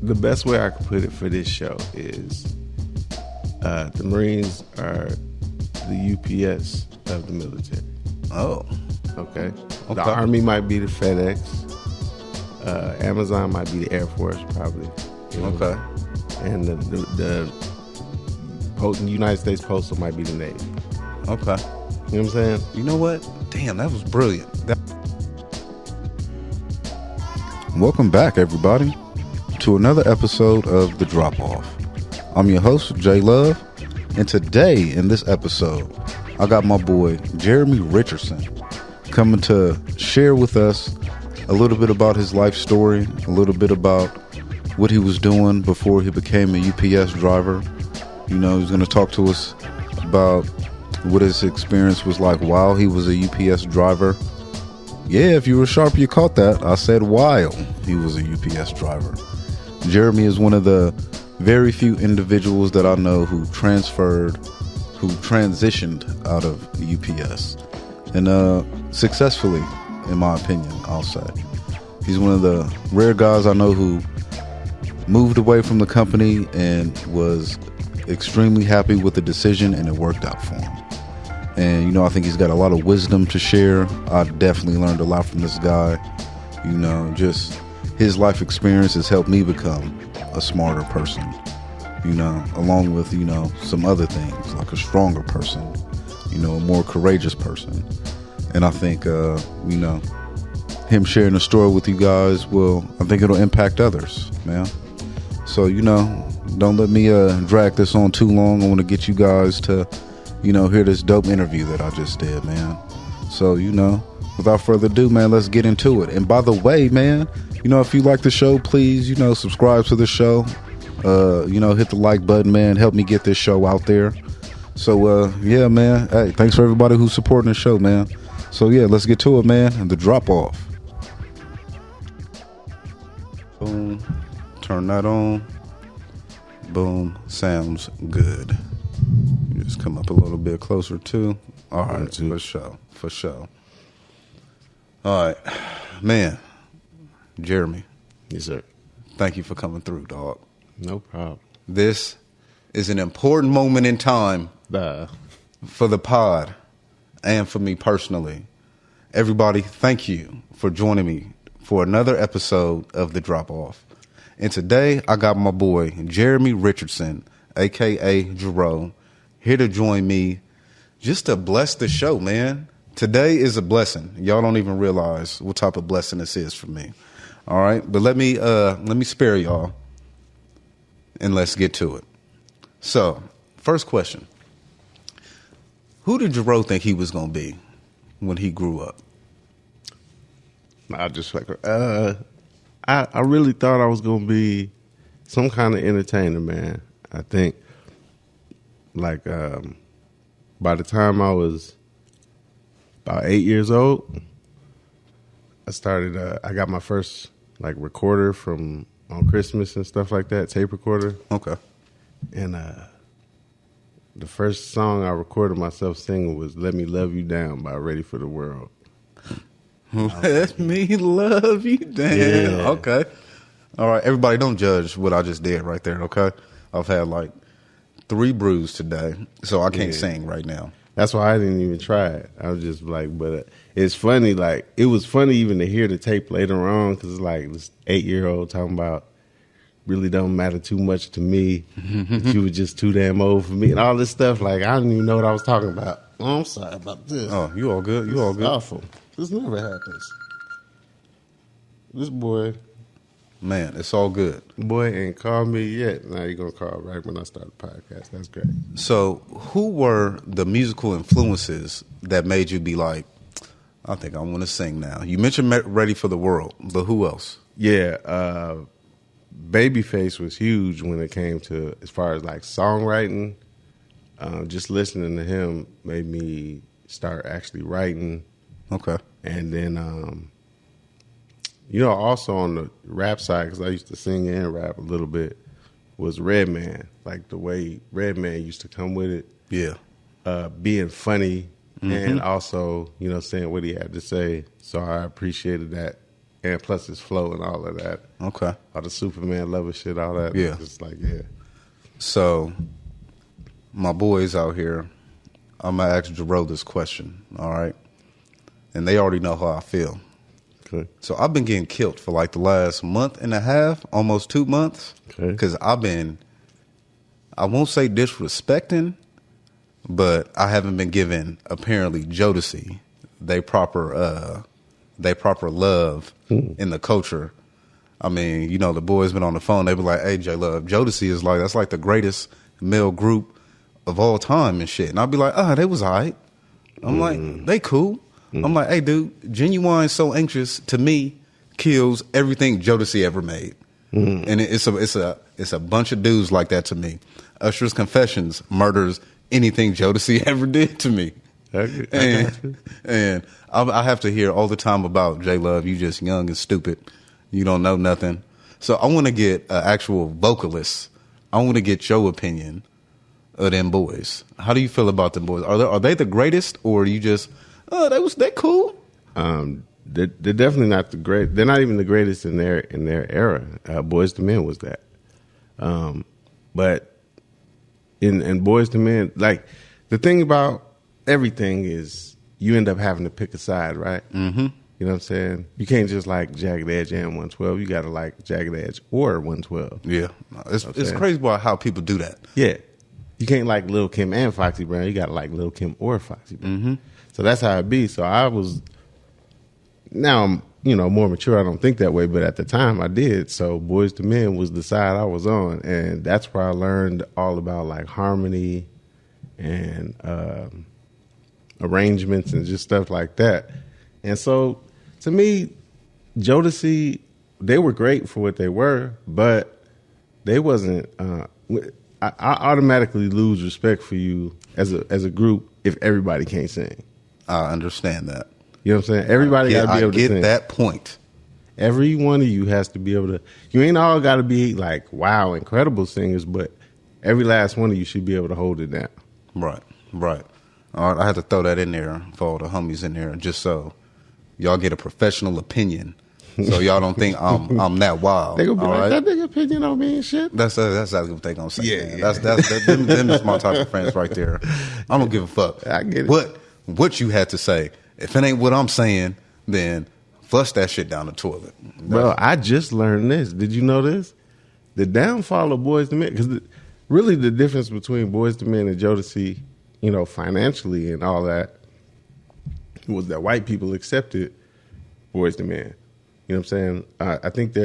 the best way I can put it for this show is the Marines are the UPS of the military. Oh. Okay. The Army might be the FedEx. Amazon might be the Air Force, probably. You know? Okay. And the United States Postal might be the Navy. Okay. You know what I'm saying? You know what? Damn, that was brilliant. Welcome back, everybody, to another episode of The Drop Off. I'm your host, J.Love, and today in this episode, I got my boy, Jeremy Richardson, coming to share with us a little bit about his life story, a little bit about what he was doing before he became a UPS driver. You know, he's going to talk to us about what his experience was like while he was a UPS driver. Yeah, if you were sharp, you caught that. I said while he was a UPS driver. Jeremy is one of the very few individuals that I know who transitioned out of UPS. And successfully, in my opinion, I'll say. He's one of the rare guys I know who moved away from the company and was extremely happy with the decision, and it worked out for him. And, you know, I think he's got a lot of wisdom to share. I definitely learned a lot from this guy. You know, just his life experience has helped me become a smarter person, you know, along with, you know, some other things like a stronger person, you know, a more courageous person. And I think, you know, him sharing a story with you guys I think it'll impact others, man. So, you know, don't let me drag this on too long. I want to get you guys to, you know, hear this dope interview that I just did, man. So, you know, without further ado, man, let's get into it. And by the way, man, you know, if you like the show, please, you know, subscribe to the show. You know, hit the like button, man. Help me get this show out there. So, yeah, man. Hey, thanks for everybody who's supporting the show, man. So, yeah, let's get to it, man. And the drop off. Boom. Turn that on. Boom. Sounds good. You just come up a little bit closer, too. All right, for sure. For sure. All right. Man, Jeremy. Yes, sir. Thank you for coming through, dog. No problem. This is an important moment in time for the pod and for me personally. Everybody, thank you for joining me for another episode of The Drop Off. And today, I got my boy, Jeremy Richardson, a.k.a. Jarreau, here to join me just to bless the show, man. Today is a blessing. Y'all don't even realize what type of blessing this is for me. All right? But let me spare y'all, and let's get to it. So, first question. Who did Jarreau think he was going to be when he grew up? I just like I really thought I was gonna be some kind of entertainer, man. I think like by the time I was about 8 years old, I started. I got my first like recorder from on Christmas and stuff like that, tape recorder. Okay. And the first song I recorded myself singing was "Let Me Love You Down" by Ready for the World. Let me love you down. Yeah. Okay. All right. Everybody, don't judge what I just did right there, okay? I've had like 3 brews today, so I can't sing right now. That's why I didn't even try it. I was just like, but it's funny. Like, it was funny even to hear the tape later on because it's like this 8-year-old talking about really don't matter too much to me. She was just too damn old for me and all this stuff. Like, I didn't even know what I was talking about. Oh, I'm sorry about this. Oh, you all good? You all good? Awful. This never happens. This boy. Man, it's all good. Boy ain't called me yet. Now you're going to call right when I start the podcast. That's great. So who were the musical influences that made you be like, I think I want to sing now? You mentioned Ready for the World, but who else? Yeah, Babyface was huge when it came to as far as like songwriting. Just listening to him made me start actually writing. Okay. And then, you know, also on the rap side, because I used to sing and rap a little bit, was Redman. Like the way Redman used to come with it. Yeah. Being funny and also, you know, saying what he had to say. So I appreciated that and plus his flow and all of that. Okay. All the Superman lover shit, all that. Yeah. Just like, yeah. So, my boys out here, I'm going to ask Jarreau this question, all right? And they already know how I feel. Okay. So, I've been getting killed for like the last month and a half, almost 2 months. Okay. Because I've been, I won't say disrespecting, but I haven't been given, apparently, Jodeci, they proper love in the culture. I mean, you know, the boys been on the phone. They be like, "Hey, J.Love, Jodeci is like, that's like the greatest male group of all time and shit." And I'll be like, they was all right. I'm like, they cool. I'm like, hey, dude, Genuine So Anxious to me kills everything Jodeci ever made. And it's a bunch of dudes like that to me. Usher's Confessions murders anything Jodeci ever did to me. And I have to hear all the time about J.Love, you just young and stupid. You don't know nothing. So I want to get an actual vocalist. I want to get your opinion of them boys. How do you feel about them boys? Are they the greatest, or are you just, they cool? They're definitely not the great. They're not even the greatest in their era. Boys to Men was that. But in Boys to Men, like the thing about everything is you end up having to pick a side, right? Mm-hmm. You know what I'm saying? You can't just like Jagged Edge and 112. You got to like Jagged Edge or 112. Yeah. It's crazy about how people do that. Yeah. You can't like Lil' Kim and Foxy Brown. You got to like Lil' Kim or Foxy Brown. Mm-hmm. So that's how it be. So now I'm, more mature. I don't think that way, but at the time I did. So Boys to Men was the side I was on. And that's where I learned all about like harmony and arrangements and just stuff like that. And so, to me, Jodeci, they were great for what they were, but they wasn't. I automatically lose respect for you as a group if everybody can't sing. I understand that. You know what I'm saying? Everybody got to be able to sing. I get that point. Every one of you has to be able to. You ain't all got to be like wow, incredible singers, but every last one of you should be able to hold it down. Right. All right, I had to throw that in there for all the homies in there, just so y'all get a professional opinion, so y'all don't think I'm that wild. They gonna be all like, right? that nigga opinion on me and shit. That's exactly what they gonna say. Yeah. Them is my type of friends right there. I don't give a fuck. I get it. What you had to say. If it ain't what I'm saying, then flush that shit down the toilet. Bro, I just learned this. Did you know this? The downfall of Boys to Men, because really the difference between Boys to Men and Jodeci, financially and all that, was that white people accepted Boys to Men. You know what I'm saying? I think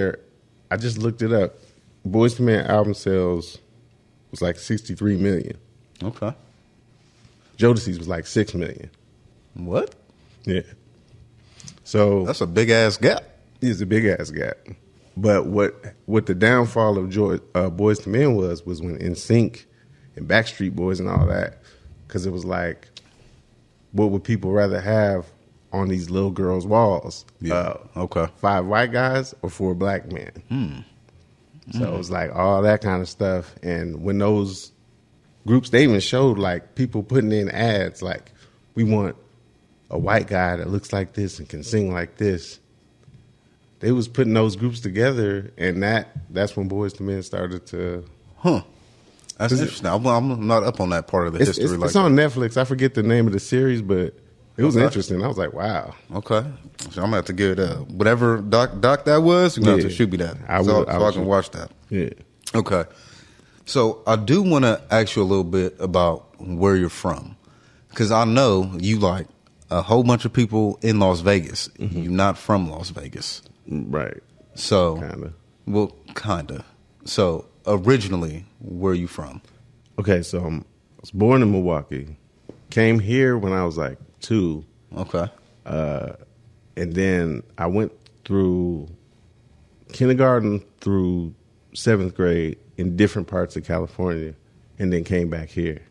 I just looked it up. Boys to Men album sales was like 63 million. Okay. Jodeci's was like 6 million. What? Yeah. So that's a big ass gap. It's a big ass gap. But what the downfall of Boys to Men was when NSYNC and Backstreet Boys and all that, because it was like, what would people rather have on these little girls' walls? Yeah. Okay. 5 white guys or 4 black men? So it was like all that kind of stuff. And when those groups, they even showed like people putting in ads like, we want a white guy that looks like this and can sing like this. They was putting those groups together, and that's when Boys to Men started to. That's interesting. I'm not up on that part of the history. It's on Netflix. I forget the name of the series, but it was interesting. I was like, wow. Okay. So I'm going to have to give it whatever doc that was, you're going to have to shoot me that. So I can watch that. Yeah. Okay. So I do want to ask you a little bit about where you're from. Because I know you like a whole bunch of people in Las Vegas. Mm-hmm. You're not from Las Vegas. Right. So. Kind of. Well, kind of. So originally, where are you from? Okay, so I was born in Milwaukee. Came here when I was like 2. Okay. And then I went through kindergarten through 7th grade in different parts of California, and then came back here.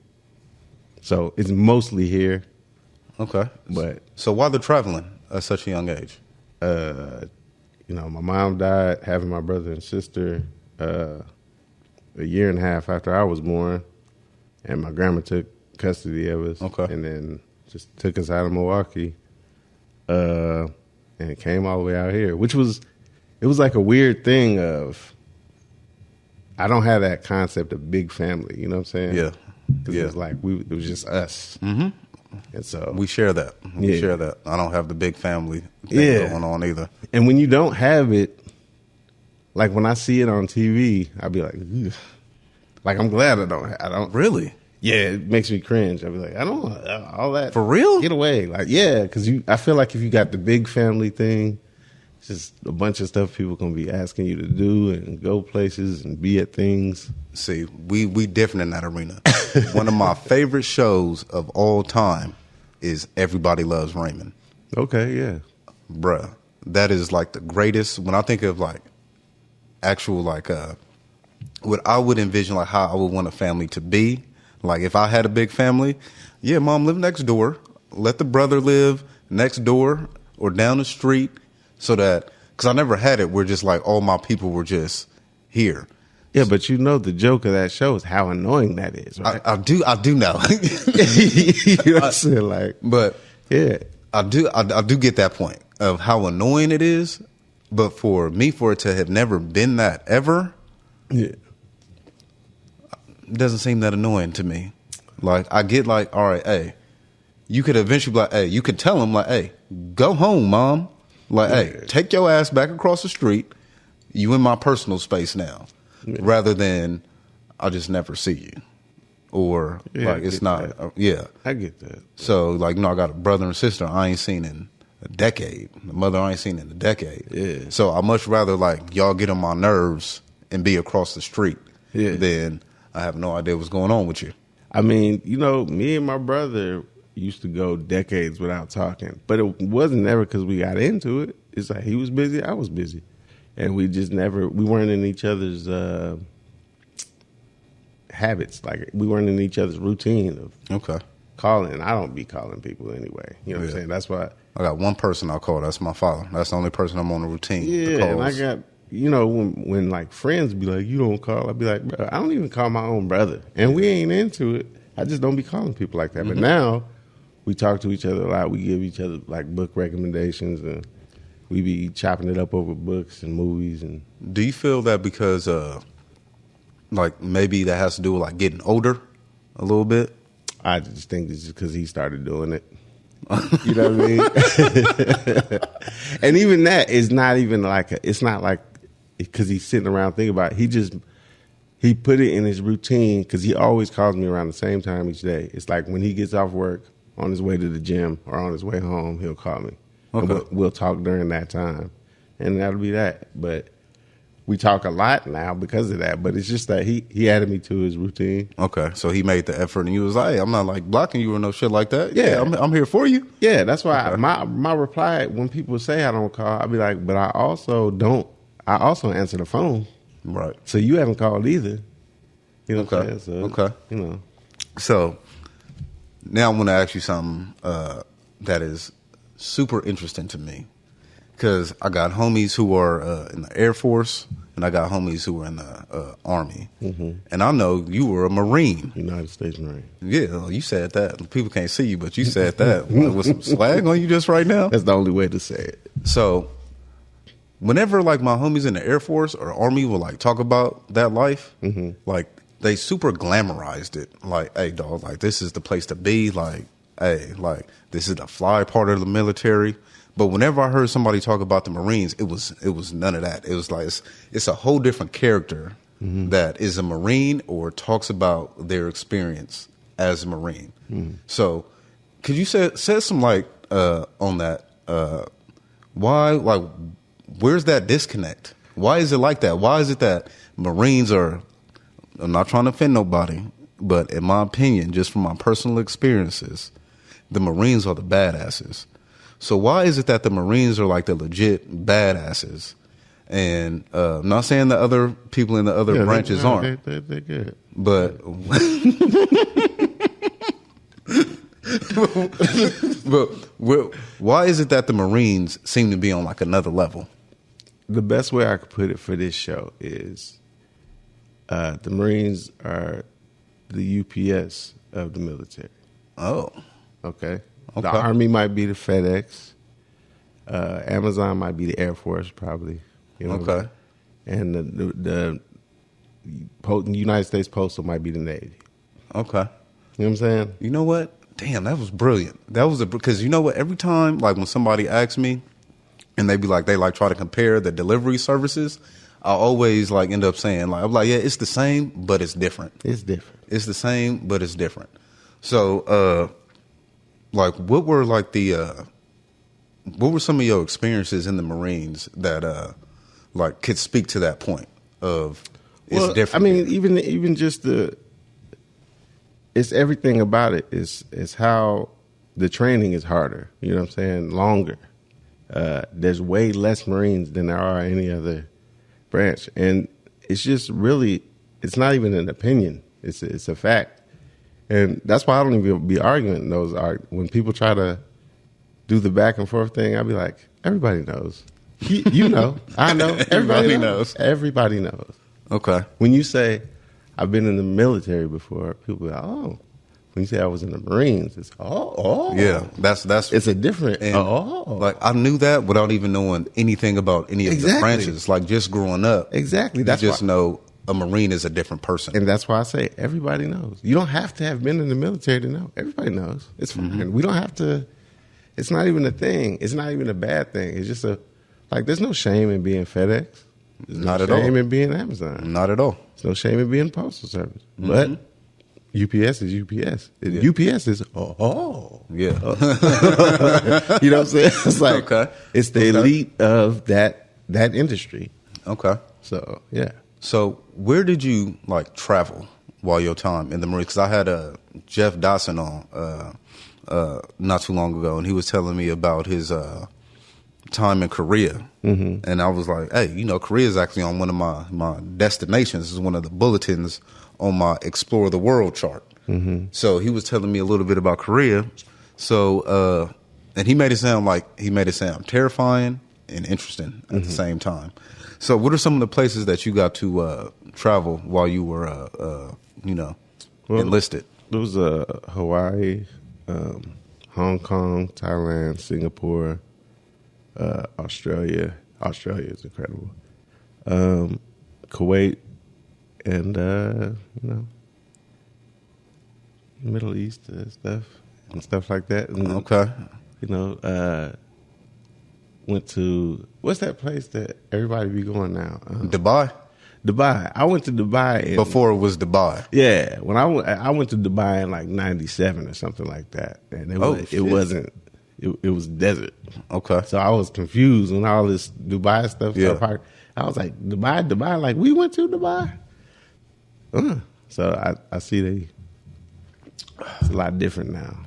So it's mostly here. Okay. But so why the traveling at such a young age? My mom died having my brother and sister a year and a half after I was born, and my grandma took custody of us. Okay. And then just took us out of Milwaukee. And and it came all the way out here, it was like a weird thing of, I don't have that concept of big family. You know what I'm saying? Yeah. Because it was like, it was just us. Mm-hmm. And so We share that. We share that. I don't have the big family thing going on either. And when you don't have it, like when I see it on TV, I'll be like, ugh. Like I'm glad I don't. Really? Yeah, it makes me cringe. I'll be like, I don't want all that. For real? Get away. Like, yeah, because I feel like if you got the big family thing, it's just a bunch of stuff people going to be asking you to do and go places and be at things. See, we different in that arena. One of my favorite shows of all time is Everybody Loves Raymond. Okay, yeah. Bruh, that is like the greatest. When I think of like actual like what I would envision like how I would want a family to be, like if I had a big family, yeah, mom live next door, let the brother live next door or down the street, so that, because I never had it where just like all my people were just here. Yeah, but you know the joke of that show is how annoying that is, right? I do know. You know what I'm saying? Like, but yeah, I do get that point of how annoying it is. But for me, for it to have never been that ever, yeah, it doesn't seem that annoying to me. Like, I get like, all right, hey, you could eventually be like, hey, you could tell him like, hey, go home, mom. Like, hey, take your ass back across the street. You in my personal space now. Yeah. Rather than I just never see you. Or like it's not, I get that. So like, I got a brother and sister I ain't seen in a decade. The mother I ain't seen in a decade. Yeah. So I much rather like y'all get on my nerves and be across the street than I have no idea what's going on with you. I mean, me and my brother used to go decades without talking, but it wasn't never because we got into it. It's like he was busy, I was busy, and we weren't in each other's habits. Like we weren't in each other's routine of calling. I don't be calling people anyway. You know what I'm saying? That's why I got one person I call. That's my father. That's the only person I'm on a routine. Yeah, and I got when like friends be like, you don't call. I be like, bro, I don't even call my own brother, and we ain't into it. I just don't be calling people like that. Mm-hmm. But now we talk to each other a lot. We give each other like book recommendations, and we be chopping it up over books and movies. And do you feel that because like maybe that has to do with like getting older a little bit? I just think it's just because he started doing it. You know what I mean? And even that is not even like it's not like because he's sitting around thinking about it. He put it in his routine because he always calls me around the same time each day. It's like when he gets off work, on his way to the gym or on his way home, he'll call me. Okay. And we'll talk during that time, and that'll be that. But we talk a lot now because of that. But it's just that he added me to his routine. Okay, so he made the effort, and he was like, hey, I'm not like blocking you or no shit like that. Yeah, I'm here for you. Yeah, that's why my reply when people say I don't call, I'll be like, but I also don't. I also answer the phone. Right. So you haven't called either. You know what I'm saying? So, So now I want to ask you something that is super interesting to me, because I got homies who are in the Air Force and I got homies who are in the Army. Mm-hmm. And I know you were a Marine. United States Marine. Yeah, you said that. People can't see you, but you said that. With some swag on you just right now? That's the only way to say it. So whenever like my homies in the Air Force or Army will like talk about that life, mm-hmm. like they super glamorized it. Like, hey, dog, like this is the place to be. Like, hey, like this is the fly part of the military. But whenever I heard somebody talk about the Marines, it was none of that. It was like it's a whole different character mm-hmm. that is a Marine or talks about their experience as a Marine. Mm-hmm. So, could you say some light on that? Why, like, where's that disconnect? Why is it like that? Why is it that Marines are? I'm not trying to offend nobody, but in my opinion, just from my personal experiences, the Marines are the badasses. So why is it that the Marines are like the legit badasses? And I'm not saying the other people in the other branches aren't. They're good. But, but why is it that the Marines seem to be on like another level? The best way I could put it for this show is the Marines are the UPS of the military. Oh. Okay. The Army might be the FedEx. Amazon might be the Air Force, probably. You know Okay. And the United States Postal might be the Navy. Okay. You know what I'm saying? You know what? Damn, that was brilliant. That was because you know what? Every time, like when somebody asks me, and they be like, they like try to compare the delivery services, I always like end up saying like, I'm like, yeah, it's the same, but it's different. It's different. It's the same, but it's different. So, like, what were some of your experiences in the Marines that, like, could speak to that point of it's different? I mean, even just it's everything about it. It's how the training is harder. You know what I'm saying? Longer. There's way less Marines than there are any other branch, and it's just really, it's not even an opinion. It's a fact, and that's why I don't even be arguing those. When people try to do the back and forth thing, I'll be like, everybody knows. You know, I know. Everybody knows. Everybody knows. Okay. When you say I've been in the military before, people be like, oh. When you say I was in the Marines, it's Yeah, that's it's a different like I knew that without even knowing anything about any of the branches. Like just growing up, exactly. That's you just know a Marine is a different person, and that's why I say everybody knows. You don't have to have been in the military to know. Everybody knows. It's fine. Mm-hmm. We don't have to. It's not even a thing. It's not even a bad thing. It's just there's no shame in being FedEx. There's not no at all. Shame in being Amazon. Not at all. There's no shame in being Postal Service. Mm-hmm. But UPS is UPS. Yeah. UPS is yeah. You know what I'm saying? It's like it's the elite of that industry. Okay. So yeah. So where did you like travel while your time in the Marines? Because I had Jeff Dawson on not too long ago, and he was telling me about his time in Korea, and I was like, hey, you know, Korea is actually on one of my destinations. It's one of the bulletins on my Explore the World chart. So he was telling me a little bit about Korea. So and he made it sound terrifying and interesting at the same time. So what are some of the places that you got to travel while you were enlisted? There was Hawaii, Hong Kong, Thailand, Singapore, Australia. Australia is incredible. Kuwait, and Middle East stuff like that. And, okay. Went to, what's that place that everybody be going now? Dubai. I went to Dubai before it was Dubai. Yeah, when I went to Dubai in like '97 or something like that, and it wasn't. It was desert. Okay. So I was confused when all this Dubai stuff started. I was like, Dubai, like we went to Dubai. So I see it's a lot different now.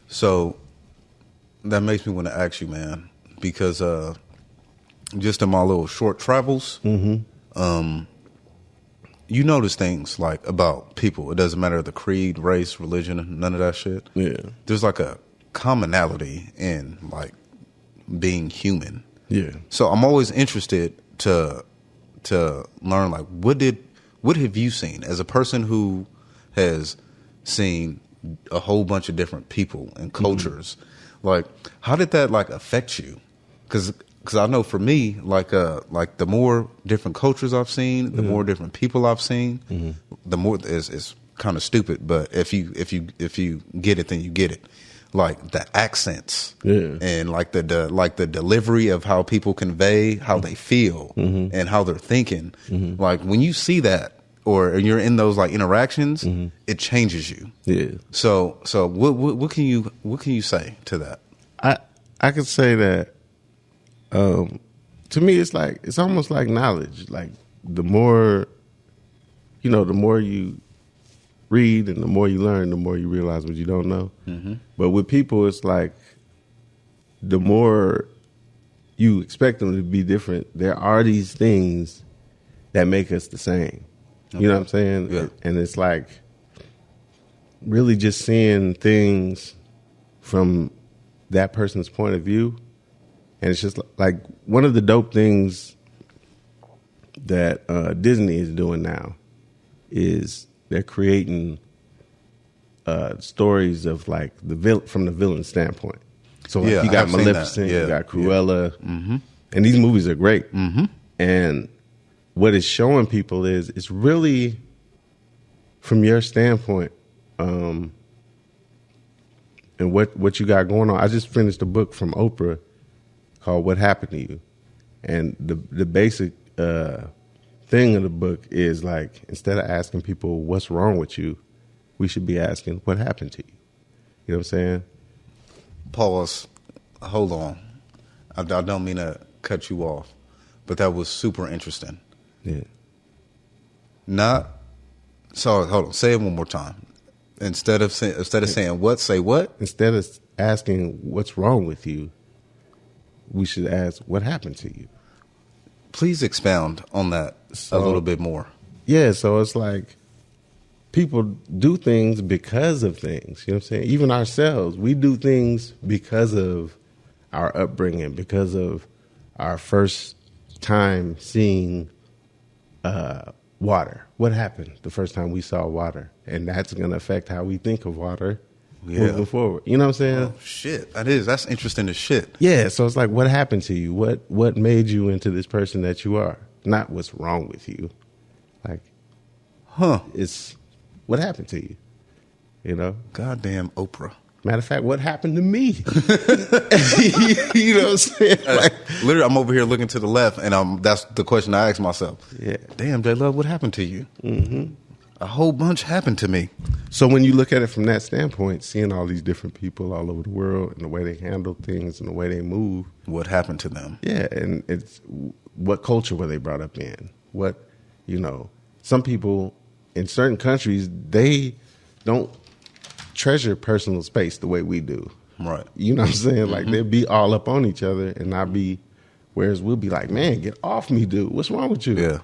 So that makes me want to ask you, man, because just in my little short travels, you notice things like about people. It doesn't matter the creed, race, religion, none of that shit. Yeah. There's like a commonality in like being human. Yeah. So I'm always interested to learn like what have you seen as a person who has seen a whole bunch of different people and cultures? Like how did that like affect you? Because I know for me, like the more different cultures I've seen, the more different people I've seen, the more it's kind of stupid. But if you get it, then you get it. Like the accents, and like the delivery of how people convey how they feel and how they're thinking. Like when you see that, or you're in those like interactions, it changes you. Yeah. So what can you say to that? I could say that. To me, it's almost like knowledge. Like the more you read and the more you learn, the more you realize what you don't know. But with people, it's like the more you expect them to be different, there are these things that make us the same. You know what I'm saying? Yeah. And it's like really just seeing things from that person's point of view. And it's just like one of the dope things that Disney is doing now is they're creating stories of like from the villain standpoint. So like Yeah, you I got have seen that. Maleficent, Yeah, you got yeah. Cruella, and these movies are great. And what it's showing people is it's really, from your standpoint, and what you got going on. I just finished a book from Oprah called "What Happened to You," and the basic thing of the book is like, instead of asking people what's wrong with you, we should be asking what happened to you. You know what I'm saying? Pause. Hold on. I don't mean to cut you off, but that was super interesting. Yeah. Sorry, hold on. Say it one more time. Instead of saying what, say what? Instead of asking what's wrong with you, we should ask what happened to you. Please expound on that a little bit more. Yeah, so it's like people do things because of things. You know what I'm saying? Even ourselves, we do things because of our upbringing, because of our first time seeing water. What happened the first time we saw water? And that's going to affect how we think of water moving forward. You know what I'm saying? Oh, shit. That's interesting as shit. Yeah, so it's like, what happened to you? What made you into this person that you are? Not what's wrong with you. Like, it's what happened to you, you know? Goddamn Oprah. Matter of fact, what happened to me? You know what I'm saying? Like, Literally, I'm over here looking to the left, and that's the question I ask myself. Yeah. Damn, J.Love, what happened to you? Mm-hmm. A whole bunch happened to me. So when you look at it from that standpoint, seeing all these different people all over the world and the way they handle things and the way they move. What happened to them? Yeah, and it's what culture were they brought up in? What, you know, some people in certain countries, they don't treasure personal space the way we do. Right. You know what I'm saying? Like, they'll be all up on each other and not be, whereas we'll be like, man, get off me, dude. What's wrong with you? Yeah.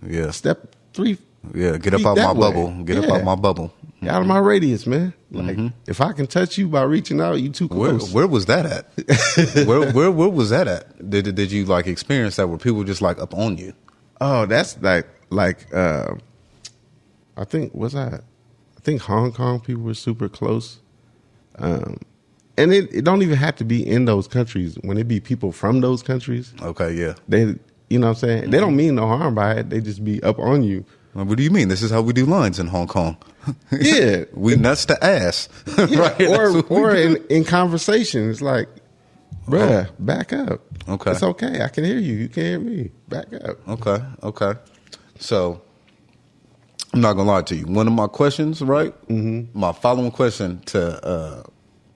Yeah. Step 3. Yeah. Get up feet out my that way. bubble. Get up out my bubble. Get out of my radius, man. Like, if I can touch you by reaching out, you too close. Where was that at? where was that at? Did you like experience that where people just like up on you? Oh, that's like I think Hong Kong people were super close. And it don't even have to be in those countries. When it be people from those countries, Okay, yeah. they, you know what I'm saying? They don't mean no harm by it. They just be up on you. What do you mean? This is how we do lines in Hong Kong. Yeah. We nuts to ass. Yeah. Right? That's what we Or do. in conversation, it's like, bruh, back up. Okay. It's okay. I can hear you. You can hear me. Back up. Okay. So, I'm not gonna lie to you. One of my questions, right? Mm-hmm. My following question to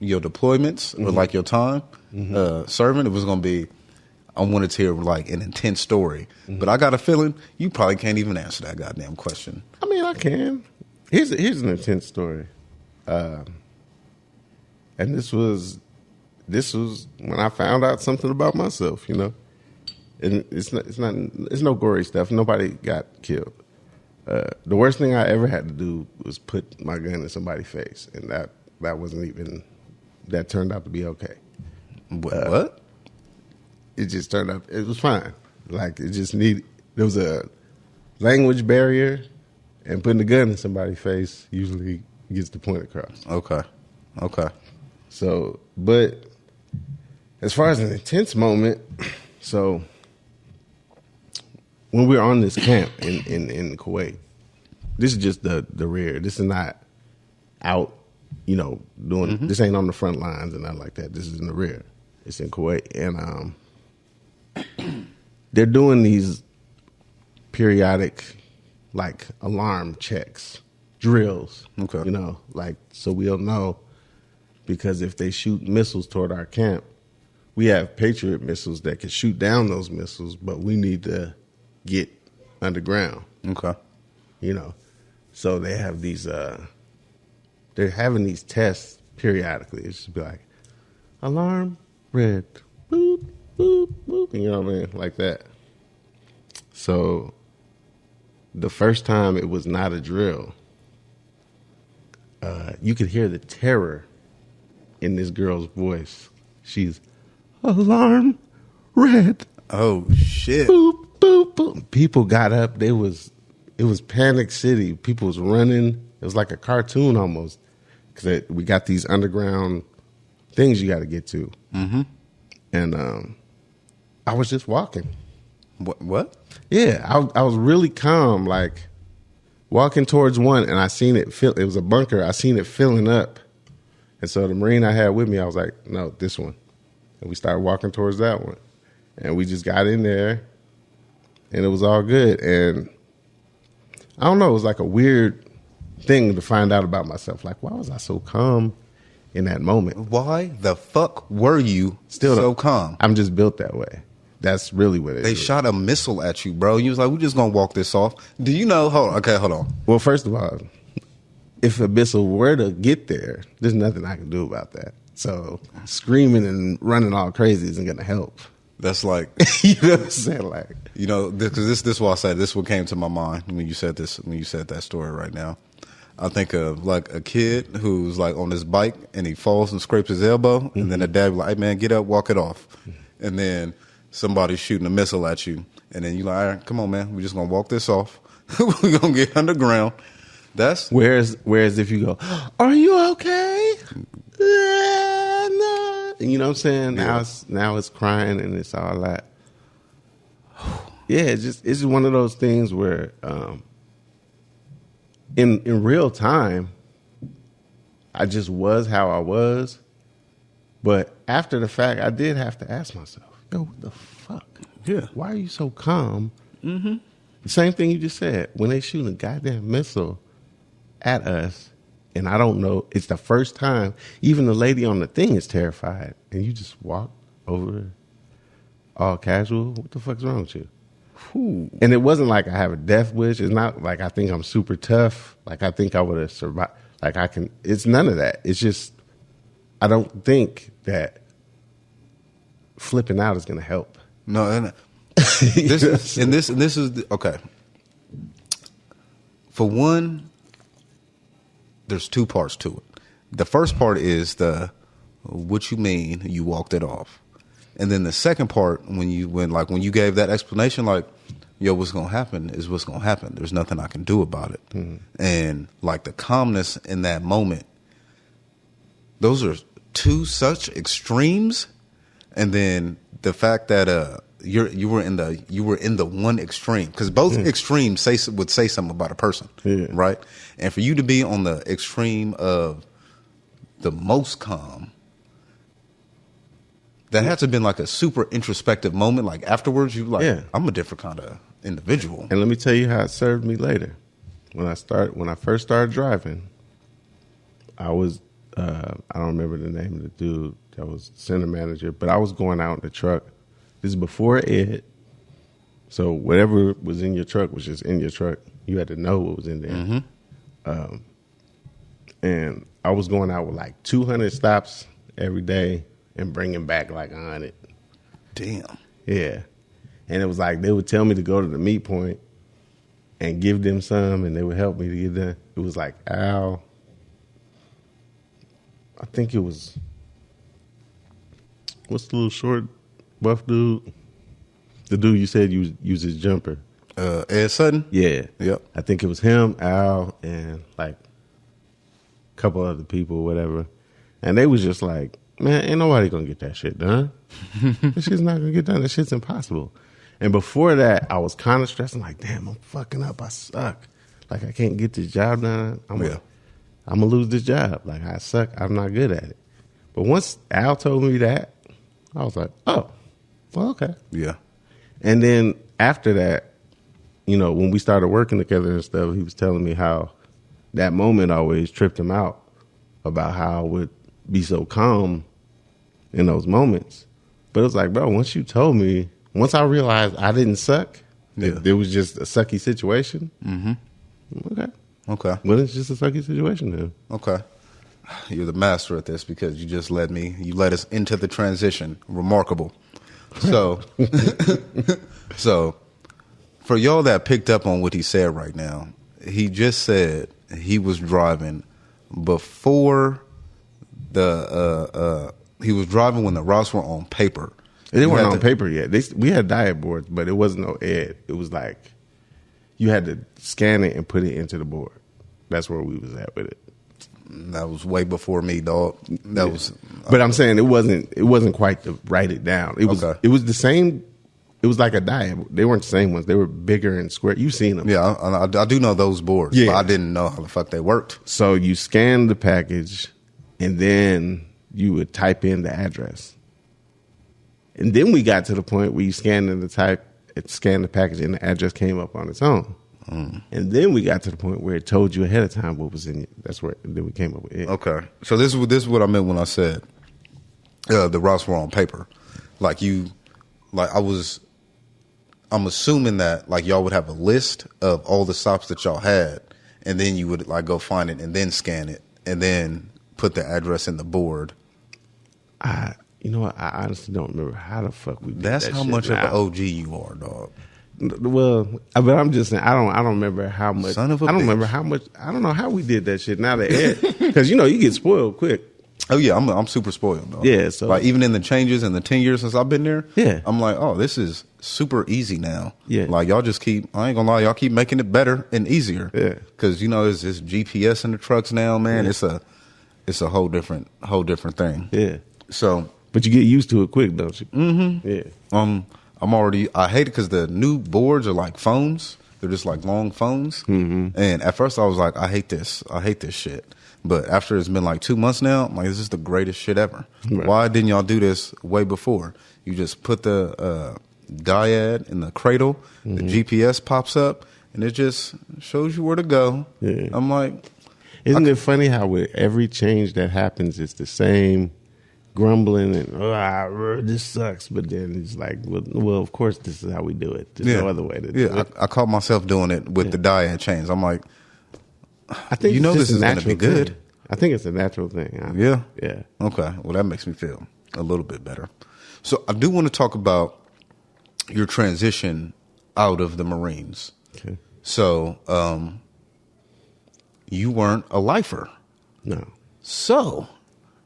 your deployments or like your time serving, it was gonna be, I wanted to hear like an intense story, but I got a feeling you probably can't even answer that goddamn question. I mean, I can. Here's an intense story, and this was when I found out something about myself, you know. And it's no gory stuff. Nobody got killed. The worst thing I ever had to do was put my gun in somebody's face, and that wasn't even. That turned out to be okay. What? It just turned out. It was fine. Like, it just needed. There was a language barrier, and putting the gun in somebody's face usually gets the point across. Okay. So, but as far as an intense moment, so when we were on this camp in Kuwait, this is just the rear. This is not out, you know, doing. This ain't on the front lines and nothing like that. This is in the rear. It's in Kuwait, and they're doing these periodic, like, alarm checks, drills. Okay. You know, like, so we'll know, because if they shoot missiles toward our camp, we have Patriot missiles that can shoot down those missiles, but we need to get underground. Okay. You know, so they have these. They're having these tests periodically. It's just be like, alarm, red, boop, boop, boop. You know what I mean? Like that. So the first time it was not a drill, you could hear the terror in this girl's voice. She's, alarm, red. Oh shit. Boop, boop, boop. People got up. It was Panic City. People was running. It was like a cartoon almost. Because we got these underground things you got to get to. Mm-hmm. And I was just walking. What? Yeah, I was really calm, like walking towards one, and I seen it fill. It was a bunker. I seen it filling up, and so the Marine I had with me, I was like, no, this one. And we started walking towards that one, and we just got in there, and it was all good. And I don't know, it was like a weird thing to find out about myself. Like, why was I so calm in that moment? Why the fuck were you still so calm? I'm just built that way. That's really what it is. They shot a missile at you, bro. You was like, we're just going to walk this off. Do you know? Hold on. Well, first of all, if a missile were to get there, there's nothing I can do about that. So screaming and running all crazy isn't going to help. That's like, you know what I'm saying? Like, you know, because this is what I said. This is what came to my mind when you said this, when you said that story right now. I think of like a kid who's like on his bike and he falls and scrapes his elbow. Mm-hmm. And then the dad be like, hey, man, get up, walk it off. And then somebody's shooting a missile at you, and then you like, all right, come on, man, we're just gonna walk this off. We're gonna get underground. That's whereas if you go, are you okay? No. You know what I'm saying? Yeah. Now it's crying and it's all that. Yeah, it's just one of those things where in real time, I just was how I was, but after the fact, I did have to ask myself, yo, what the fuck? Yeah. Why are you so calm? Mm-hmm. The same thing you just said. When they shoot a goddamn missile at us, and I don't know, it's the first time, even the lady on the thing is terrified, and you just walk over all casual. What the fuck's wrong with you? Ooh. And it wasn't like I have a death wish. It's not like I think I'm super tough. Like I think I would have survived. Like I can, it's none of that. It's just, I don't think that flipping out is going to help. No, and this is okay. For one, there's two parts to it. The first part is what you mean you walked it off, and then the second part when you gave that explanation, like, yo, what's gonna happen is what's gonna happen. There's nothing I can do about it, and like the calmness in that moment. Those are two such extremes. And then the fact that you were in the one extreme, because both extremes would say something about a person, right? And for you to be on the extreme of the most calm, that had to have been like a super introspective moment. Like afterwards, you like, I'm a different kind of individual. And let me tell you how it served me later. When I first started driving, I was I don't remember the name of the dude that was center manager, but I was going out in the truck. This is before Ed. So whatever was in your truck was just in your truck. You had to know what was in there. Mm-hmm. And I was going out with like 200 stops every day and bringing back like 100. Damn. Yeah. And it was like they would tell me to go to the meet point and give them some, and they would help me to get done. It was like Al. I think it was, what's the little short, buff dude? The dude you said use his jumper. Ed Sutton? Yeah. Yep. I think it was him, Al, and like a couple other people or whatever. And they was just like, man, ain't nobody gonna get that shit done. This shit's not gonna get done. That shit's impossible. And before that, I was kind of stressing, like, damn, I'm fucking up. I suck. Like, I can't get this job done. I'm gonna lose this job. Like, I suck. I'm not good at it. But once Al told me that, I was like, oh, well, okay. Yeah. And then after that, you know, when we started working together and stuff, he was telling me how that moment always tripped him out about how I would be so calm in those moments. But it was like, bro, once you told me, once I realized I didn't suck, it was just a sucky situation. Mm-hmm. Okay. Well, it's just a sucky situation then. Okay. You're the master at this because you just led us into the transition. Remarkable. So, so for y'all that picked up on what he said right now, he just said he was driving before he was driving when the routes were on paper. They weren't on paper yet. We had diet boards, but it wasn't no Ed. It was like you had to scan it and put it into the board. That's where we was at with it. That was way before me, dog. That was. But I'm saying it wasn't quite to write it down. It was Okay. it was the same. It was like a diet. They weren't the same ones. They were bigger and square. You've seen them. Yeah, I do know those boards, Yeah. but I didn't know how the fuck they worked. So you scan the package, and then you would type in the address. And then we got to the point where you scanned the package, and the address came up on its own. And then we got to the point where it told you ahead of time what was in it. That's where then we came up with it. Okay, so this is what I meant when I said the routes were on paper. I'm assuming that like y'all would have a list of all the stops that y'all had, and then you would like go find it and then scan it and then put the address in the board. You know what? I honestly don't remember how the fuck we did That's that how shit much now. of an OG you are, dog. Well, but I'm just saying I don't remember how much. Son of a I don't bitch. remember how much. I don't know how we did that shit. Now that because you get spoiled quick. Oh yeah, I'm super spoiled, dog. Yeah, so like even in the changes in the 10 years since I've been there, Yeah. I'm like, oh, this is super easy now. Yeah. like y'all just keep. I ain't gonna lie, y'all keep making it better and easier. Yeah. because there's this GPS in the trucks now, man. Yeah. It's a whole different thing. Yeah, So but you get used to it quick, don't you? Mm-hmm. Yeah. I hate it because the new boards are like phones. They're just like long phones. Mm-hmm. And at first I was like, I hate this shit. But after it's been like 2 months now, I'm like, this is the greatest shit ever. Right. Why didn't y'all do this way before? You just put the dyad in the cradle, the GPS pops up, and it just shows you where to go. Yeah. I'm like, Isn't it funny how with every change that happens, it's the same grumbling and this sucks, but then it's like, well, of course this is how we do it. There's no other way to do it. I caught myself doing it with the dyad chains. I'm like, I think you it's know just this a is going to be natural good. thing. I think it's a natural thing. Yeah. Yeah. Okay. Well, that makes me feel a little bit better. So I do want to talk about your transition out of the Marines. Okay. So you weren't a lifer. No. So,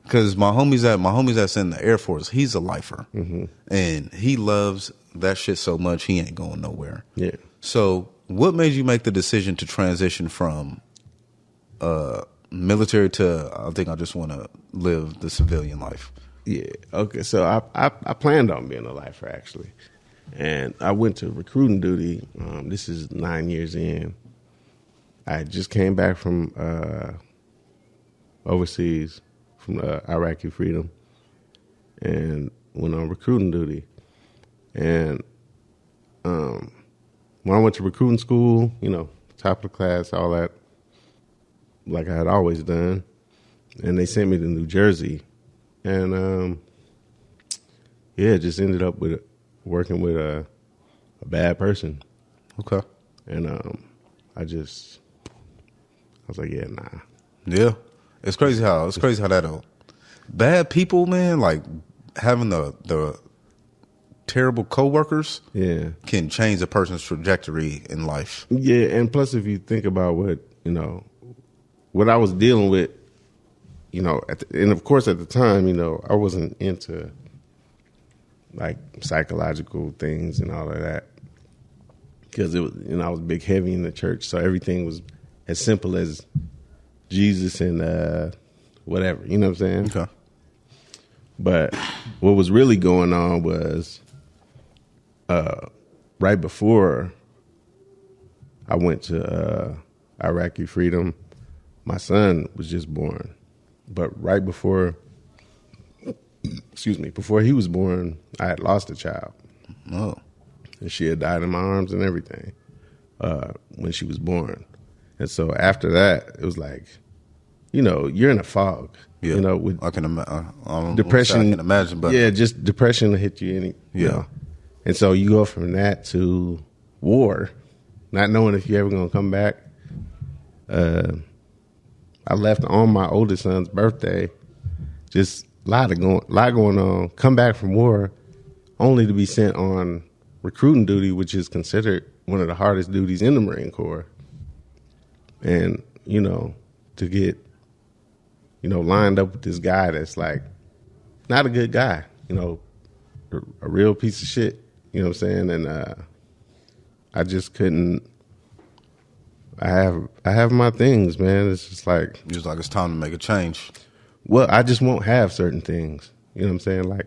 because my homies that's in the Air Force, he's a lifer, and he loves that shit so much he ain't going nowhere. Yeah. So, what made you make the decision to transition from military to I think I just want to live the civilian life? Yeah. Okay. So I planned on being a lifer actually, and I went to recruiting duty. This is 9 years in. I just came back from overseas from Iraqi freedom, and went on recruiting duty. And when I went to recruiting school, top of the class, all that, like I had always done, and they sent me to New Jersey. And just ended up working with a bad person. Okay. And I was like, yeah, nah. Yeah, it's crazy how that bad people, man, like having the terrible coworkers, Yeah. can change a person's trajectory in life. Yeah, and plus if you think about what I was dealing with, and of course at the time, I wasn't into like psychological things and all of that, because it was, I was big heavy in the church, so everything was as simple as Jesus and whatever, you know what I'm saying? Okay. But what was really going on was right before I went to Iraqi freedom, my son was just born. But right before he was born, I had lost a child. Oh. And she had died in my arms and everything when she was born. And so after that, it was like, you're in a fog. Yeah. With I can imagine. depression. I can imagine, but yeah, just depression will hit you. And so you go from that to war, not knowing if you're ever going to come back. I left on my oldest son's birthday, just a lot going on. Come back from war, only to be sent on recruiting duty, which is considered one of the hardest duties in the Marine Corps. And to get lined up with this guy that's like not a good guy, a real piece of shit. You know what I'm saying? And I just couldn't I have my things, man. It's just like It's time to make a change. well, I just won't have certain things. You know what I'm saying? Like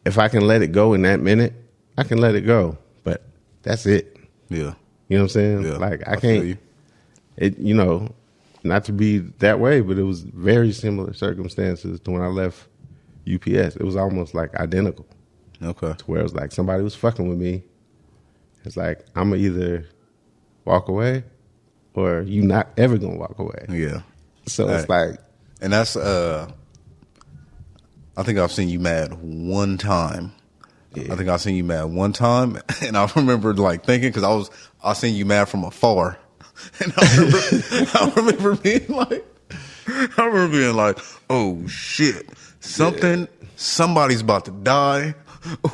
if I can let it go in that minute, I can let it go. But that's it. Yeah. You know what I'm saying? Yeah. Like I feel can't you. it not to be that way, but it was very similar circumstances to when I left UPS. It was almost like identical. Okay. To where it was like somebody was fucking with me. It's like I'm gonna either walk away or you not ever gonna walk away. Yeah. So All it's right. like And that's I think I've seen you mad one time. Yeah. I think I've seen you mad one time, and I remember like thinking because I seen you mad from afar, and I remember being like, oh shit, somebody's about to die,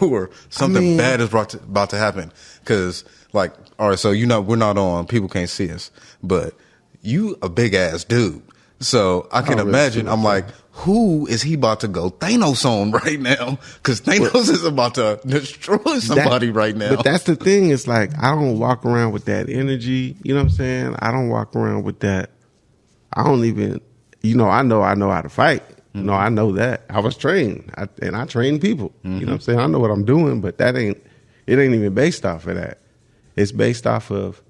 or something bad is about to happen. Because like, all right, so we're not on, people can't see us, but you a big ass dude. So I can imagine, I'm like, who is he about to go Thanos on right now? Because Thanos is about to destroy somebody right now. But that's the thing. It's like, I don't walk around with that energy. You know what I'm saying? I don't walk around with that. I don't even, I know how to fight. Mm-hmm. I know that. I was trained. And I train people. Mm-hmm. You know what I'm saying? I know what I'm doing, but it ain't even based off of that. It's based off of,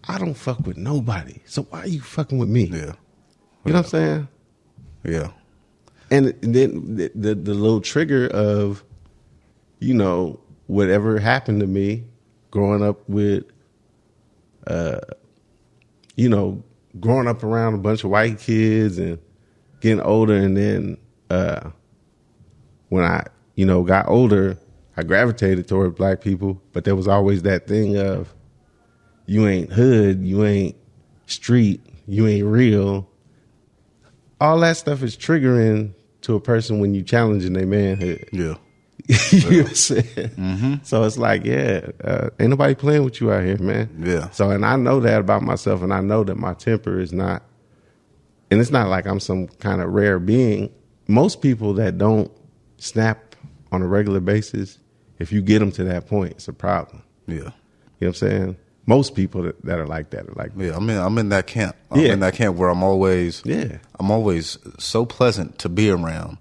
I don't fuck with nobody. So why are you fucking with me? Yeah. You know what I'm saying? Yeah. And then the little trigger of, whatever happened to me growing up with, growing up around a bunch of white kids and getting older. And then when I, got older, I gravitated toward black people. But there was always that thing of, you ain't hood, you ain't street, you ain't real. All that stuff is triggering to a person when you challenging their manhood. Yeah. You know what I'm saying? Mm-hmm. So it's like, ain't nobody playing with you out here, man. Yeah. So, and I know that about myself, and I know that my temper is not, and it's not like I'm some kind of rare being. Most people that don't snap on a regular basis, if you get them to that point, it's a problem. Yeah. You know what I'm saying? Most people that are like that are like, yeah, I'm in that camp. I'm in that camp where I'm always so pleasant to be around.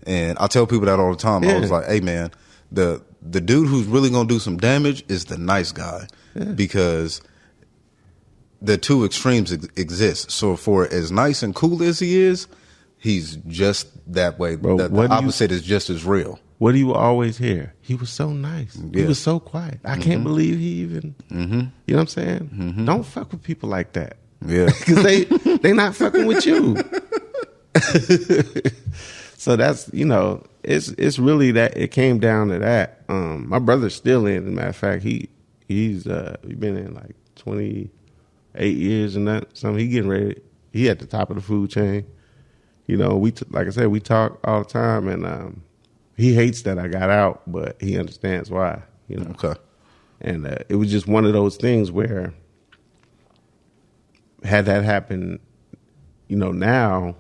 And I tell people that all the time. I was like, hey man, the dude who's really gonna do some damage is the nice guy, because the two extremes exist. So for as nice and cool as he is, he's just that way. Bro, the opposite is just as real. What do you always hear? He was so nice. Yeah. He was so quiet. I can't believe he even. Mm-hmm. You know what I'm saying? Mm-hmm. Don't fuck with people like that. Yeah, because they not fucking with you. So that's it's really that. It came down to that. My brother's still in. As a matter of fact, he's been in like 28 years and that. Something he getting ready. He at the top of the food chain. Like I said, we talk all the time, and he hates that I got out, but he understands why. Okay. And it was just one of those things where, had that happened, now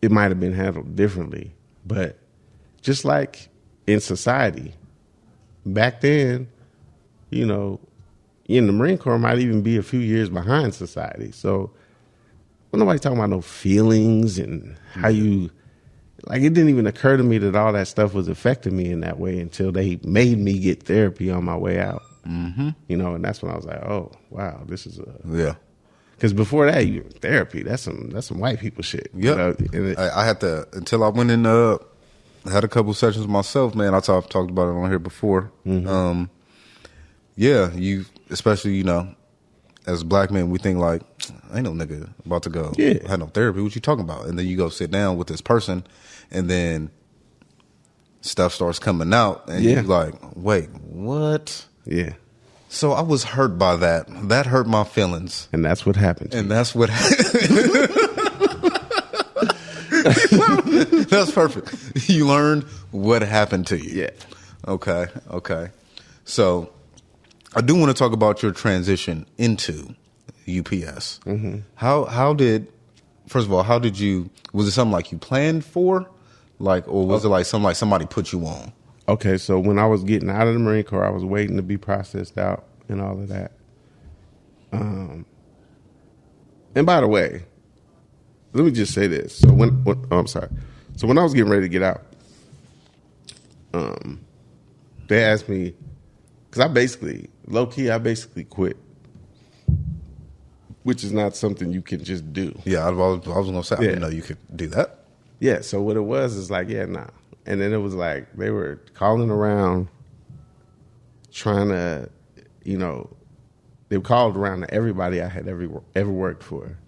it might have been handled differently. But just like in society, back then, in the Marine Corps might even be a few years behind society. So nobody talking about no feelings and how you. Like, it didn't even occur to me that all that stuff was affecting me in that way until they made me get therapy on my way out. Mm-hmm. And that's when I was like, oh, wow, this is yeah. Because before that, therapy, that's some white people shit. Yeah. I had to, until I went in, had a couple sessions myself, man. I've talked about it on here before. Mm-hmm. You, especially, as black men, we think like, ain't no nigga about to go have no therapy. What you talking about? And then you go sit down with this person, and then stuff starts coming out, and you're like, wait, what? Yeah. So I was hurt by that. That hurt my feelings. And that's what happened to you. That's what That's perfect. You learned what happened to you. Yeah. Okay. So I do want to talk about your transition into UPS. Mm-hmm. How did you, was it something like you planned for? Or was it like something like somebody put you on? Okay, so when I was getting out of the Marine Corps, I was waiting to be processed out and all of that. And by the way, let me just say this. So I'm sorry. So when I was getting ready to get out, they asked me, because I basically quit, which is not something you can just do. Yeah, I was going to say, I didn't know you could do that. Yeah, so what it was is like, yeah, nah. And then it was like they were calling around trying to, they called around to everybody I had ever worked for.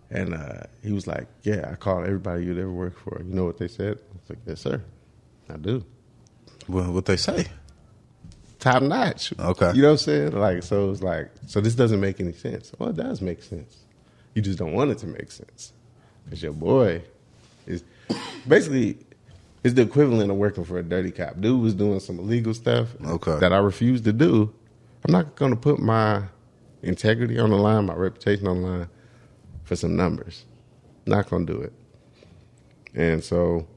And he was like, yeah, I called everybody you'd ever worked for. You know what they said? I was like, yes, sir, I do. Well, what they say? Top notch. Okay. You know what I'm saying? Like, so it's like, so this doesn't make any sense. Well, it does make sense. You just don't want it to make sense. Because your boy is basically, it's the equivalent of working for a dirty cop. Dude was doing some illegal stuff that I refused to do. I'm not going to put my integrity on the line, my reputation on the line for some numbers. Not going to do it. And so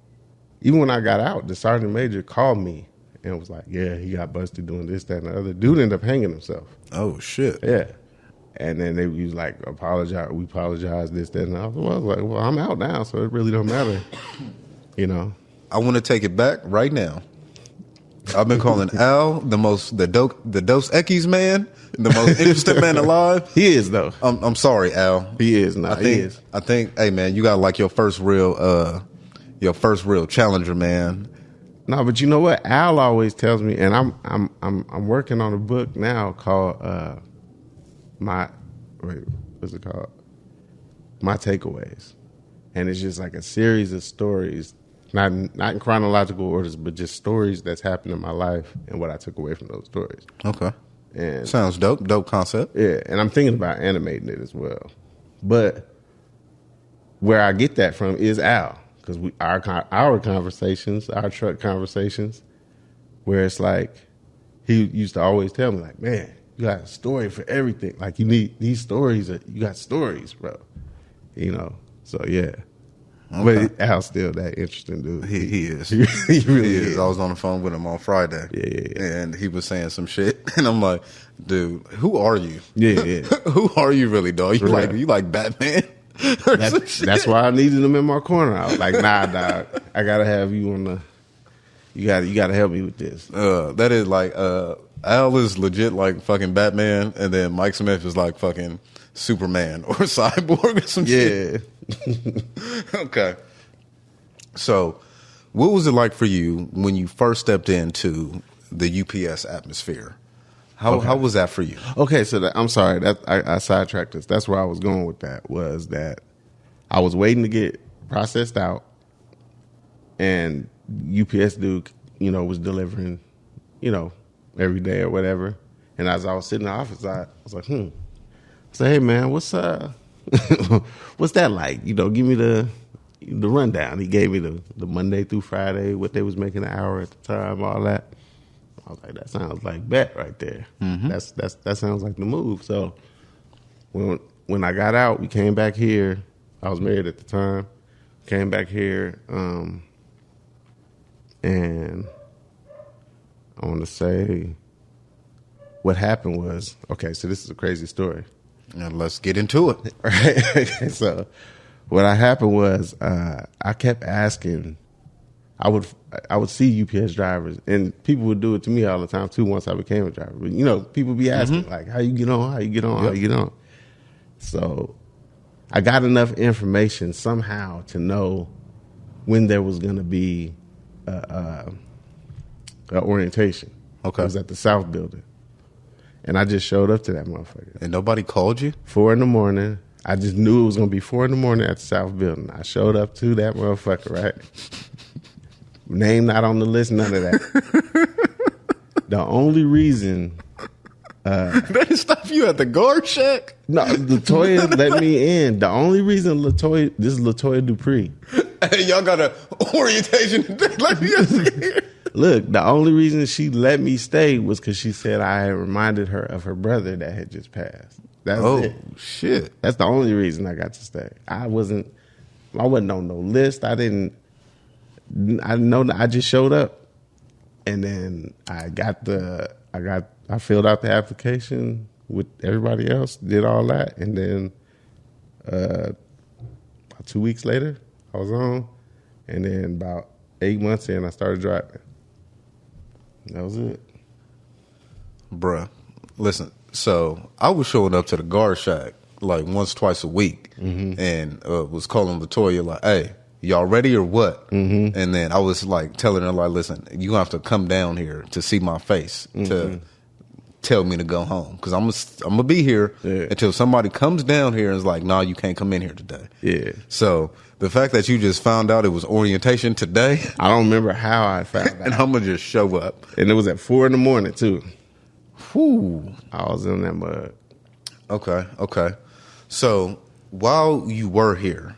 even when I got out, the sergeant major called me and was like, yeah, he got busted doing this, that, and the other. Dude ended up hanging himself. Oh, shit. Yeah. And then he was like, we apologize, this, that, and the other. Well, I was like, well, I'm out now, so it really don't matter. I want to take it back right now. I've been calling Al the Dos Equis man, the most interesting man alive. He is, though. I'm sorry, Al. He is not. He is. I think, hey man, you got like your first real challenger, man. No, but you know what? Al always tells me, and I'm working on a book now called what's it called? My Takeaways, and it's just like a series of stories. Not in chronological orders, but just stories that's happened in my life and what I took away from those stories. Okay. And sounds dope. Dope concept. Yeah, and I'm thinking about animating it as well. But where I get that from is Al, because our conversations, our truck conversations, where it's like he used to always tell me, like, man, you got a story for everything. Like, you need these stories. You got stories, bro. So yeah. Okay. But Al's still that interesting dude. He is. He really is. I was on the phone with him on Friday. Yeah. And he was saying some shit. And I'm like, dude, who are you? Yeah. Who are you really, dog? You like Batman? That's why I needed him in my corner. I was like, nah, dog. I gotta have you on the. You gotta help me with this. That is like Al is legit like fucking Batman, and then Mike Smith is like fucking Superman or Cyborg or some shit. Okay. So, what was it like for you when you first stepped into the UPS atmosphere? How was that for you? Okay, so I'm sorry that I sidetracked this. That's where I was going with that. Was that I was waiting to get processed out, and UPS dude, was delivering, every day or whatever. And as I was sitting in the office, I was like, I said, hey man, what's what's that like? Give me the rundown. He gave me the Monday through Friday, what they was making an hour at the time, all that. I was like, that sounds like bet right there. Mm-hmm. That sounds like the move. So when I got out, we came back here. I was married at the time. Came back here, and I want to say what happened was, okay, so this is a crazy story. Now let's get into it. Right. So what happened was I kept asking. I would see UPS drivers, and people would do it to me all the time too. Once I became a driver, but, people be asking like, "How you get on? How you get on? Yep. How you get on?" So I got enough information somehow to know when there was going to be an orientation. Okay, it was at the South Building. And I just showed up to that motherfucker. And nobody called you? 4 a.m. I just knew it was going to be 4 a.m. at the South Building. I showed up to that motherfucker, right? Name not on the list, none of that. The only reason... they didn't stop you at the guard shack? No, LaToya let me in. The only reason this is LaToya Dupree. Hey, y'all got an orientation. Let me in here. Look, the only reason she let me stay was because she said I had reminded her of her brother that had just passed. That's it. Shit. That's the only reason I got to stay. I wasn't on no list. I just showed up. And then I filled out the application, with everybody else, did all that, and then about 2 weeks later, I was on, and then about 8 months in, I started driving. That was it. Bruh, listen, so I was showing up to the guard shack like once, twice a week, and was calling Latoya like, hey, y'all ready or what? And then I was like telling her like, listen, you have to come down here to see my face to tell me to go home, because I'm gonna be here until somebody comes down here and is like, nah, you can't come in here today. Yeah. So the fact that you just found out it was orientation today, I don't remember how I found out. And I'm gonna just show up, and it was at 4 a.m. too. Whew. I was in that mud. Okay. So while you were here,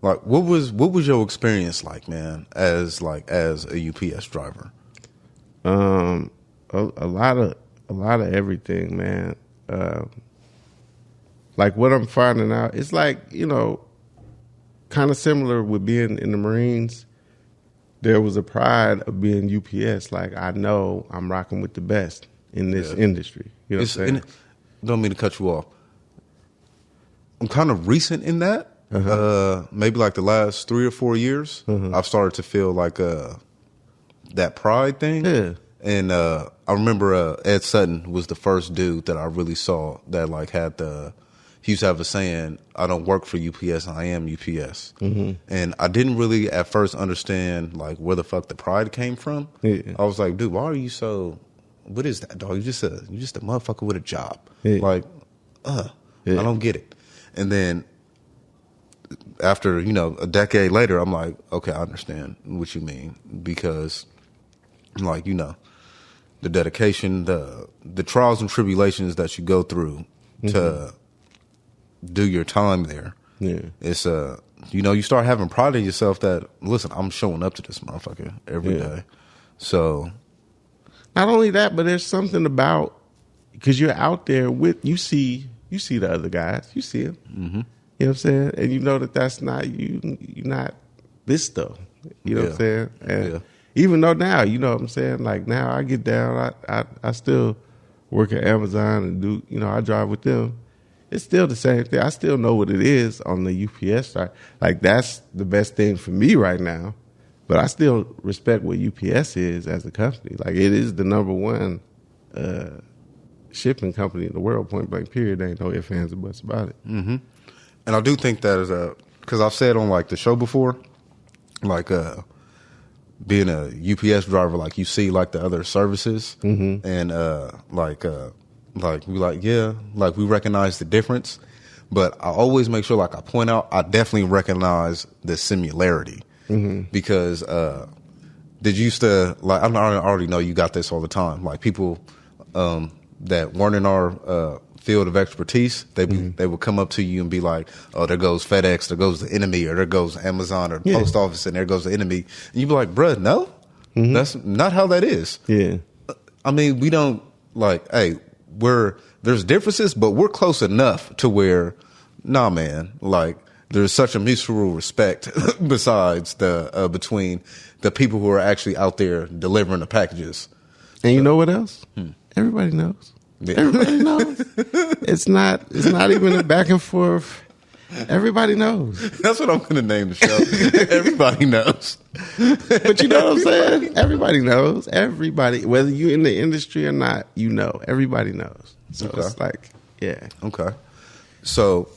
like, what was your experience like, man, as a UPS driver? A lot of everything, man. Like what I'm finding out, it's like, you know, kind of similar with being in the Marines. There was a pride of being UPS. Like, I know I'm rocking with the best in this industry. You know what I'm saying? Don't mean to cut you off. I'm kind of recent in that. Maybe like the last 3 or 4 years, I've started to feel like that pride thing. Yeah. And I remember Ed Sutton was the first dude that I really saw that like had he used to have a saying, I don't work for UPS, I am UPS. And I didn't really at first understand like where the fuck the pride came from. Yeah. I was like, dude, why are you so, what is that, dog? You just a motherfucker with a job. Yeah. Like, I don't get it. And then after, you know, a decade later, I'm like, okay, I understand what you mean, because like, you know, the dedication, the trials and tribulations that you go through to do your time there. Yeah. It's you know, you start having pride in yourself that, listen, I'm showing up to this motherfucker every day. So not only that, but there's something about, because you're out there with, you see the other guys, you see them. You know what I'm saying? And you know that that's not you're not this stuff. You know what I'm saying? And even though now, you know what I'm saying? Like now I get down, I still work at Amazon and do, you know, I drive with them. It's still the same thing. I still know what it is on the UPS side. Like that's the best thing for me right now. But I still respect what UPS is as a company. Like it is the number one shipping company in the world, point blank period. There ain't no ifs, ands, or buts about it. And I do think that is because I've said on like the show before, like being a UPS driver, like you see like the other services, and like we like, yeah, like we recognize the difference, but I always make sure like I point out I definitely recognize the similarity, because did you used to like, I already know you got this all the time, like people that weren't in our field of expertise, they would come up to you and be like, oh, there goes FedEx, there goes the enemy, or there goes Amazon or the post office, and there goes the enemy. And you'd be like, bruh, no, that's not how that is. Yeah. I mean, we don't like, hey, there's differences, but we're close enough to where, nah, man, like there's such a mutual respect besides between the people who are actually out there delivering the packages. And you know what else? Everybody knows. Yeah. Everybody knows. It's not even a back and forth. Everybody knows. That's what I'm going to name the show. Everybody knows. But you know what I'm saying? Everybody knows. Everybody, whether you're in the industry or not, you know. Everybody knows. So it's like, yeah. Okay. So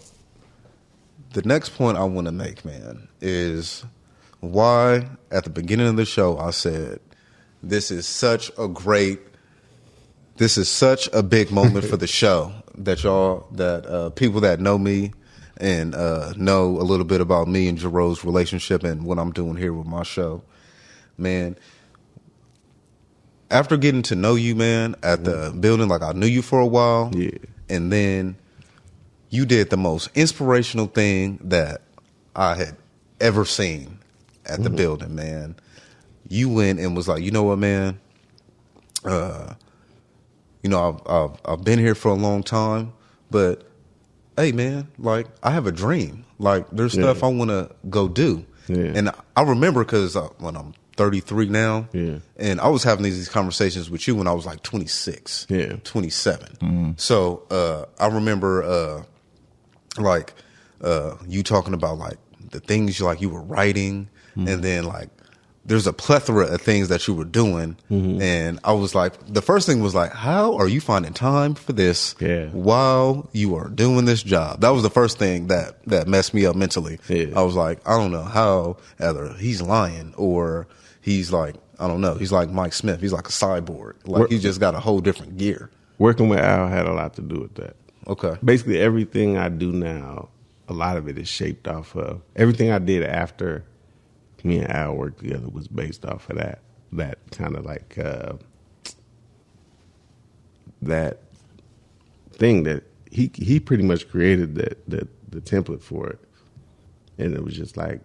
the next point I want to make, man, is why at the beginning of the show I said this is such a big moment for the show that people that know me and know a little bit about me and Jarreau's relationship and what I'm doing here with my show, man. After getting to know you, man, at the building, like I knew you for a while, and then you did the most inspirational thing that I had ever seen at the building, man. You went and was like, you know what, man, you know, I've been here for a long time, but hey, man, like I have a dream. Like there's stuff I want to go do. Yeah. And I remember because when I'm 33 now. Yeah. And I was having these conversations with you when I was like 26, 27. So I remember you talking about like the things you were writing, and then like there's a plethora of things that you were doing. And I was like, the first thing was like, how are you finding time for this while you are doing this job? That was the first thing that messed me up mentally. I was like, I don't know how, either he's lying or he's like, I don't know, he's like Mike Smith. He's like a cyborg. Like he just got a whole different gear. Working with Al had a lot to do with that. Okay. Basically everything I do now, a lot of it is shaped off of everything I did after me and Al worked together was based off of that kind of like that thing that he pretty much created the template for it, and it was just like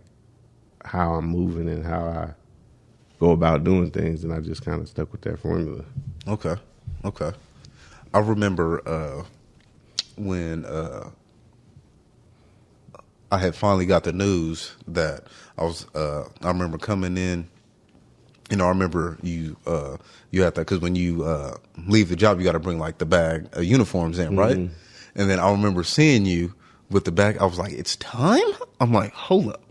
how I'm moving and how I go about doing things, and I just kind of stuck with that formula. Okay. I remember when I had finally got the news that I remember coming in, I remember you had that, because when you leave the job, you got to bring like the bag of uniforms in, right? And then I remember seeing you with the bag. I was like, it's time? I'm like, hold up.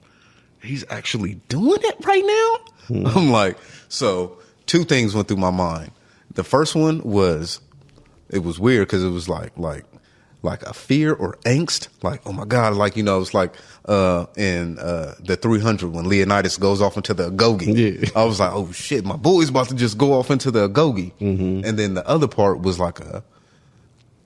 He's actually doing it right now? I'm like, so two things went through my mind. The first one was, it was weird because it was like a fear or angst, like, oh my God, like, it's like in the 300 when Leonidas goes off into the Agoge. Yeah. I was like, oh shit, my boy's about to just go off into the Agoge. And then the other part was like a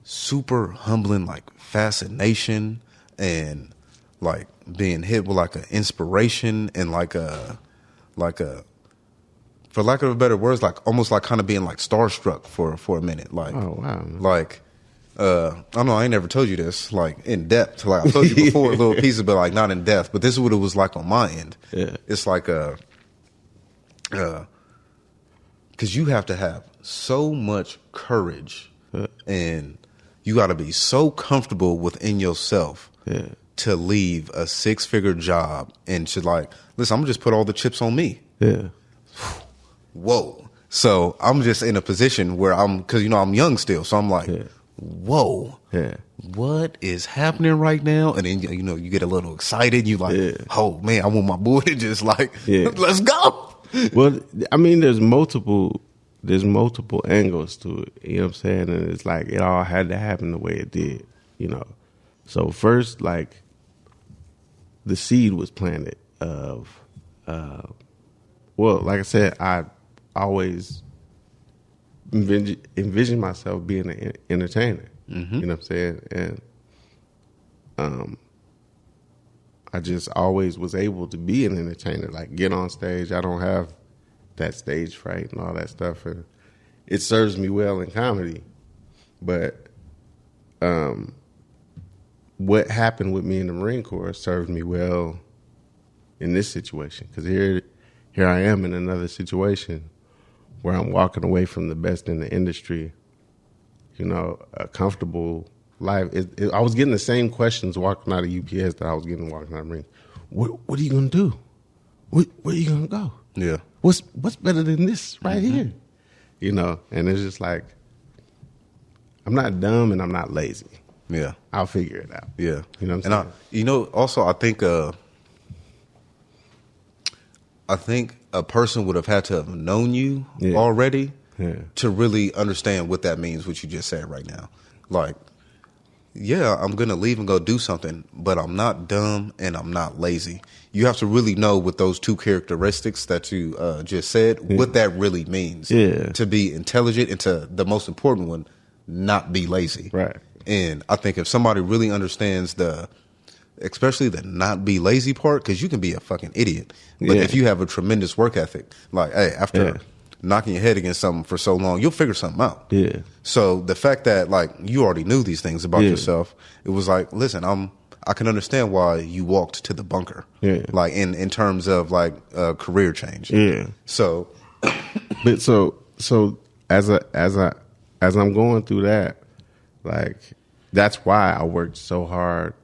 super humbling, like fascination and like being hit with like an inspiration and like a, for lack of better words, like almost like kind of being like starstruck for a minute. Like, oh wow, like, I don't know, I ain't never told you this, like, in depth. Like, I told you before a little pieces, but, like, not in depth. But this is what it was like on my end. Yeah. It's like, because you have to have so much courage and you got to be so comfortable within yourself to leave a 6-figure job and to, like, listen, I'm going to just put all the chips on me. Yeah. Whoa. So I'm just in a position where because, I'm young still. So I'm like, whoa, what is happening right now? And then, you get a little excited. You like, oh man, I want my boy to just like, let's go. Well, I mean, there's multiple angles to it. You know what I'm saying? And it's like, it all had to happen the way it did, So first, like, the seed was planted of, well, like I said, I always envision myself being an entertainer. You know what I'm saying? And I just always was able to be an entertainer, like get on stage. I don't have that stage fright and all that stuff, and it serves me well in comedy. But what happened with me in the Marine Corps served me well in this situation, because here I am in another situation where I'm walking away from the best in the industry, a comfortable life. I was getting the same questions walking out of UPS that I was getting walking out of Marine. What are you going to do? Where are you going to go? Yeah. What's better than this right here? And it's just like, I'm not dumb and I'm not lazy. Yeah. I'll figure it out. Yeah. You know what I'm saying? Also, I think a person would have had to have known you already to really understand what that means, what you just said right now. Like, yeah, I'm going to leave and go do something, but I'm not dumb and I'm not lazy. You have to really know with those two characteristics that you just said, what that really means. To be intelligent and to, the most important one, not be lazy. Right. And I think if somebody really understands especially the not be lazy part, because you can be a fucking idiot. But if you have a tremendous work ethic, like, hey, after knocking your head against something for so long, you'll figure something out. Yeah. So the fact that, like, you already knew these things about yourself, it was like, listen, I can understand why you walked to the bunker. Yeah. Like, in terms of, like, career change. Yeah. So. But so as I'm going through that, like, that's why I worked so hard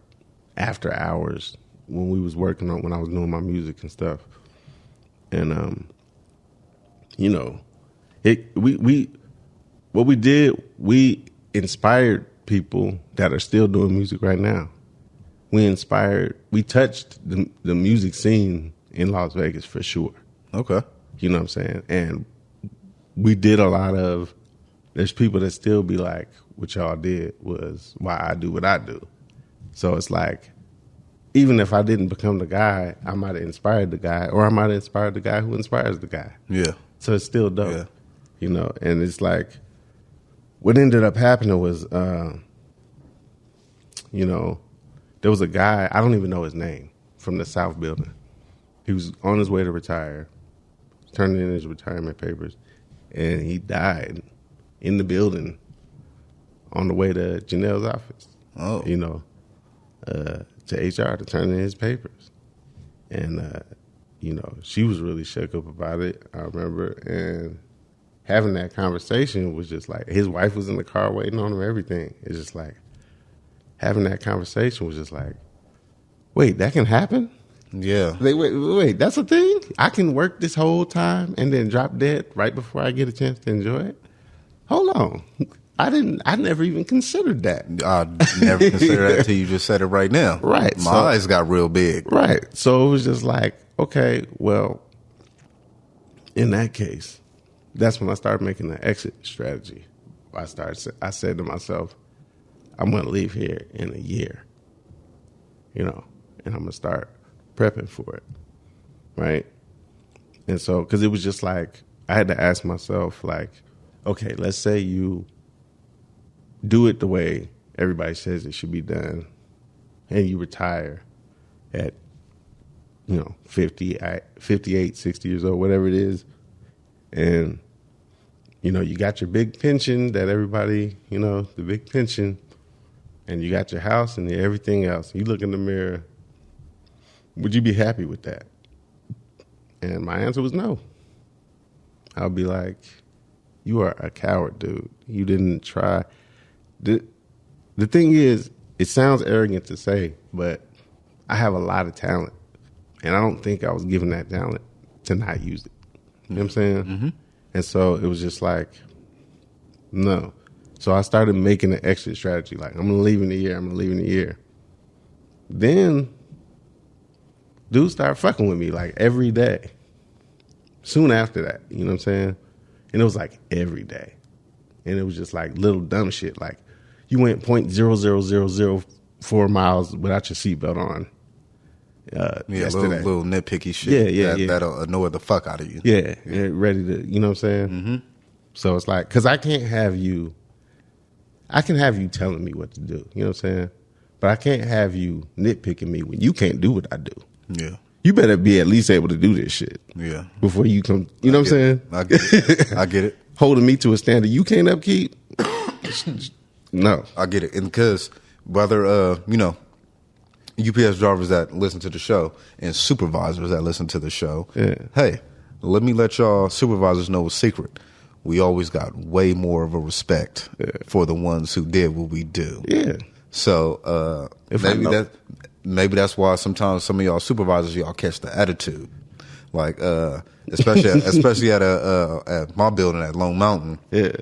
after hours when we was working on, when I was doing my music and stuff. And you know, we what we did, we inspired people that are still doing music right now. We touched the music scene in Las Vegas for sure. Okay. You know what I'm saying? And we did a lot of, there's people that still be like, what y'all did was why I do what I do. So it's like, even if I didn't become the guy, I might have inspired the guy, or I might have inspired the guy who inspires the guy. Yeah. So it's still dope. Yeah. You know, and it's like, what ended up happening was, you know, there was a guy, I don't even know his name, from the South Building. He was on his way to retire, turning in his retirement papers, and he died in the building on the way to Janelle's office. Oh. You know, to HR to turn in his papers. And, you know, she was really shook up about it, I remember. And having that conversation was just like, his wife was in the car waiting on him, everything. It's just like, having that conversation was just like, wait, that can happen? Yeah. Wait, that's a thing? I can work this whole time and then drop dead right before I get a chance to enjoy it? Hold on. I never even considered that. I never considered that until you just said it right now. Right. My eyes got real big. Right. So it was just like, okay, well, in that case, that's when I started making an exit strategy. I said to myself, I'm going to leave here in a year, you know, and I'm going to start prepping for it, right? And so, because it was just like, I had to ask myself, like, okay, let's say you do it the way everybody says it should be done, and you retire at, you know, 58, 60 years old, whatever it is, and, you know, you got your big pension that everybody, you know, the big pension, and you got your house and everything else. You look in the mirror, would you be happy with that? And my answer was no. I'll be like, you are a coward, dude. You didn't try. The thing is, it sounds arrogant to say, but I have a lot of talent. And I don't think I was given that talent to not use it. You know what I'm saying? Mm-hmm. And so it was just like, no. So I started making an exit strategy. Like, I'm going to leave in a year. Then, dudes started fucking with me, like, every day. Soon after that, you know what I'm saying? And it was, like, every day. And it was just, like, little dumb shit. Like, you went 0.00004 miles without your seatbelt on yesterday. Little nitpicky shit. Yeah. That'll annoy the fuck out of you. Yeah, ready to, you know what I'm saying? Mm-hmm. So it's like, because I can have you telling me what to do, you know what I'm saying? But I can't have you nitpicking me when you can't do what I do. Yeah. You better be at least able to do this shit. Yeah. Before you come, you know what I'm saying? I get it. I get it. Holding me to a standard you can't upkeep? No. I get it. And because whether, you know, UPS drivers that listen to the show and supervisors that listen to the show, hey, let me let y'all supervisors know a secret. We always got way more of a respect for the ones who did what we do. Yeah. So maybe that's why sometimes some of y'all supervisors, y'all catch the attitude. Like especially at my building at Lone Mountain. Yeah.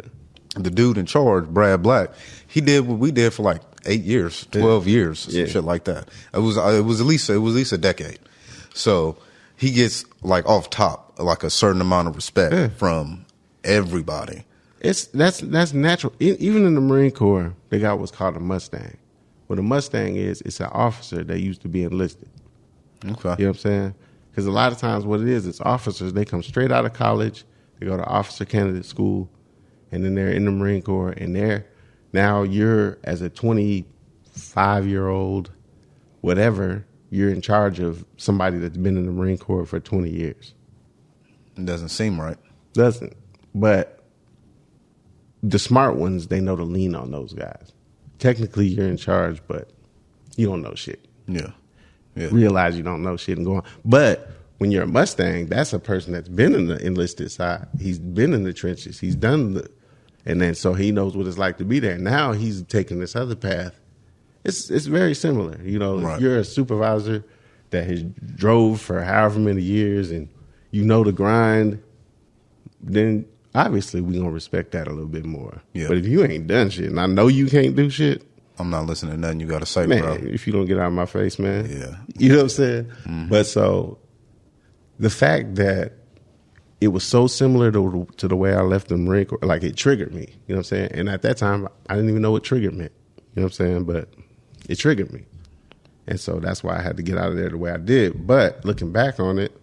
The dude in charge, Brad Black, he did what we did for like 8 years, 12 years, some shit like that. It was at least a decade. So he gets like off top like a certain amount of respect from everybody. That's natural. Even in the Marine Corps, they got what's called a Mustang. What a Mustang is, it's an officer that used to be enlisted. Okay. You know what I'm saying? Because a lot of times what it is, it's officers. They come straight out of college. They go to officer candidate school, and then they're in the Marine Corps, and now you're, as a 25-year-old, whatever, you're in charge of somebody that's been in the Marine Corps for 20 years. It doesn't seem right. Doesn't. But the smart ones, they know to lean on those guys. Technically, you're in charge, but you don't know shit. Yeah. Realize you don't know shit and go on. But when you're a Mustang, that's a person that's been in the enlisted side. He's been in the trenches. He's done and then so he knows what it's like to be there. Now he's taking this other path. It's very similar. You know, right. If you're a supervisor that has drove for however many years and you know the grind, then obviously we gonna respect that a little bit more. Yeah. But if you ain't done shit, and I know you can't do shit, I'm not listening to nothing you got to say, man, bro. if you don't get out of my face, man. Yeah. You know what I'm saying? But so the fact that it was so similar to the way I left the Marine Corps, like it triggered me. You know what I'm saying? And at that time, I didn't even know what triggered meant. You know what I'm saying? But it triggered me. And so that's why I had to get out of there the way I did. But looking back on it,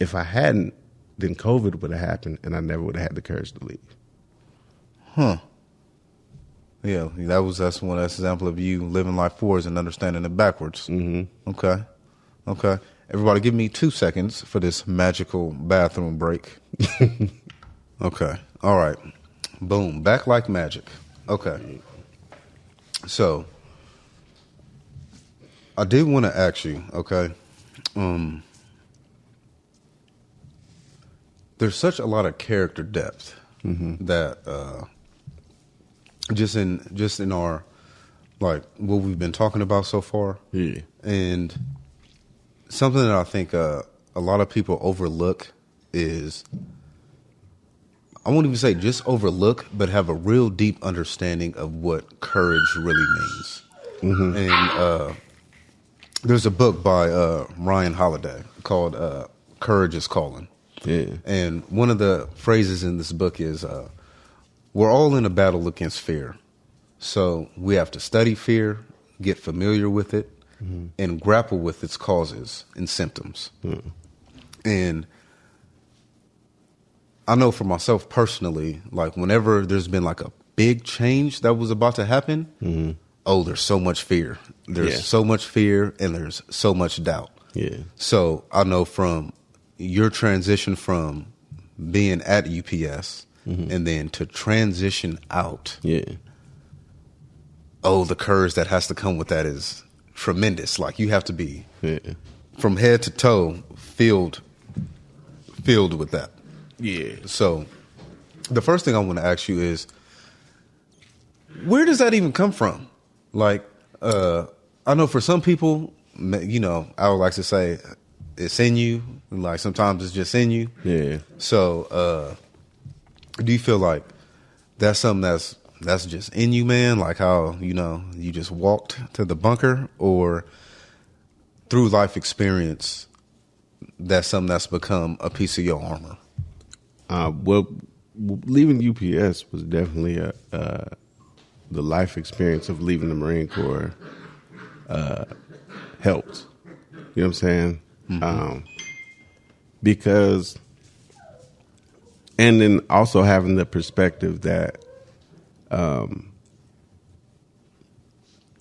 if I hadn't, then COVID would have happened and I never would have had the courage to leave. Huh. Yeah, that's one example of you living life forwards and understanding it backwards. Mm-hmm. Okay. Everybody, give me 2 seconds for this magical bathroom break. Okay. All right. Boom. Back like magic. Okay. So, I did want to ask you. Okay. There's such a lot of character depth that. Just in our, like, what we've been talking about so far. Yeah. And something that I think a lot of people overlook is, I won't even say just overlook, but have a real deep understanding of what courage really means. And there's a book by Ryan Holiday called Courage is Calling. Yeah. And one of the phrases in this book is, we're all in a battle against fear. So we have to study fear, get familiar with it, and grapple with its causes and symptoms. And I know for myself personally, like whenever there's been like a big change that was about to happen, there's so much fear. There's so much fear and there's so much doubt. Yeah. So I know from your transition from being at UPS and then to transition out. Yeah. The courage that has to come with that is tremendous. Like you have to be from head to toe filled with that. Yeah. So the first thing I want to ask you is, where does that even come from? Like, I know for some people, you know, I would like to say it's in you. And like sometimes it's just in you. Yeah. So, do you feel like that's something that's just in you, man? Like how, you know, you just walked to the bunker, or through life experience, that's something that's become a piece of your armor? Well, leaving UPS was definitely the life experience of leaving the Marine Corps helped. You know what I'm saying? Because, and then also having the perspective that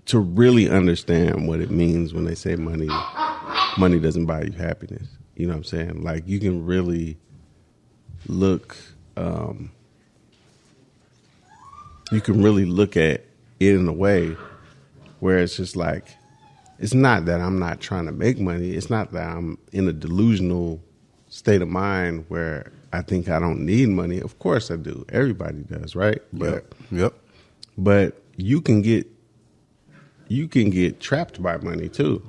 to really understand what it means when they say money doesn't buy you happiness. You know what I'm saying? Like you can really look at it in a way where it's just like, it's not that I'm not trying to make money. It's not that I'm in a delusional state of mind where I think I don't need money. Of course I do. Everybody does, right? But Yep. But you can get trapped by money too.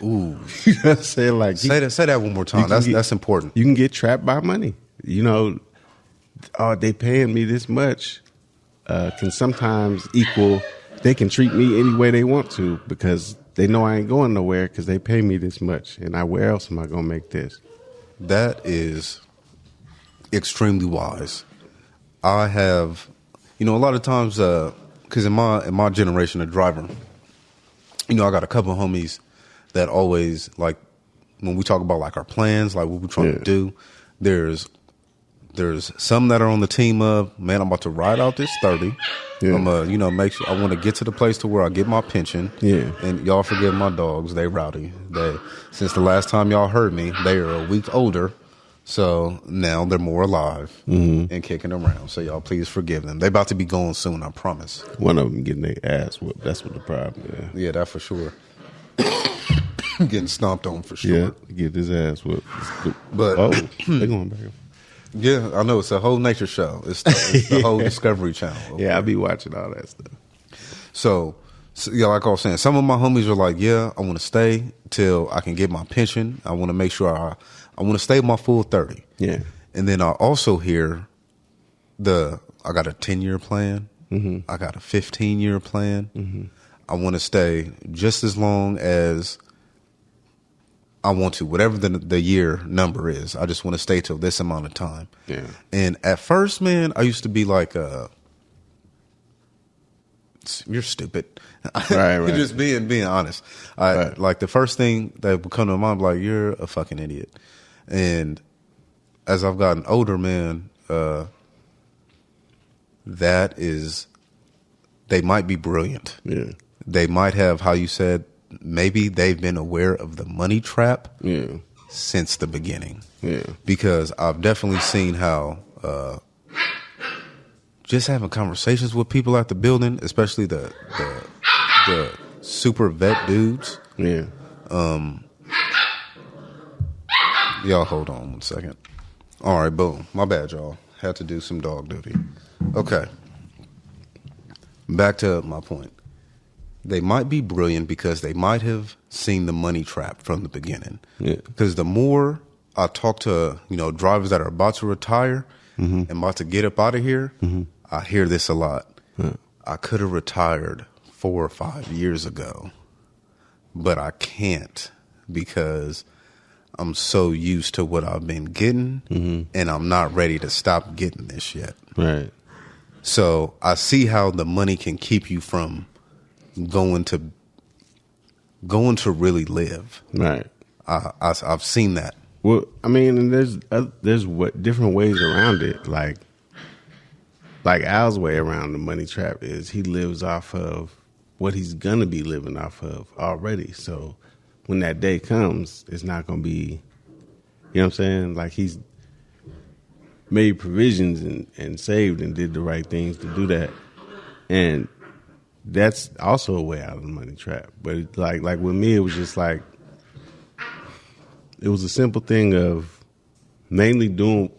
Ooh. You know what I'm saying? Like Say that one more time. That's important. You can get trapped by money. You know, they paying me this much can sometimes equal, they can treat me any way they want to because they know I ain't going nowhere because they pay me this much. And where else am I going to make this? That is extremely wise. I have, you know, a lot of times, because in my generation of driver, you know, I got a couple of homies that always, like, when we talk about like our plans, like what we're trying to do, there's some that are on the team of, man, I'm about to ride out this 30. Yeah. I'm you know, make sure I want to get to the place to where I get my pension. Yeah. And y'all forgive my dogs, they rowdy. Since the last time y'all heard me, they are a week older. So now they're more alive and kicking around. So y'all please forgive them. They about to be going soon, I promise. One of them getting their ass whooped. That's what the problem is. Yeah, that for sure. Getting stomped on for sure. Yeah, get his ass whooped. But they're going back. Yeah, I know. It's a whole nature show. It's the whole Discovery Channel. Okay? Yeah, I be watching all that stuff. So, yeah, like I was saying, some of my homies are like, yeah, I want to stay till I can get my pension. I want to make sure I want to stay my full 30. Yeah. And then I also hear I got a 10-year plan. I got a 15-year plan. I want to stay just as long as I want to, whatever the year number is. I just want to stay till this amount of time. Yeah. And at first, man, I used to be like, you're stupid. Right. Just being honest. Right. Like the first thing that would come to my mind, like, you're a fucking idiot. And as I've gotten older, man, they might be brilliant. Yeah. They might have, how you said, maybe they've been aware of the money trap since the beginning. Yeah. Because I've definitely seen how just having conversations with people at the building, especially the super vet dudes. Yeah. Y'all hold on 1 second. All right, boom. My bad, y'all. Had to do some dog duty. Okay. Back to my point. They might be brilliant because they might have seen the money trap from the beginning. Yeah. Because the more I talk to, drivers that are about to retire and about to get up out of here, I hear this a lot. I could have retired 4 or 5 years ago, but I can't because I'm so used to what I've been getting and I'm not ready to stop getting this yet. Right. So I see how the money can keep you from going to really live. Right. I've seen that. Well, I mean, and there's different ways around it. Like Al's way around the money trap is he lives off of what he's gonna be living off of already. So when that day comes, it's not gonna be, you know what I'm saying? Like he's made provisions and saved and did the right things to do that. And that's also a way out of the money trap. But it, like with me, it was just like, it was a simple thing of mainly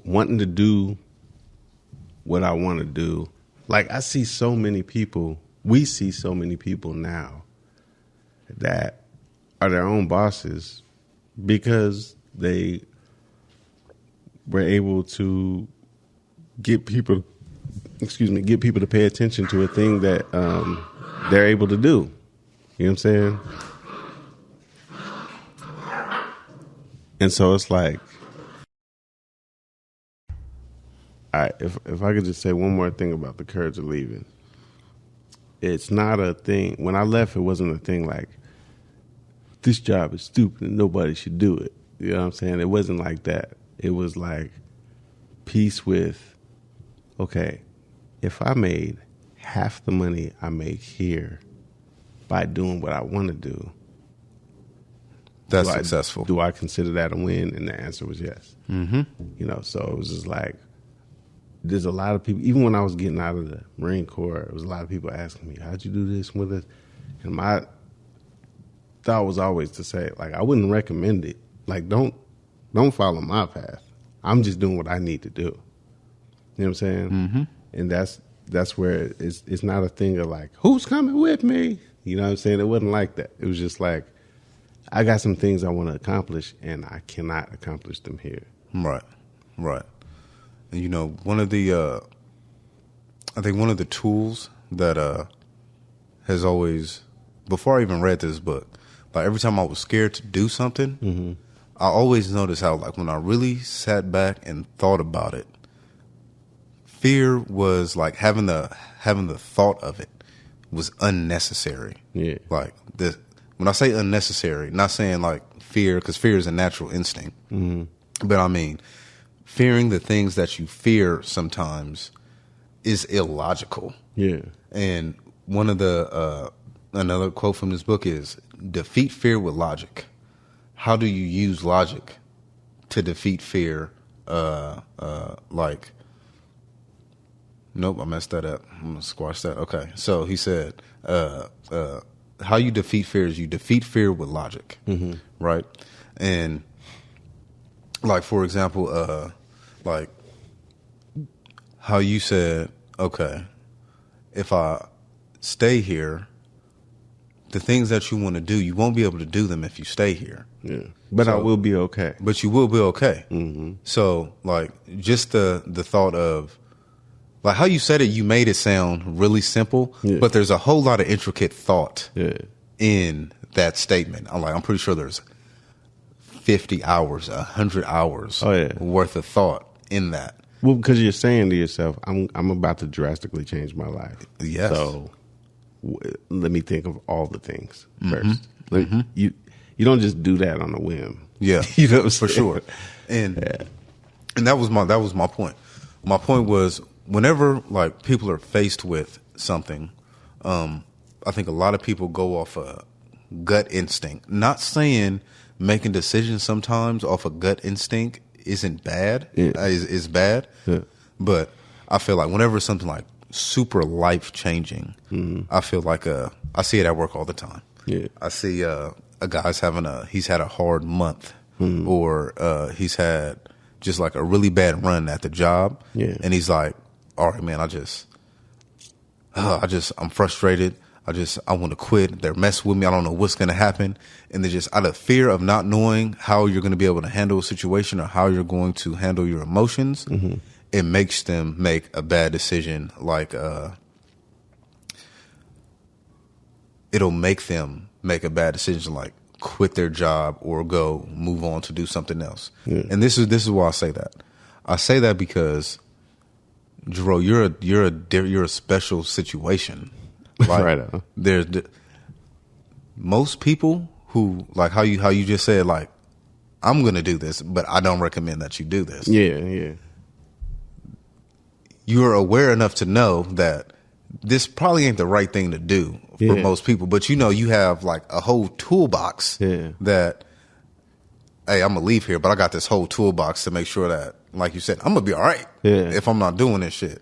wanting to do what I want to do. Like we see so many people now that are their own bosses because they were able to get people to pay attention to a thing that they're able to do. You know what I'm saying? And so it's like, all right, if I could just say one more thing about the courage of leaving. It's not a thing. When I left, it wasn't a thing like, this job is stupid and nobody should do it. You know what I'm saying? It wasn't like that. It was like peace with, okay, if I made half the money I make here by doing what I want to do, that's successful. Do I consider that a win? And the answer was yes. So it was just like, there's a lot of people, even when I was getting out of the Marine Corps, there was a lot of people asking me, how'd you do this with us? And my thought was always to say, like, I wouldn't recommend it. Like, don't follow my path. I'm just doing what I need to do. You know what I'm saying? And that's where it's not a thing of like, who's coming with me? You know what I'm saying? It wasn't like that. It was just like, I got some things I want to accomplish, and I cannot accomplish them here. Right. And one of the, I think one of the tools that has always, before I even read this book, like every time I was scared to do something, I always noticed how, like, when I really sat back and thought about it, fear was like having the thought of it was unnecessary. Yeah. Like when I say unnecessary, not saying like fear, because fear is a natural instinct, but I mean fearing the things that you fear sometimes is illogical. Yeah. And one of the another quote from this book is, defeat fear with logic. How do you use logic to defeat fear? Like, nope, I messed that up. I'm going to squash that. Okay. So he said, how you defeat fear is you defeat fear with logic. Right. And like, for example, like how you said, okay, if I stay here, the things that you want to do, you won't be able to do them if you stay here. Yeah, but I will be okay. But you will be okay. Mm-hmm. So, like, just the thought of, like, how you said it, you made it sound really simple, but there's a whole lot of intricate thought in that statement. I'm pretty sure there's 50 hours, 100 hours worth of thought in that. Well, because you're saying to yourself, I'm about to drastically change my life. Yes. So let me think of all the things first. You don't just do that on a whim. Yeah, you know, for sure. And that was my point. My point was, whenever like people are faced with something, I think a lot of people go off a gut instinct. Not saying making decisions sometimes off a gut instinct isn't bad. Is bad. Yeah. But I feel like whenever it's something like super life changing, I feel like I see it at work all the time. Yeah. I see a guy's he's had a hard month, or he's had just like a really bad run at the job, and he's like, all right, man, I'm frustrated. I want to quit. They're messing with me. I don't know what's going to happen. And they're just out of fear of not knowing how you're going to be able to handle a situation or how you're going to handle your emotions. It makes them make a bad decision. Like, it'll make them make a bad decision, like quit their job or go move on to do something else. And this is why I say that. I say that because, Jarreau, you're a special situation. Like, right. There's most people who, like how you just said, like, I'm gonna do this, but I don't recommend that you do this. Yeah. You're aware enough to know that this probably ain't the right thing to do for most people, but you have like a whole toolbox that, hey, I'm gonna leave here, but I got this whole toolbox to make sure that, like you said, I'm gonna be all right if I'm not doing this shit.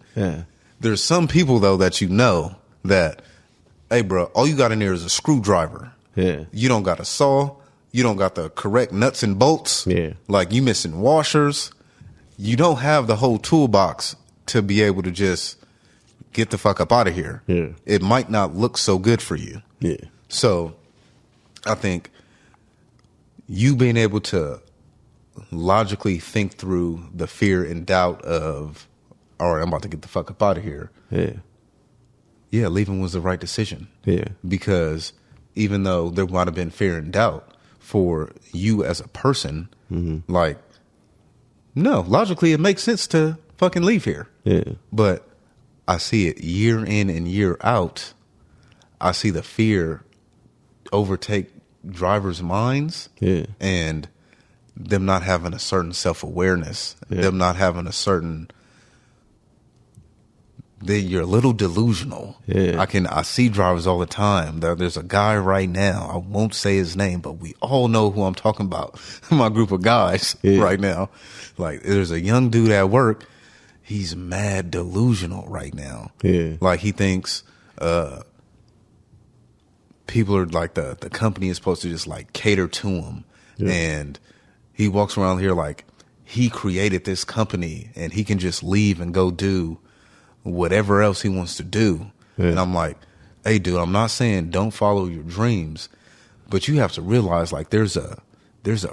There's some people though that that, hey, bro, all you got in there is a screwdriver. You don't got a saw. You don't got the correct nuts and bolts. Like, you missing washers. You don't have the whole toolbox to be able to just get the fuck up out of here. It might not look so good for you. So I think you being able to logically think through the fear and doubt of, all right, I'm about to get the fuck up out of here. Yeah, leaving was the right decision. Because even though there might have been fear and doubt for you as a person, like, no, logically it makes sense to fucking leave here. But I see it year in and year out. I see the fear overtake drivers' minds, and them not having a certain self-awareness, them not having a certain... You're a little delusional. I see drivers all the time. There's a guy right now, I won't say his name, but we all know who I'm talking about. My group of guys right now. Like, there's a young dude at work. He's mad delusional right now. Like, he thinks people are like, the company is supposed to just like cater to him. And he walks around here like he created this company and he can just leave and go do whatever else he wants to do. And I'm like, hey, dude, I'm not saying don't follow your dreams, but you have to realize, like, there's a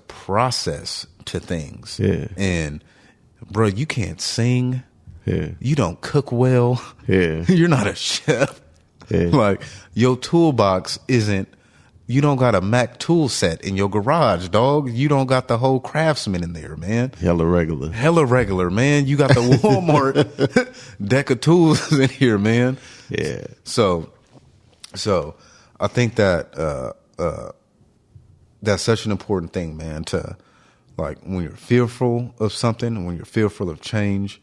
process to things. And bro, you can't sing. You don't cook well. You're not a chef. Like, your toolbox isn't, you don't got a Mac tool set in your garage, dog. You don't got the whole Craftsman in there, man. Hella regular, man. You got the Walmart deck of tools in here, man. So I think that that's such an important thing, man, to, like, when you're fearful of something, when you're fearful of change,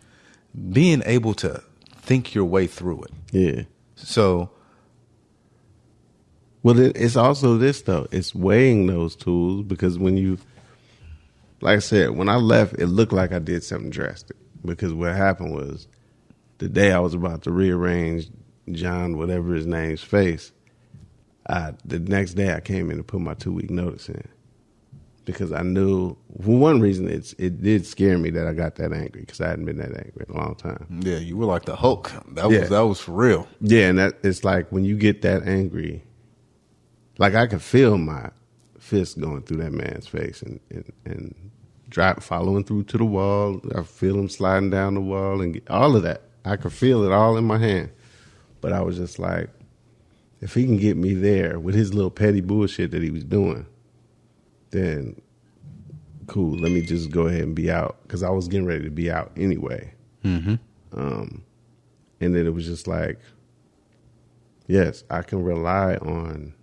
being able to think your way through it. So, well, it's also this, though. It's weighing those tools, because when you, like I said, when I left, it looked like I did something drastic, because what happened was the day I was about to rearrange John, whatever his name's face, the next day I came in to put my 2-week notice in, because I knew, for one reason, it did scare me that I got that angry, because I hadn't been that angry in a long time. Yeah, you were like the Hulk. That was for real. Yeah, and that it's like when you get that angry, like I could feel my fist going through that man's face and following through to the wall. I feel him sliding down the wall and all of that. I could feel it all in my hand. But I was just like, if he can get me there with his little petty bullshit that he was doing, then cool, let me just go ahead and be out. Because I was getting ready to be out anyway. Mm-hmm. And then it was just like, yes, I can rely on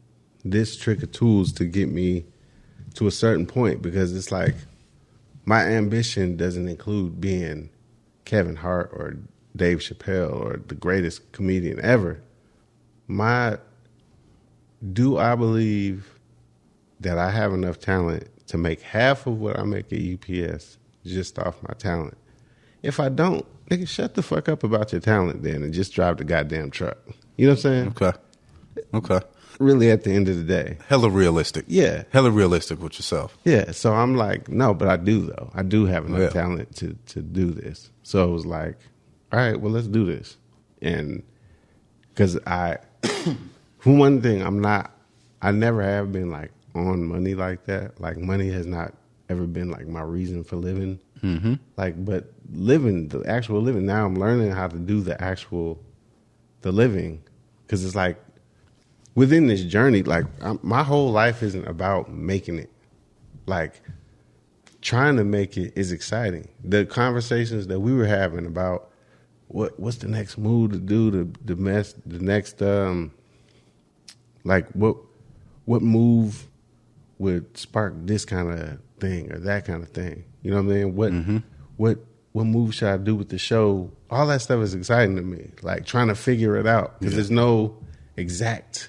this trick of tools to get me to a certain point, because it's like my ambition doesn't include being Kevin Hart or Dave Chappelle or the greatest comedian ever. Do I believe that I have enough talent to make half of what I make at UPS just off my talent? If I don't, nigga, shut the fuck up about your talent then and just drive the goddamn truck. You know what I'm saying? Okay. Really, at the end of the day. Hella realistic. Yeah. Hella realistic with yourself. Yeah. So I'm like, no, but I do, though. I do have enough talent to do this. So it was like, all right, well, let's do this. And because for one thing, I never have been like on money like that. Like money has not ever been like my reason for living. Mm-hmm. Like, but the actual living, now I'm learning how to do the living. Because it's like, within this journey, like my whole life isn't about making it. Like trying to make it is exciting. The conversations that we were having about what's the next move to do, the next like what move would spark this kind of thing or that kind of thing. You know what I mean? What move should I do with the show? All that stuff is exciting to me. Like trying to figure it out, because there's no exact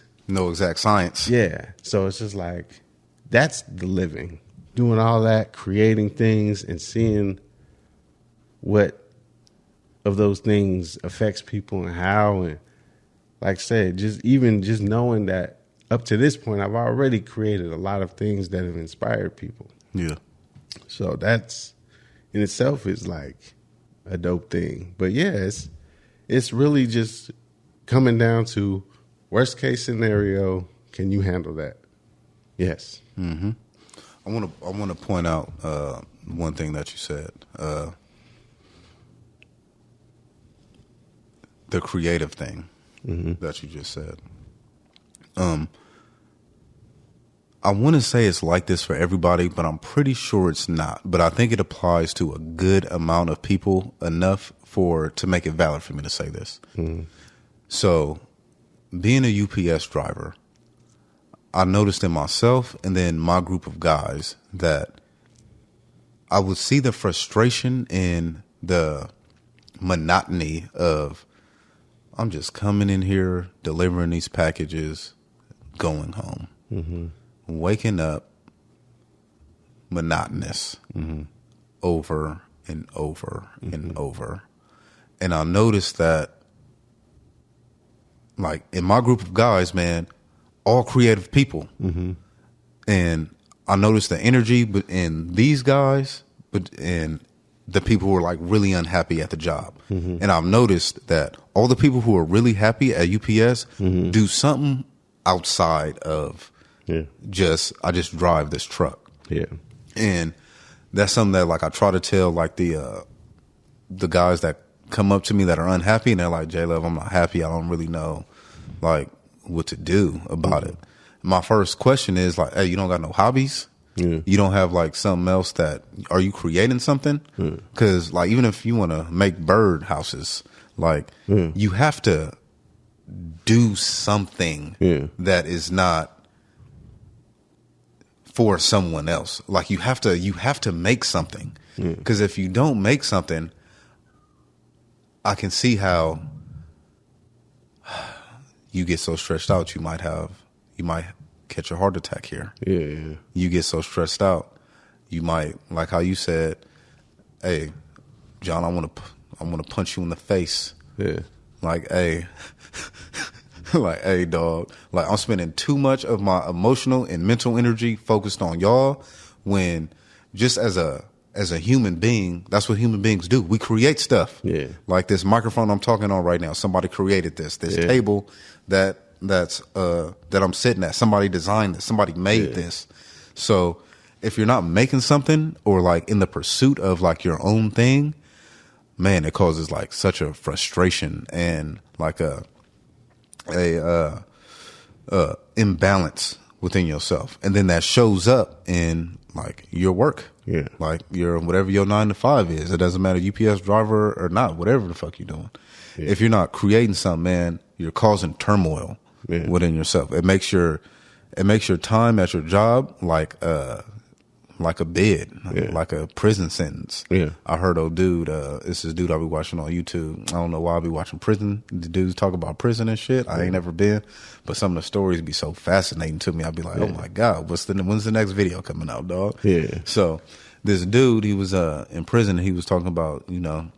science. Yeah. So it's just like, that's the living. Doing all that, creating things and seeing what of those things affects people and how. And like I said, just knowing that up to this point, I've already created a lot of things that have inspired people. Yeah. So that's in itself is like a dope thing. But yeah, it's really just coming down to, worst case scenario, can you handle that? Yes. Mm-hmm. I want to point out one thing that you said. The creative thing that you just said. I want to say it's like this for everybody, but I'm pretty sure it's not. But I think it applies to a good amount of people, enough to make it valid for me to say this. So, being a UPS driver, I noticed in myself and then my group of guys that I would see the frustration in the monotony of, I'm just coming in here, delivering these packages, going home. Waking up, monotonous, over and over and over. And I noticed that, like, in my group of guys, man, all creative people. And I noticed the energy in these guys, and the people who are like really unhappy at the job. And I've noticed that all the people who are really happy at UPS do something outside of I just drive this truck. Yeah. And that's something that, like, I try to tell, like, the guys that come up to me that are unhappy, and they're like, J.Love, I'm not happy. I don't really know, like, what to do about it. My first question is, like, hey, you don't got no hobbies? You don't have, like, something else are you creating something? Because, like, even if you want to make bird houses, like, you have to do something that is not for someone else. Like, you have to make something. Because if you don't make something, I can see how you get so stressed out, you might catch a heart attack here. Yeah. You get so stressed out, you might, like how you said, hey, John, I want to punch you in the face. Yeah. Like, hey, like, hey, dog, like, I'm spending too much of my emotional and mental energy focused on y'all, when just as a human being, that's what human beings do. We create stuff. Yeah. Like this microphone I'm talking on right now, somebody created this table that that I'm sitting at. Somebody designed this. Somebody made this. So if you're not making something or like in the pursuit of like your own thing, man, it causes like such a frustration and like a imbalance within yourself, and then that shows up in like your work. Yeah, like your whatever your 9 to 5 is. It doesn't matter UPS driver or not, whatever the fuck you're doing. Yeah. If you're not creating something, man, you're causing turmoil within yourself. It makes your time at your job like a bid, like a prison sentence. Yeah, I heard old dude. It's this dude I be watching on YouTube. I don't know why I be watching prison. The dudes talk about prison and shit. I ain't never been, but some of the stories be so fascinating to me. I'd be like, oh my god, when's the next video coming out, dog? Yeah. So this dude, he was in prison, and he was talking about the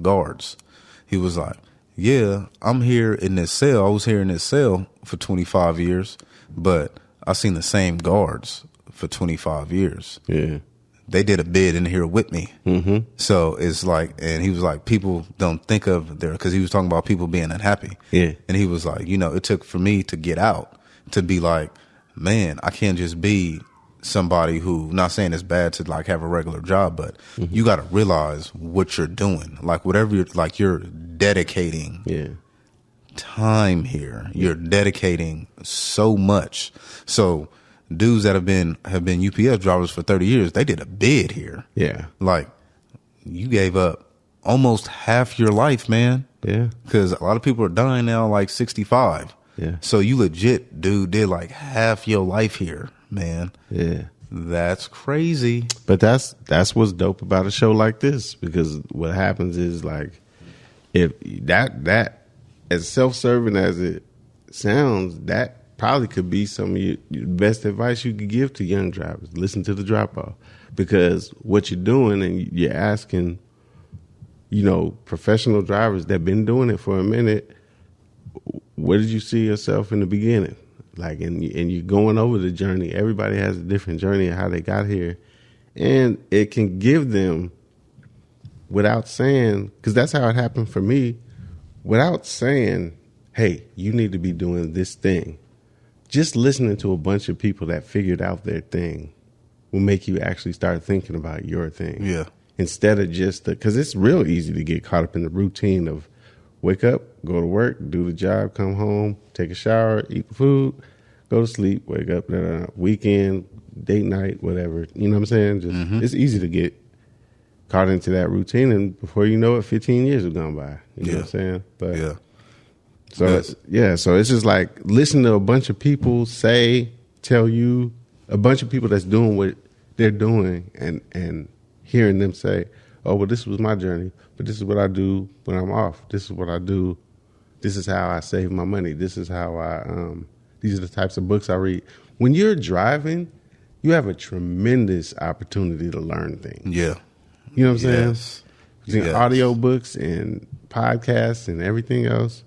guards. He was like, yeah, I'm here in this cell. I was here in this cell for 25 years, but I seen the same guards for 25 years. Yeah. They did a bid in here with me. Mm-hmm. So it's like, and he was like, people don't think of because he was talking about people being unhappy. Yeah. And he was like, it took for me to get out to be like, man, I can't just be somebody who, not saying it's bad to like have a regular job, but you got to realize what you're doing. Like whatever you're dedicating time here. You're dedicating so much. So dudes that have been UPS drivers for 30 years, they did a bid here. Yeah. Like you gave up almost half your life, man. Yeah. Because a lot of people are dying now like 65. Yeah. So you legit, dude, did like half your life here, man. Yeah. That's crazy. But that's what's dope about a show like this, because what happens is like if that as self-serving as it sounds, that probably could be some of your best advice you could give to young drivers. Listen to the drop-off, because what you're doing, and you're asking, professional drivers that been doing it for a minute, where did you see yourself in the beginning? Like, and you're going over the journey. Everybody has a different journey of how they got here, and it can give them, without saying, because that's how it happened for me, without saying, hey, you need to be doing this thing. Just listening to a bunch of people that figured out their thing will make you actually start thinking about your thing. Yeah. Instead of just because it's real easy to get caught up in the routine of wake up, go to work, do the job, come home, take a shower, eat the food, go to sleep, wake up, weekend, date night, whatever. You know what I'm saying? Just It's easy to get caught into that routine, and before you know it, 15 years have gone by. You know what I'm saying? But yeah. So so it's just like listen to a bunch of people tell you, a bunch of people that's doing what they're doing, and hearing them say, oh, well, this was my journey, but this is what I do when I'm off. This is what I do. This is how I save my money. This is how these are the types of books I read. When you're driving, you have a tremendous opportunity to learn things. Yeah. You know what I'm saying? Between audio books and podcasts and everything else,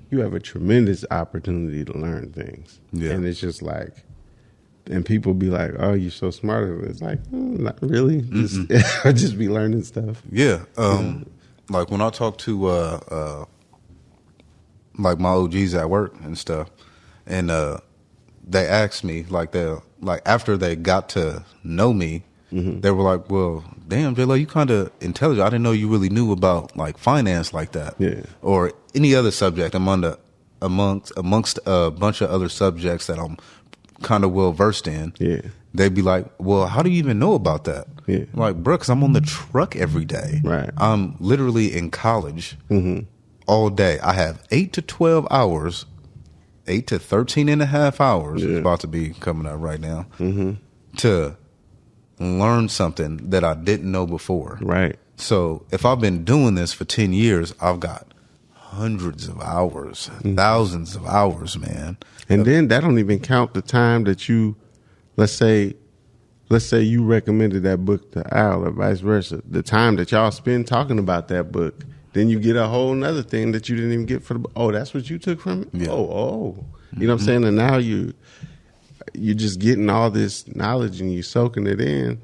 you have a tremendous opportunity to learn things. Yeah. And it's just like, and people be like, oh, you're so smart. It's like, not really. Just be learning stuff. Yeah. Like when I talk to like my OGs at work and stuff, and they asked me, like after they got to know me, they were like, well, damn, J.Love, you kind of intelligent. I didn't know you really knew about like finance like that. Yeah. Or any other subject amongst a bunch of other subjects that I'm kind of well versed in. Yeah. They'd be like, well, how do you even know about that? Yeah. I'm like, bro, because I'm on the truck every day. Right. I'm literally in college all day. I have 8 to 12 hours, 8 to 13 and a half hours. It's about to be coming up right now to learn something that I didn't know before. Right. So if I've been doing this for 10 years, I've got hundreds of hours, thousands of hours, man. And then that don't even count the time that you, let's say you recommended that book to Al or vice versa. The time that y'all spend talking about that book, then you get a whole nother thing that you didn't even get for the book. Oh, that's what you took from it? Yeah. Oh. You know what I'm saying? And now you're just getting all this knowledge and you're soaking it in.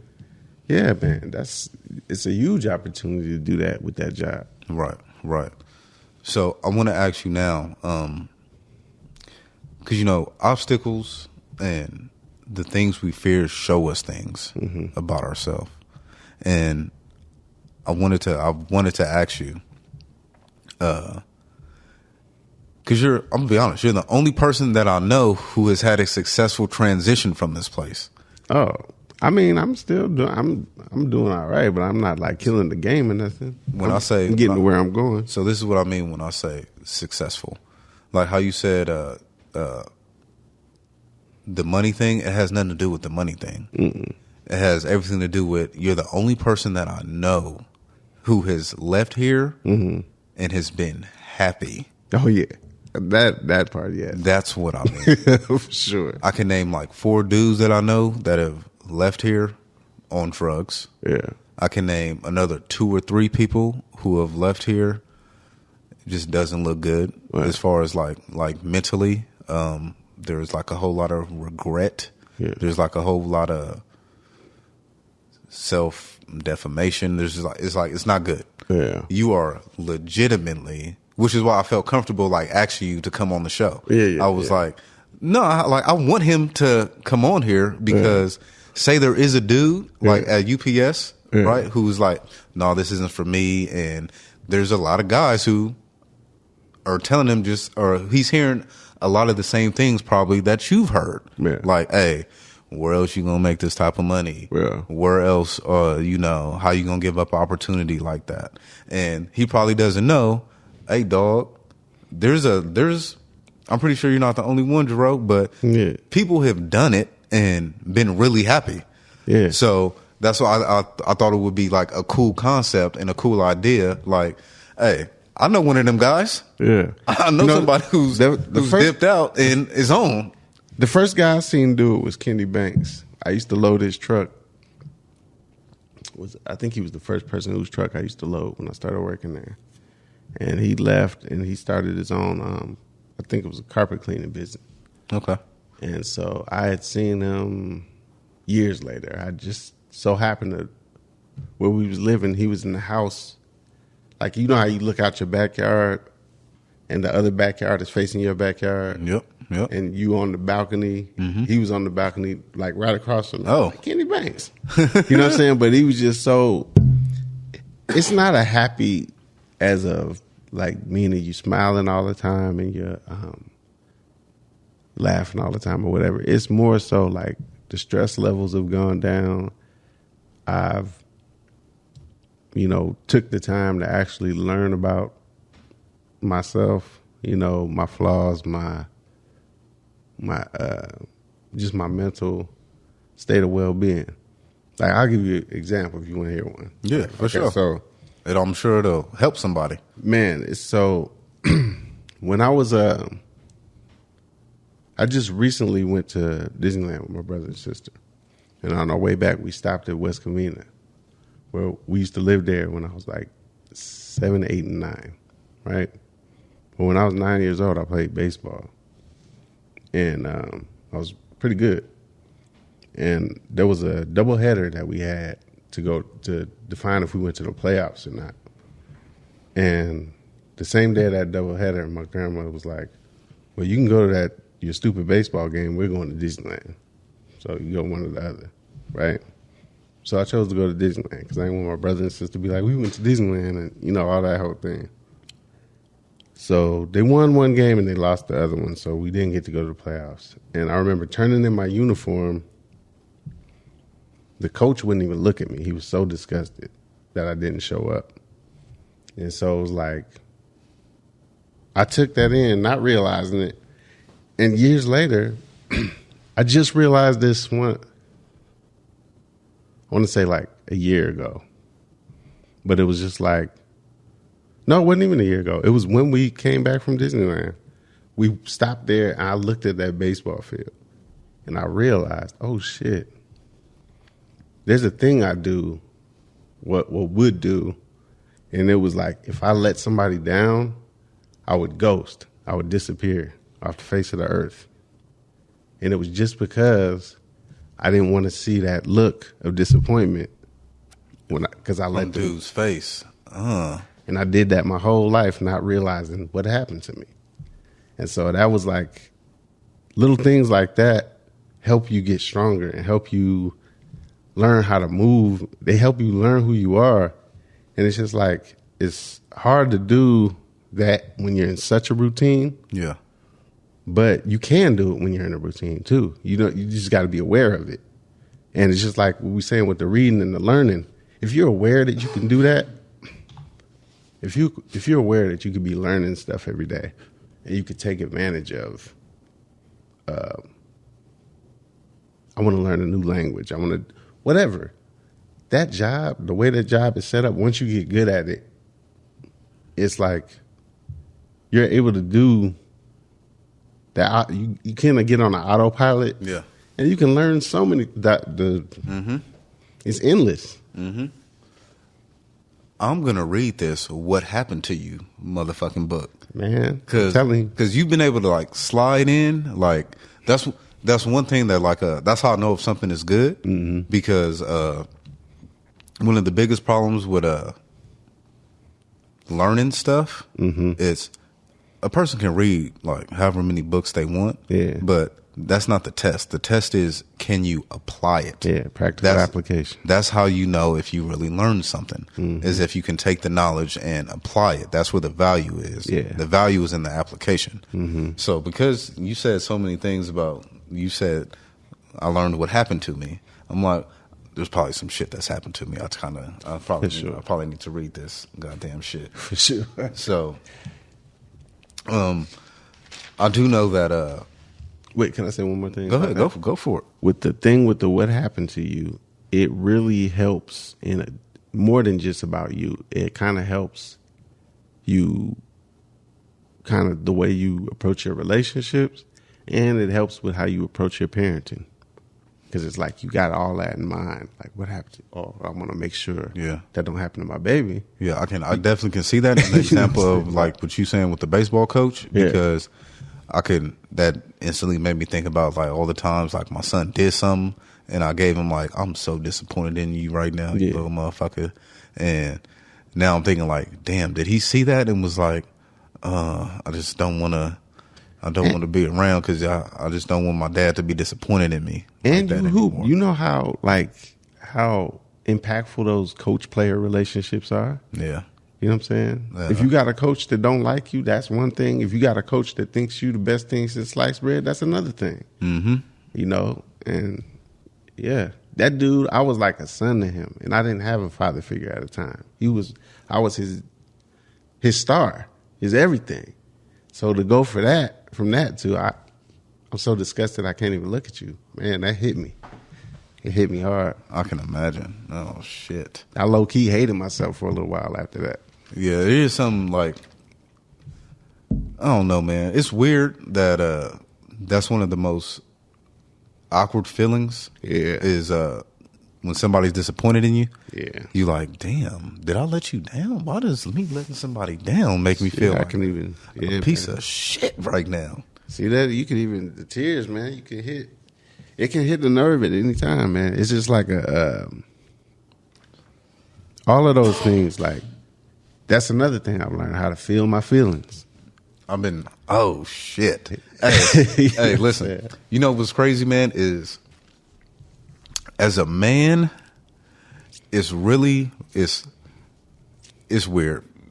Yeah, man, it's a huge opportunity to do that with that job. Right. So I want to ask you now, because obstacles and the things we fear show us things about ourselves. And I wanted to ask you, because I'm gonna be honest, you're the only person that I know who has had a successful transition from this place. Oh, I mean, I'm still doing. I'm doing all right, but I'm not like killing the game or nothing. I'm getting to where I'm going. So this is what I mean when I say successful, like how you said, the money thing. It has nothing to do with the money thing. Mm-mm. It has everything to do with you're the only person that I know who has left here and has been happy. Oh yeah, that part. Yeah, that's what I mean. For sure. I can name like 4 dudes that I know that have left here on drugs. Yeah. I can name another 2 or 3 people who have left here. It just doesn't look good as far as like mentally. There's like a whole lot of regret. Yeah. There's like a whole lot of self defamation. There's just it's not good. Yeah. You are legitimately, which is why I felt comfortable like asking you to come on the show. Yeah. I was like, no, I want him to come on here because say there is a dude like at UPS, right, who's like, no, this isn't for me, and there's a lot of guys who are telling him or he's hearing a lot of the same things probably that you've heard. Yeah. Like, hey, where else you gonna make this type of money? Yeah. Where else, how you gonna give up opportunity like that? And he probably doesn't know, hey, dog, I'm pretty sure you're not the only one, Jarreau, but people have done it and been really happy. Yeah. So that's why I thought it would be like a cool concept and a cool idea. Like, hey, I know one of them guys. Yeah. I know somebody who's dipped out and is on. The first guy I seen do it was Kenny Banks. I used to load his truck. I think he was the first person whose truck I used to load when I started working there. And he left and he started his own, I think it was a carpet cleaning business. Okay. And so I had seen him years later. I just so happened to, where we was living, he was in the house. Like, you know how you look out your backyard and the other backyard is facing your backyard? Yep. And you on the balcony. Mm-hmm. He was on the balcony, like right across from me. Oh. Like Kenny Banks. You know what I'm saying? But he was just so, it's not a happy as of like meaning you smiling all the time and you're laughing all the time or whatever. It's more so like the stress levels have gone down. I've, took the time to actually learn about myself, my flaws, my just my mental state of well-being. Like, I'll give you an example if you want to hear one. Yeah, for sure. So, and I'm sure it'll help somebody. Man, it's so when I was I just recently went to Disneyland with my brother and sister. And on our way back, we stopped at West Covina, where we used to live there when I was like 7, 8, and 9, right? But when I was 9 years old, I played baseball. And I was pretty good. And there was a doubleheader that we had to go to define if we went to the playoffs or not. And the same day of that doubleheader, my grandmother was like, well, you can go to your stupid baseball game. We're going to Disneyland. So you go one or the other, right? So I chose to go to Disneyland because I didn't want my brother and sister to be like, we went to Disneyland and, all that whole thing. So they won one game and they lost the other one, so we didn't get to go to the playoffs. And I remember turning in my uniform. The coach wouldn't even look at me. He was so disgusted that I didn't show up. And so it was like, I took that in, not realizing it. And years later, I just realized this one, I want to say like a year ago. But it was just like, no, it wasn't even a year ago. It was when we came back from Disneyland. We stopped there and I looked at that baseball field. And I realized, oh shit, there's a thing I do, what would do. And it was like, if I let somebody down, I would ghost. I would disappear off the face of the earth. And it was just because I didn't want to see that look of disappointment because I let dude's face. And I did that my whole life, not realizing what happened to me. And so that was like little things like that help you get stronger and help you learn how to move. They help you learn who you are. And it's just like, it's hard to do that when you're in such a routine. Yeah. But you can do it when you're in a routine too. You just got to be aware of it. And it's just like what we're saying with the reading and the learning. If you're aware that you can do that, if you're aware that you could be learning stuff every day and you could take advantage of, I want to learn a new language. I want to, whatever. That job, the way that job is set up, once you get good at it, it's like you're able to do that. You kind of get on an autopilot. Yeah. And you can learn so many, it's endless. Mm-hmm. I'm going to read this What Happened to You motherfucking book. Man, because you've been able to like slide in, like that's one thing that like that's how I know if something is good. Mm-hmm. Because one of the biggest problems with learning stuff is a person can read like however many books they want, but that's not the test. The test is, can you apply it? Yeah, practical application. That's how you know if you really learned something, is if you can take the knowledge and apply it. That's where the value is. Yeah. The value is in the application. Mm-hmm. So because you said so many things about, you said, I learned what happened to me. I'm like, there's probably some shit that's happened to me. I probably need to read this goddamn shit. For sure. So, I do know that, wait, can I say one more thing? Go ahead, go for it. With the thing with the what happened to you, it really helps more than just about you. It kind of helps you, kind of the way you approach your relationships, and it helps with how you approach your parenting. Because it's like you got all that in mind. Like, what happened to, I want to make sure that don't happen to my baby. Yeah, I definitely can see that in the example of like what you saying with the baseball coach, because that instantly made me think about like all the times like my son did something and I gave him like, I'm so disappointed in you right now, you little motherfucker. And now I'm thinking like, damn, did he see that and was like, I just don't want to be around because I just don't want my dad to be disappointed in me. And like you hoop. You know how impactful those coach-player relationships are? Yeah. You know what I'm saying? If you got a coach that don't like you, that's one thing. If you got a coach that thinks you the best thing since sliced bread, that's another thing. Mm-hmm. You know? And, that dude, I was like a son to him. And I didn't have a father figure at the time. I was his star, his everything. So to go from that to, I'm so disgusted I can't even look at you. Man, that hit me. It hit me hard. I can imagine. Oh, shit. I low-key hated myself for a little while after that. Yeah, it is something like, I don't know, man. It's weird that that's one of the most awkward feelings. Yeah. Is when somebody's disappointed in you. Yeah. You like, damn, did I let you down? Why does me letting somebody down make me feel like a piece of shit right now? See that? You can even, the tears, man, it can hit the nerve at any time, man. It's just like all of those things, like, that's another thing I've learned, how to feel my feelings. Oh, shit. Hey, listen. You know what's crazy, man, is as a man, it's weird.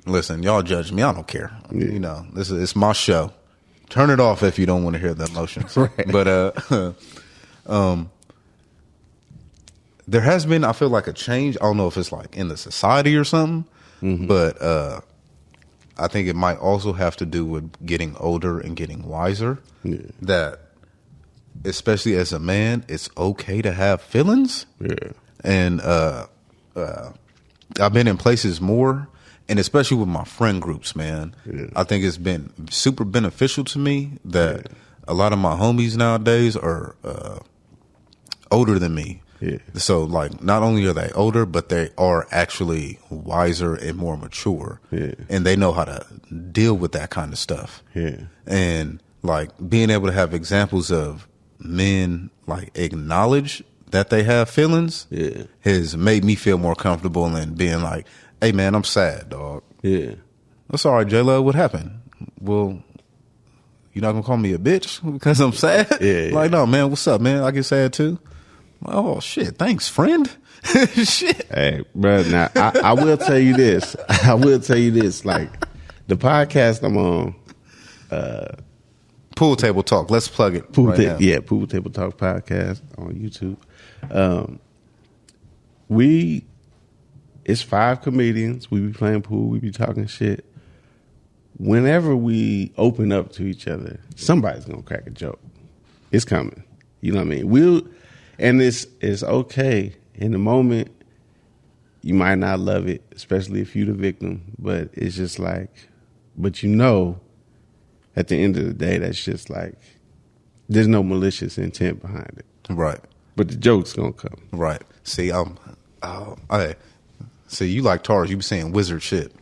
Listen, y'all judge me. I don't care. Yeah. You know, it's my show. Turn it off if you don't want to hear the emotions. Right. But there has been, I feel like, a change. I don't know if it's like in the society or something, but I think it might also have to do with getting older and getting wiser. Yeah. That, especially as a man, it's okay to have feelings. Yeah. And I've been in places more, and especially with my friend groups, man. Yeah. I think it's been super beneficial to me that a lot of my homies nowadays are older than me. Yeah. So, like, not only are they older, but they are actually wiser and more mature. Yeah. And they know how to deal with that kind of stuff. Yeah. And, like, being able to have examples of men, like, acknowledge that they have feelings has made me feel more comfortable in being like, hey, man, I'm sad, dog. Yeah. That's all right, J.Love. What happened? Well, you're not gonna call me a bitch because I'm sad? Yeah. Like, no, man, what's up, man? I get sad too. Oh shit, thanks, friend. Shit. Hey, bro. Now I will tell you this. I will tell you this. Like the podcast I'm on, Pool Table Talk. Let's plug it. Pool Table Talk podcast on YouTube. It's 5 comedians. We be playing pool. We be talking shit. Whenever we open up to each other, somebody's gonna crack a joke. It's coming. You know what I mean? And it's okay. In the moment, you might not love it, especially if you're the victim. But it's just like, but you know, at the end of the day, that's just like, there's no malicious intent behind it. Right. But the joke's gonna come. Right. See, see, you like Taurus. You be saying wizard shit.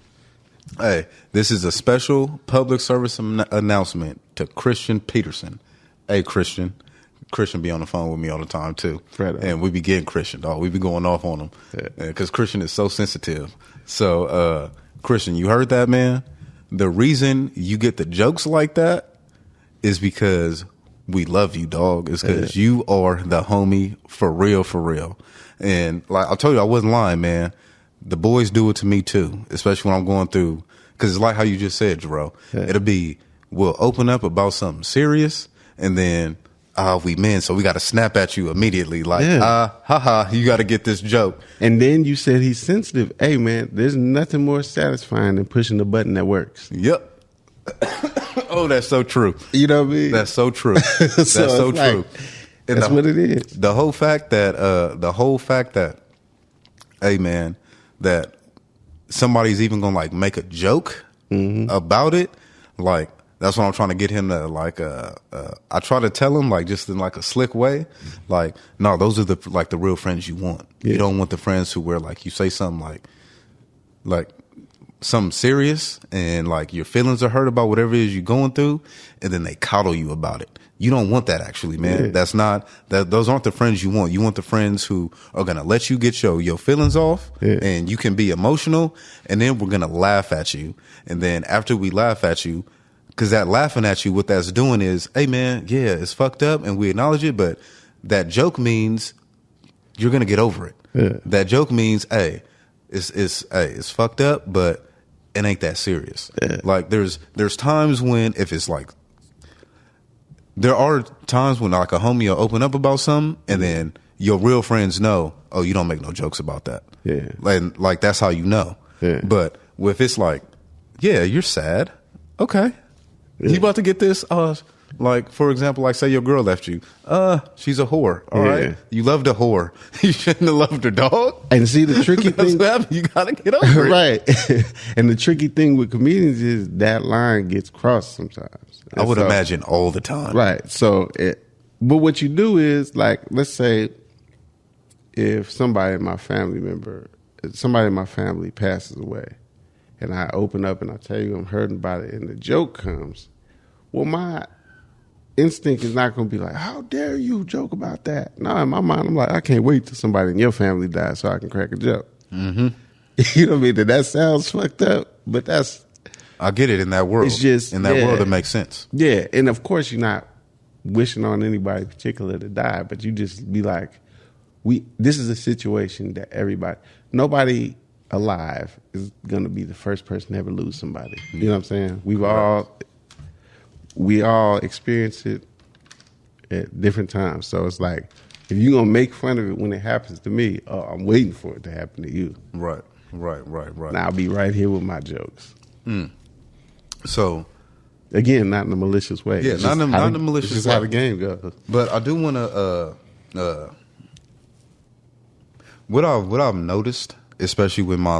Hey, this is a special public service announcement to Christian Peterson. Hey, Christian be on the phone with me all the time too, and we be getting Christian, dog. We be going off on him because Christian is so sensitive. So, Christian, you heard that, man? The reason you get the jokes like that is because we love you, dog. It's because you are the homie for real, for real. And like I told you, I wasn't lying, man. The boys do it to me too, especially when I'm going through. Because it's like how you just said, Jarreau. It'll be, we'll open up about something serious, and then we men, so we got to snap at you immediately. Like, you got to get this joke. And then you said he's sensitive. Hey, man, there's nothing more satisfying than pushing the button that works. Yep. Oh, that's so true. You know what I mean? That's so true. That's so true. And that's what it is. The whole fact that, hey, man, that somebody's even gonna like make a joke about it, like that's what I'm trying to get him to like. I try to tell him like just in like a slick way, like no, those are the real friends you want. Yeah. You don't want the friends who where like you say something like something serious and like your feelings are hurt about whatever it is you're going through, and then they coddle you about it. You don't want that, actually, man. Yeah. That's not that. Those aren't the friends you want. You want the friends who are gonna let you get your feelings off, and you can be emotional, and then we're gonna laugh at you, and then after we laugh at you, because that laughing at you, what that's doing is, hey, man, yeah, it's fucked up, and we acknowledge it, but that joke means you're gonna get over it. Yeah. That joke means, hey, it's fucked up, but it ain't that serious. Yeah. Like there's times when if it's like. There are times when like a homie will open up about something and then your real friends know, oh, you don't make no jokes about that. Yeah. Like that's how you know. Yeah. But if it's like, yeah, you're sad. Okay. Yeah. You about to get this? Like, for example, like say your girl left you. She's a whore. All right. You loved a whore. You shouldn't have loved her, dog. And see the tricky thing. You gotta get over it. Right. And the tricky thing with comedians is that line gets crossed sometimes. I would imagine all the time. Right. So, but what you do is, like, let's say if somebody in my family passes away, and I open up and I tell you I'm hurting about it, and the joke comes, well, my instinct is not going to be like, how dare you joke about that? No, in my mind, I'm like, I can't wait till somebody in your family dies so I can crack a joke. Mm-hmm. You know what I mean? That sounds fucked up, but that's... I get it in that world. It's just in that world, it makes sense. Yeah, and of course you're not wishing on anybody particular to die, but you just be like, this is a situation that nobody alive is going to be the first person to ever lose somebody. You know what I'm saying? We all experience it at different times. So it's like, if you're going to make fun of it when it happens to me, I'm waiting for it to happen to you. Right. And I'll be right here with my jokes. Mm. So, again, not in a malicious way. Yeah, not in a malicious way. It's just how the game goes. But I do want to. What I've noticed, especially with my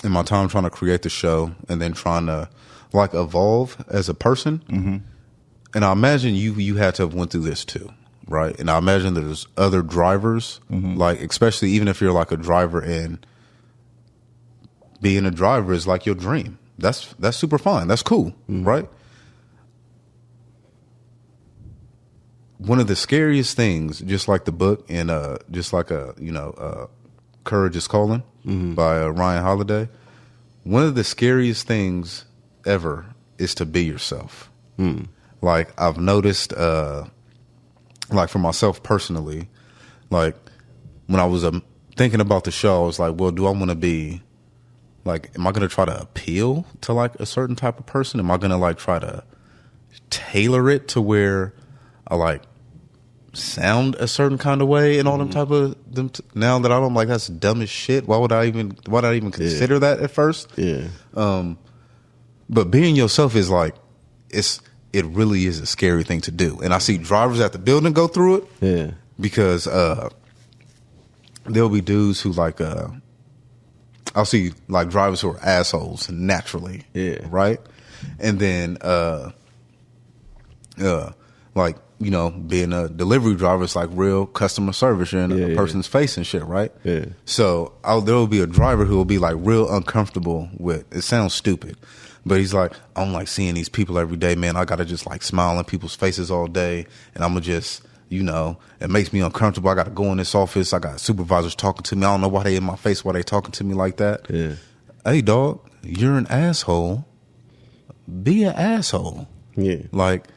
in my time trying to create the show and then trying to like evolve as a person, and I imagine you had to have went through this too, right? And I imagine there's other drivers, like especially even if you're like a driver and being a driver is like your dream. That's super fine. That's cool, right? One of the scariest things, just like the book and just like Courage is Calling by Ryan Holiday. One of the scariest things ever is to be yourself. Like I've noticed, like for myself personally, like when I was thinking about the show, I was like, well, do I want to be like, am I going to try to appeal to like a certain type of person? Am I going to like try to tailor it to where I like sound a certain kind of way and all them type of them? Now that I'm like, that's dumb as shit. Why would I even consider that at first? Yeah. But being yourself is like, it really is a scary thing to do. And I see drivers at the building go through it. Yeah. Because there'll be dudes who like I'll see like drivers who are assholes naturally. Yeah. Right? And then like, you know, being a delivery driver is like real customer service. You're in a person's face and shit, right? Yeah. So there will be a driver who will be like real uncomfortable with, it sounds stupid, but he's like, I'm like seeing these people every day, man. I got to just like smile in people's faces all day. And I'm going to just, you know, it makes me uncomfortable. I got to go in this office. I got supervisors talking to me. I don't know why they in my face, why they talking to me like that. Yeah. Hey, dog, you're an asshole. Be an asshole. Yeah. Like,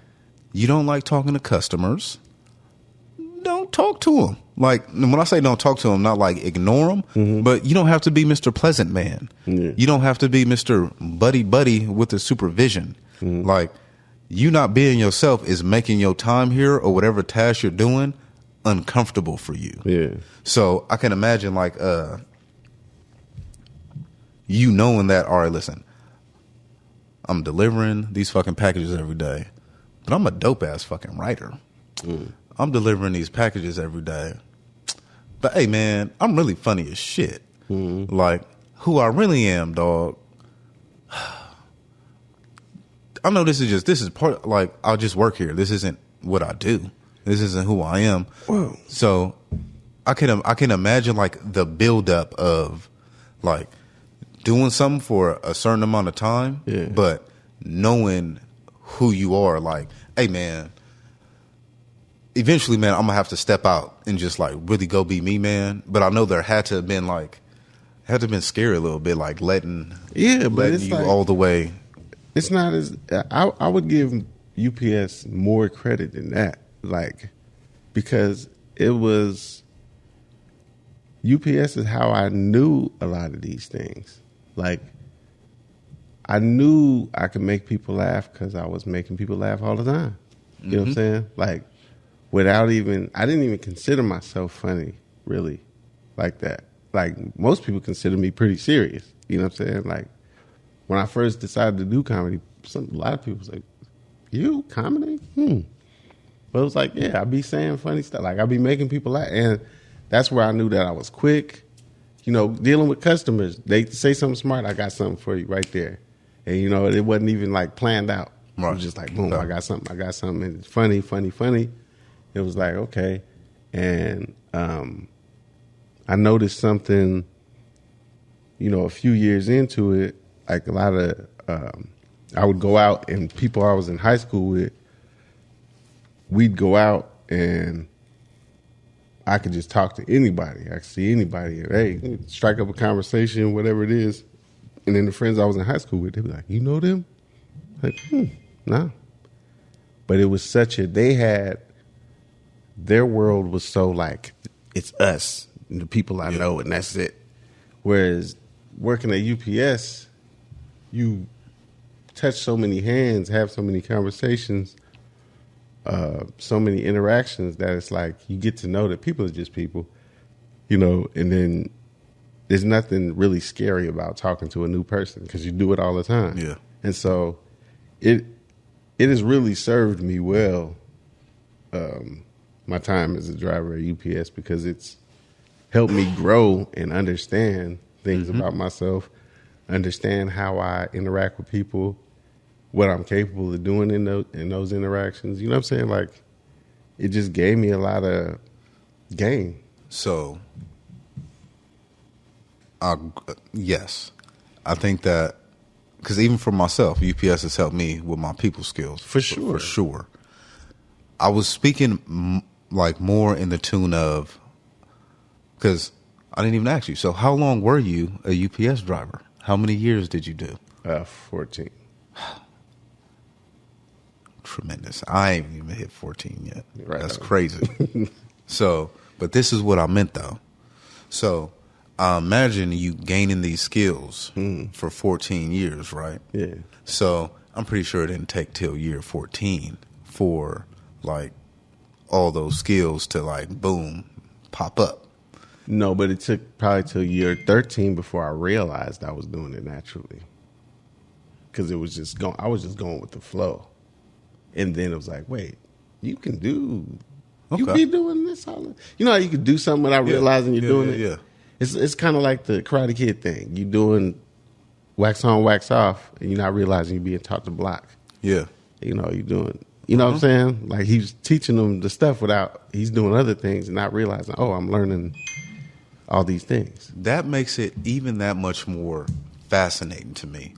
you don't like talking to customers, don't talk to them. Like, when I say don't talk to them, not like ignore them, but you don't have to be Mr. Pleasant Man. Yeah. You don't have to be Mr. Buddy with the supervision. Like, you not being yourself is making your time here or whatever task you're doing uncomfortable for you. Yeah. So I can imagine like you knowing that, all right, listen, I'm delivering these fucking packages every day, but I'm a dope ass fucking writer. I'm delivering these packages every day. But hey, man, I'm really funny as shit. Like, who I really am, dog. I know this is part, like, I'll just work here. This isn't what I do. This isn't who I am. Whoa. So I can imagine like the buildup of like doing something for a certain amount of time, but knowing who you are, like, hey, man, eventually, man, I'm gonna have to step out and just like really go be me, man. But I know there had to have been scary a little bit, like letting you like, all the way. It's not as I would give UPS more credit than that, like, because it was UPS is how I knew a lot of these things. Like, I knew I could make people laugh because I was making people laugh all the time. You know what I'm saying? Like, I didn't even consider myself funny, really, like that. Like, most people consider me pretty serious. You know what I'm saying? Like, when I first decided to do comedy, a lot of people was like, you, comedy? But it was like, yeah, I be saying funny stuff. Like, I be making people laugh. And that's where I knew that I was quick. You know, dealing with customers, they say something smart, I got something for you right there. And, you know, it wasn't even like planned out. Right. It was just like, boom, I got something. And it's funny. It was like, okay. And I noticed something, you know, a few years into it, like a lot of, I would go out and people I was in high school with, we'd go out and I could just talk to anybody. I could see anybody. And, hey, strike up a conversation, whatever it is. And then the friends I was in high school with, they'd be like, you know them? Like, no. But it was their world was so like, it's us, and the people I know, and that's it. Whereas working at UPS, you touch so many hands, have so many conversations, so many interactions that it's like you get to know that people are just people, you know, and then there's nothing really scary about talking to a new person because you do it all the time. Yeah. And so it has really served me well, my time as a driver at UPS, because it's helped me grow and understand things about myself, understand how I interact with people, what I'm capable of doing in those interactions. You know what I'm saying? Like, it just gave me a lot of game. So, yes, I think that, because even for myself, UPS has helped me with my people skills. For sure. I was speaking like more in the tune of, because I didn't even ask you, so how long were you a UPS driver? How many years did you do? 14. tremendous. I ain't even hit 14 yet. Right That's on. crazy. So, but this is what I meant though. So, I imagine you gaining these skills for 14 years, right? Yeah. So, I'm pretty sure it didn't take till year 14 for like all those skills to like boom pop up. No, but it took probably till year 13 before I realized I was doing it naturally. Because it was just going, I was just going with the flow. And then it was like, wait, you can do, you Okay. be doing this all the, you know how you can do something without realizing you're doing it? Yeah. It's kind of like the Karate Kid thing. You doing wax on, wax off, and you're not realizing you're being taught to block. Yeah. You know, you're doing, you know what I'm saying? Like he's teaching them the stuff without, he's doing other things and not realizing, oh, I'm learning all these things. That makes it even that much more fascinating to me.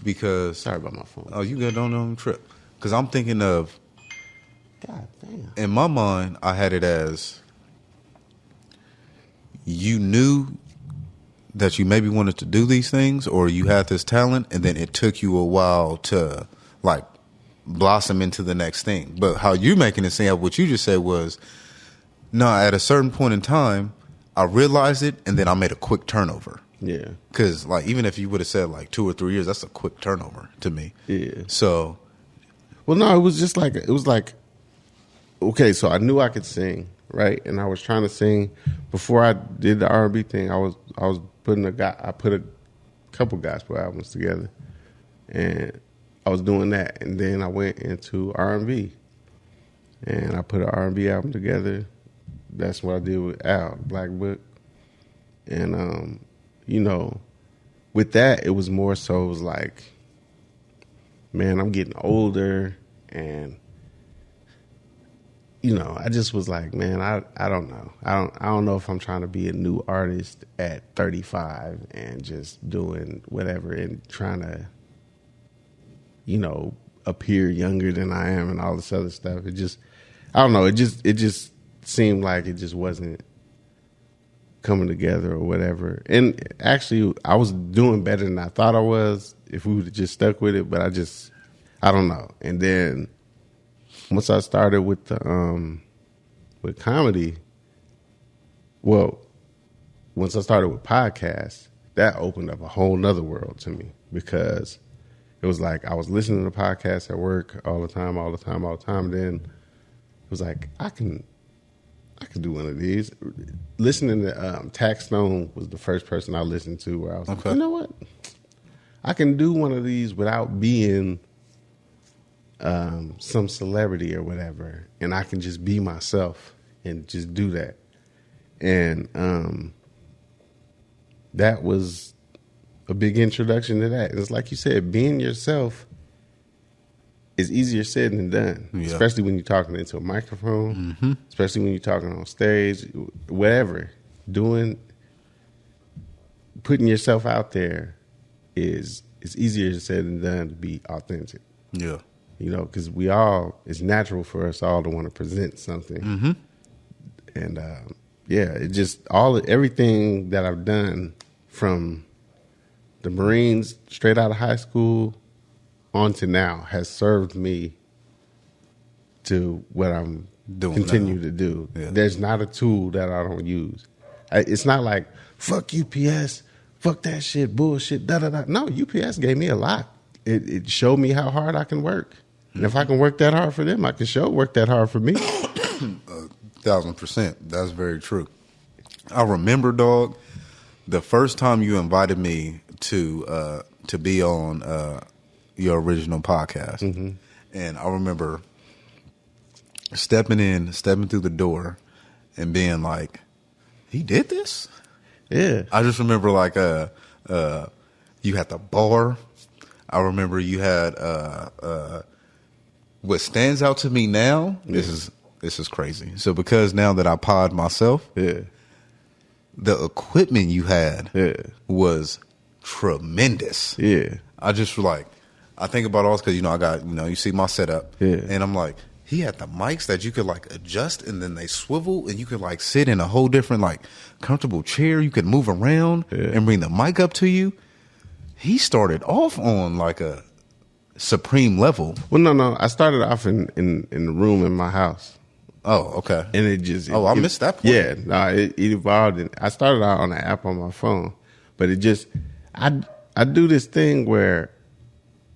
Because Sorry about my phone. oh, you good? Don't trip. Because I'm thinking of, God damn. in my mind, I had it as you knew that you maybe wanted to do these things, or you had this talent, and then it took you a while to like blossom into the next thing. But how you making it sound, what you just said was, no, at a certain point in time, I realized it, and then I made a quick turnover. Yeah. Because like even if you would have said like 2 or 3 years, that's a quick turnover to me. Yeah. So Well, no, it was just like, it was like, okay, so I knew I could sing, right? And I was trying to sing before I did the R&B thing. I was putting I put a couple gospel albums together, and I was doing that. And then I went into R&B, and I put an R&B album together. That's what I did with Al, Black Book. And, you know, with that, it was more so, it was like, man, I'm getting older, and you know, I just was like, man, I don't know. I don't know if I'm trying to be a new artist at 35 and just doing whatever and trying to, you know, appear younger than I am and all this other stuff. It just, I don't know. It just seemed like it just wasn't coming together or whatever. And actually, I was doing better than I thought I was if we would have just stuck with it. But I don't know. And then once I started with the with comedy, well, once I started with podcasts, that opened up a whole nother world to me, because it was like I was listening to podcasts at work all the time. And then it was like I can do one of these. Listening to Tax Stone was the first person I listened to where I was like, you know what? I can do one of these without being some celebrity or whatever, and I can just be myself and just do that. And that was a big introduction to that. It's like you said, being yourself is easier said than done, especially when you're talking into a microphone, especially when you're talking on stage, whatever. Putting yourself out there is easier said than done to be authentic. yeah. You know, because it's natural for us all to want to present something. And it just, everything that I've done from the Marines straight out of high school on to now has served me to what I'm continue to do. Yeah. There's not a tool that I don't use. It's not like, fuck UPS, fuck that shit, bullshit, da-da-da. No, UPS gave me a lot. It showed me how hard I can work. And if I can work that hard for them, I can work that hard for me. 1,000%. That's very true. I remember, dog, the first time you invited me to be on your original podcast. And I remember stepping through the door and being like, he did this? Yeah. I just remember like you had the bar. I remember you had what stands out to me now, this is crazy. So because now that I pod myself, the equipment you had was tremendous. Yeah. I just like, I think about all this because, I got, you see my setup. Yeah. And I'm like, he had the mics that you could like adjust and then they swivel and you could like sit in a whole different like comfortable chair. You could move around and bring the mic up to you. He started off on like supreme level. Well, no. I started off in the room in my house. Oh, okay. And it just... I missed that point. Yeah, no, it evolved. I started out on an app on my phone, but it just... I do this thing where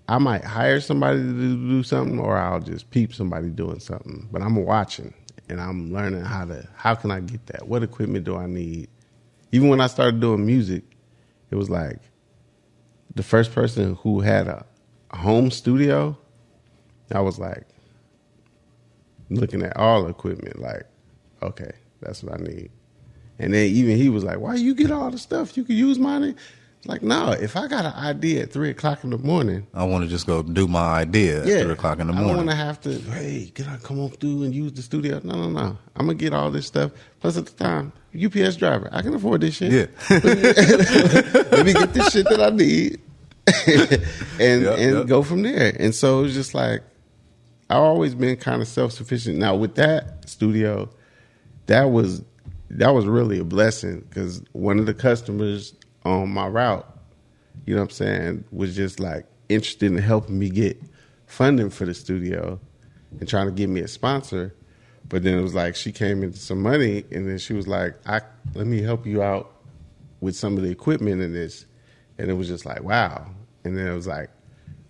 I might hire somebody to do something, or I'll just peep somebody doing something. But I'm watching, and I'm learning how can I get that? What equipment do I need? Even when I started doing music, it was like the first person who had a home studio, I was like looking at all the equipment like, okay, that's what I need. And then even he was like, why you get all the stuff? You can use mine. It's like, no, if I got an idea at 3 o'clock in the morning, I want to just go do my idea at 3 o'clock in the morning. I don't want to have to, hey, can I come on through and use the studio? No. I'm going to get all this stuff. Plus at the time, UPS driver, I can afford this shit. Yeah. Let me get this shit that I need and go from there. And so it was just like, I've always been kind of self-sufficient. Now with that studio, that was really a blessing, because one of the customers on my route, you know what I'm saying, was just like interested in helping me get funding for the studio and trying to get me a sponsor. But then it was like she came into some money, and then she was like, let me help you out with some of the equipment in this. And it was just like, wow. And then it was like,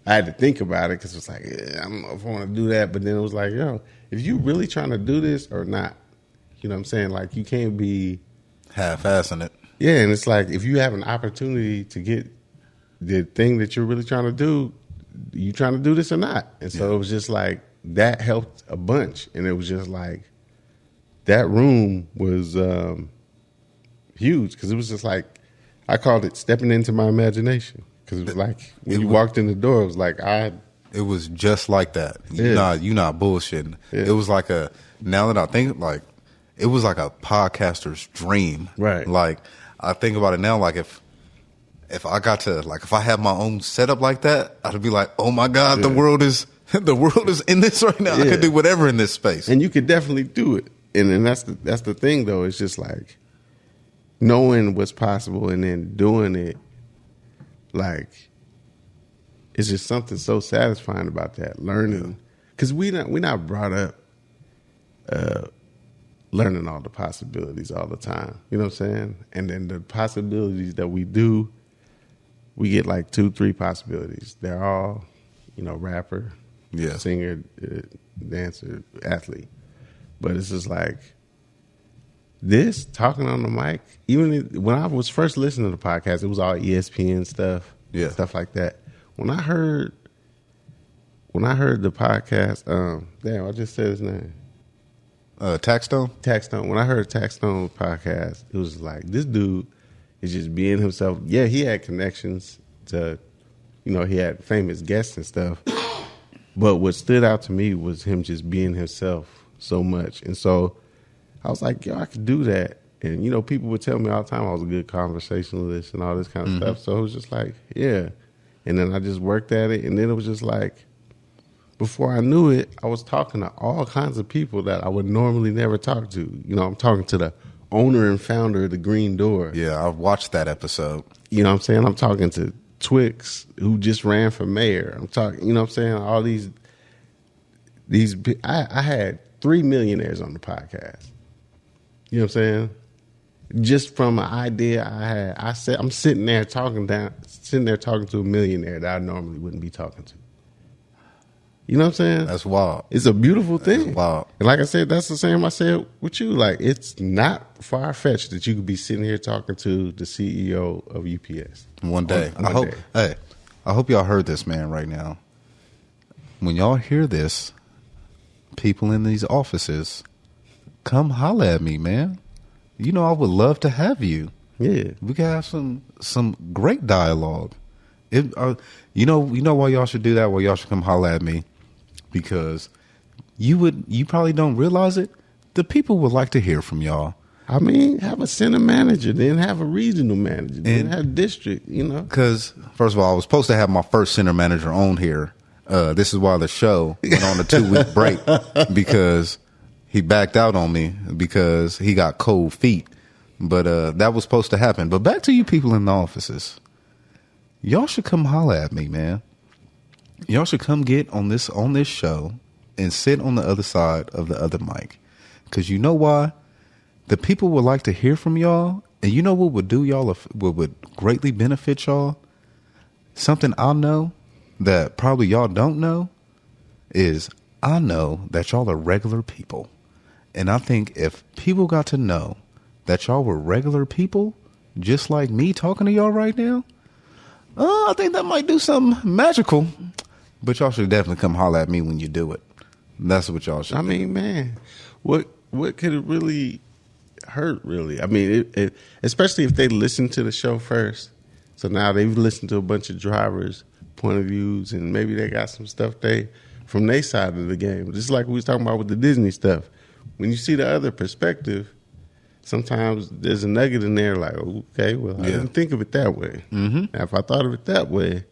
I had to think about it, because it was like, I don't know if I want to do that. But then it was like, yo, if you really trying to do this or not, you know what I'm saying? Like, you can't be half-assing it. Yeah, and it's like, if you have an opportunity to get the thing that you're really trying to do, you trying to do this or not? And so it was just like, that helped a bunch. And it was just like, that room was huge, because it was just like, I called it stepping into my imagination. Because it was like, when you walked in the door, it was like, it was just like that. You're not bullshitting. Yeah. It was like now that I think, like, it was like a podcaster's dream. Right. Like, I think about it now, like, if I got to, like, if I had my own setup like that, I'd be like, oh my God, the world is in this right now. Yeah. I could do whatever in this space. And you could definitely do it. And that's the thing, though. It's just like knowing what's possible and then doing it. Like, it's just something so satisfying about that, learning. Because we're not brought up learning all the possibilities all the time. You know what I'm saying? And then the possibilities that we do, we get like 2-3 possibilities. They're all, rapper, singer, dancer, athlete. But it's just like, this, talking on the mic, even when I was first listening to the podcast, it was all ESPN stuff, stuff like that. When I heard the podcast, damn, I just said his name. Taxstone? Taxstone. When I heard Taxstone podcast, it was like, this dude is just being himself. Yeah, he had connections to, he had famous guests and stuff. But what stood out to me was him just being himself so much. And so I was like, yo, I could do that. And, people would tell me all the time I was a good conversationalist and all this kind of stuff. So it was just like, yeah. And then I just worked at it. And then it was just like, before I knew it, I was talking to all kinds of people that I would normally never talk to. I'm talking to the owner and founder of the Green Door. Yeah, I watched that episode. You know what I'm saying? I'm talking to Twix, who just ran for mayor. I'm talking, you know what I'm saying? All these I had 3 millionaires on the podcast. You know what I'm saying? Just from an idea I had, I'm sitting there talking to a millionaire that I normally wouldn't be talking to. You know what I'm saying? That's wild. It's a beautiful thing. That's wild. And like I said, that's the same I said with you. Like, it's not far-fetched that you could be sitting here talking to the CEO of UPS. One day. I hope y'all heard this, man, right now. When y'all hear this, people in these offices, come holla at me, man. I would love to have you. Yeah. We can have some great dialogue. You know why y'all should do that? Why y'all should come holla at me? Because you probably don't realize it. The people would like to hear from y'all. I mean, have a center manager, then have a regional manager, then have district, Because, first of all, I was supposed to have my first center manager on here. This is why the show went on a 2-week break, because he backed out on me because he got cold feet. But that was supposed to happen. But back to you people in the offices. Y'all should come holler at me, man. Y'all should come get on this show and sit on the other side of the other mic. Because you know why? The people would like to hear from y'all. And you know what would do y'all, what would greatly benefit y'all? Something I know that probably y'all don't know is I know that y'all are regular people. And I think if people got to know that y'all were regular people, just like me talking to y'all right now, I think that might do something magical. But y'all should definitely come holler at me when you do it. That's what y'all should do. mean, man, what could it really hurt, really? I mean, it, especially if they listen to the show first. So now they've listened to a bunch of drivers' point of views, and maybe they got some stuff from their side of the game. Just like we was talking about with the Disney stuff. When you see the other perspective, sometimes there's a nugget in there like, okay, well, I didn't think of it that way. Mm-hmm. Now, if I thought of it that way,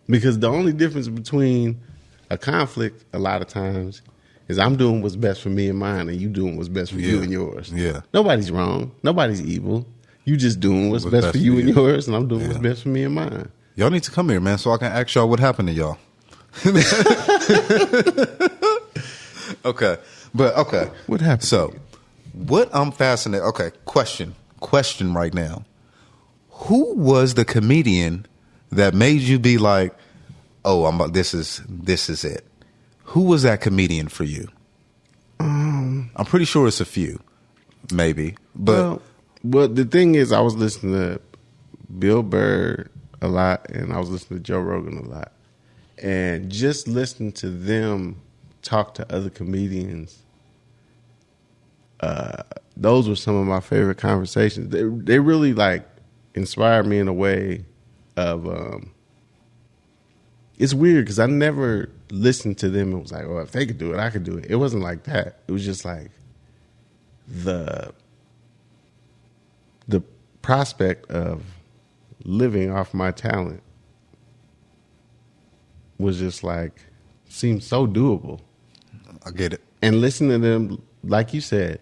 because the only difference between a conflict a lot of times is I'm doing what's best for me and mine, and you doing what's best for you and yours. Yeah. Nobody's wrong. Nobody's evil. You just doing what's best for you and yours, and I'm doing what's best for me and mine. Y'all need to come here, man, so I can ask y'all what happened to y'all. Okay. But, okay. What happened? So, what I'm fascinated... Okay, question right now. Who was the comedian that made you be like, oh, this is it? Who was that comedian for you? I'm pretty sure it's a few, maybe. But well, the thing is, I was listening to Bill Burr a lot, and I was listening to Joe Rogan a lot. And just listening to them talk to other comedians, those were some of my favorite conversations. They really like inspired me in a way of it's weird because I never listened to them and was like, oh, if they could do it, I could do it. It wasn't like that. It was just like the prospect of living off my talent was just like, seemed so doable. I get it. And listening to them, like you said,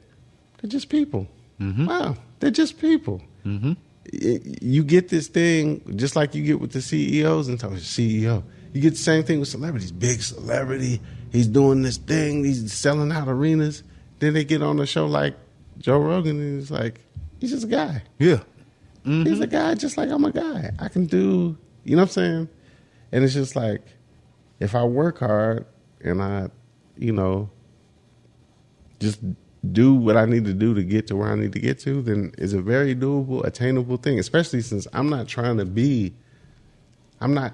they're just people. Mm-hmm. Wow, they're just people. Mm-hmm. You get this thing just like you get with the CEOs and talking CEO. You get the same thing with celebrities. Big celebrity, he's doing this thing, he's selling out arenas. Then they get on a show like Joe Rogan and he's like, he's just a guy. Yeah. Mm-hmm. He's a guy just like I'm a guy. I can do, you know what I'm saying? And it's just like, if I work hard and I, just do what I need to do to get to where I need to get to, then it's a very doable, attainable thing, especially since I'm not trying to be, I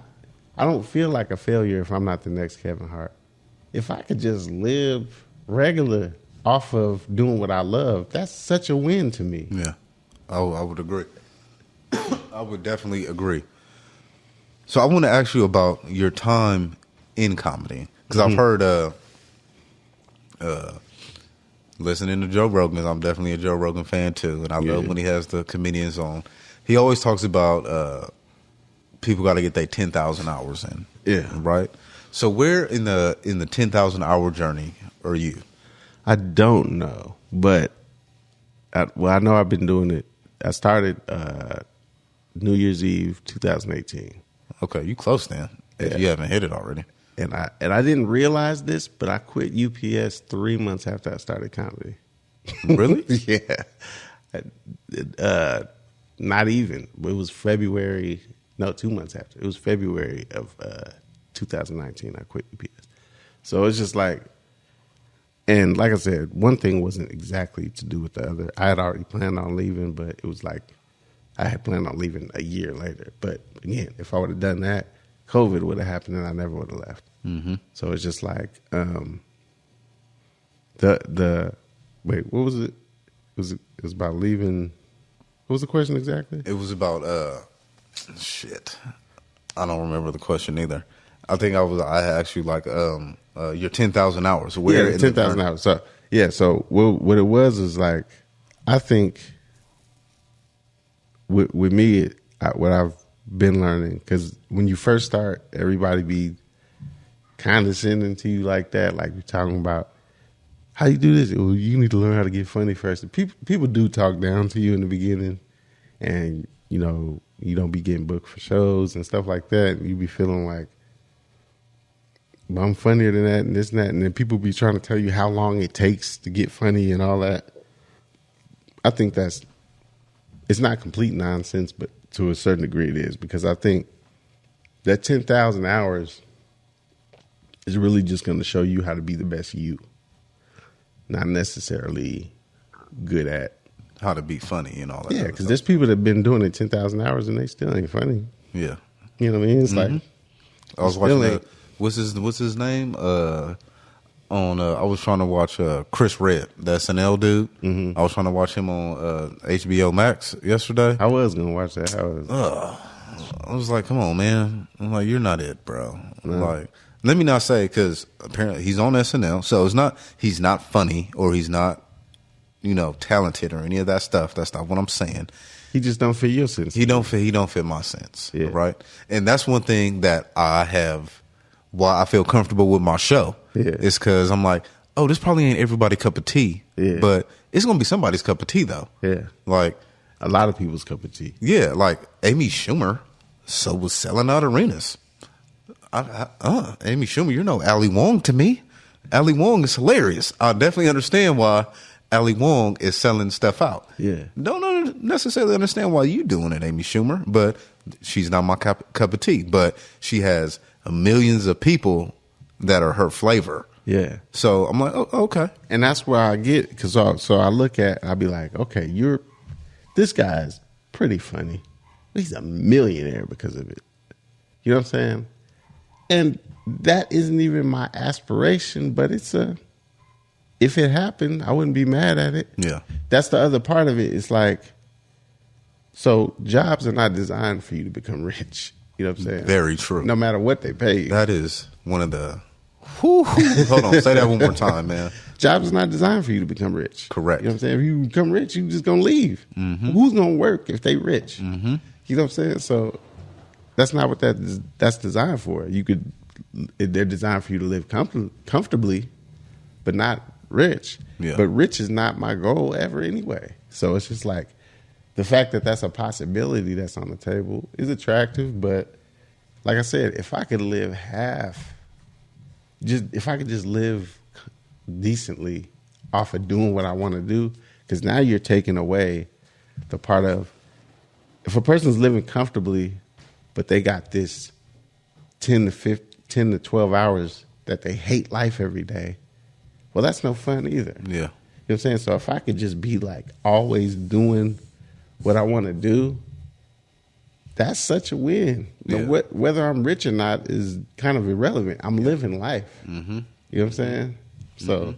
don't feel like a failure if I'm not the next Kevin Hart. If I could just live regular off of doing what I love, that's such a win to me. Yeah, I would agree. I would definitely agree. So I want to ask you about your time in comedy, because I've heard listening to Joe Rogan. I'm definitely a Joe Rogan fan too, and I love when he has the comedians on. He always talks about people got to get their 10,000 hours in. Yeah, right. So where in the 10,000 hour journey are you? I don't know, but I know I've been doing it. I started New Year's Eve 2018. Okay, you close then. If you haven't hit it already. And I didn't realize this, but I quit UPS 3 months after I started comedy. Really? Yeah. Not even. It was February. No, 2 months after. It was February of 2019. I quit UPS. So it's just like, and like I said, one thing wasn't exactly to do with the other. I had already planned on leaving, but it was like I had planned on leaving a year later. But again, if I would have done that, COVID would have happened and I never would have left. Mm-hmm. So it's just like wait, what was it? It was about leaving. What was the question exactly? It was about shit. I don't remember the question either. I think I asked you like your 10,000 hours. Where? Yeah, 10,000 hours. So yeah, so what it was is like, I think with me, what I've been learning, because when you first start, everybody be condescending to you like that, like you're talking about how you do this. Well, you need to learn how to get funny first. People do talk down to you in the beginning, and you don't be getting booked for shows and stuff like that. And you be feeling like but I'm funnier than that and this and that. And then people be trying to tell you how long it takes to get funny and all that. I think it's not complete nonsense, but to a certain degree it is, because I think that 10,000 hours is really just going to show you how to be the best you, not necessarily good at how to be funny and all that. Yeah, because there's people that have been doing it 10,000 hours and they still ain't funny. Yeah. You know what I mean? It's like, I was watching that. What's his name? I was trying to watch Chris Red, the SNL dude. I was trying to watch him on HBO Max yesterday. I was gonna watch that. I was like, come on, man. I'm like, you're not it, bro. Like, let me not say, because apparently he's on SNL, so he's not funny or he's not, talented or any of that stuff. That's not what I'm saying. He just don't fit your sense. He don't fit my sense. Yeah. Right. And that's one thing that why I feel comfortable with my show. Yeah. Is because I'm like, oh, this probably ain't everybody's cup of tea. Yeah. But it's gonna be somebody's cup of tea though. Yeah. Like a lot of people's cup of tea. Yeah, like Amy Schumer was selling out arenas. Amy Schumer, you're no Ali Wong to me. Ali Wong is hilarious. I definitely understand why Ali Wong is selling stuff out. Yeah. Don't necessarily understand why you doing it, Amy Schumer, but she's not my cup of tea. But she has millions of people that are her flavor. Yeah. So I'm like, oh, okay. And that's where I get, because so I look at, I'll be like, okay, this guy's pretty funny. He's a millionaire because of it. You know what I'm saying? And that isn't even my aspiration, but if it happened, I wouldn't be mad at it. Yeah. That's the other part of it. It's like, so jobs are not designed for you to become rich. You know what I'm saying? Very true. No matter what they pay you. That is one of the... Hold on. Say that one more time, man. Jobs are not designed for you to become rich. Correct. You know what I'm saying? If you become rich, you're just going to leave. Mm-hmm. Who's going to work if they rich? Mm-hmm. You know what I'm saying? So that's not what that's designed for. They're designed for you to live comfortably, but not rich. Yeah. But rich is not my goal ever anyway. So it's just like the fact that that's a possibility that's on the table is attractive. But like I said, if I could live if I could just live decently off of doing what I want to do, because now you're taking away the part of, if a person's living comfortably, but they got this 10 to 12 hours that they hate life every day, well, that's no fun either. Yeah. You know what I'm saying? So if I could just be like always doing what I want to do, that's such a win. Yeah. Whether I'm rich or not is kind of irrelevant. I'm living life. Mm-hmm. You know what I'm saying? So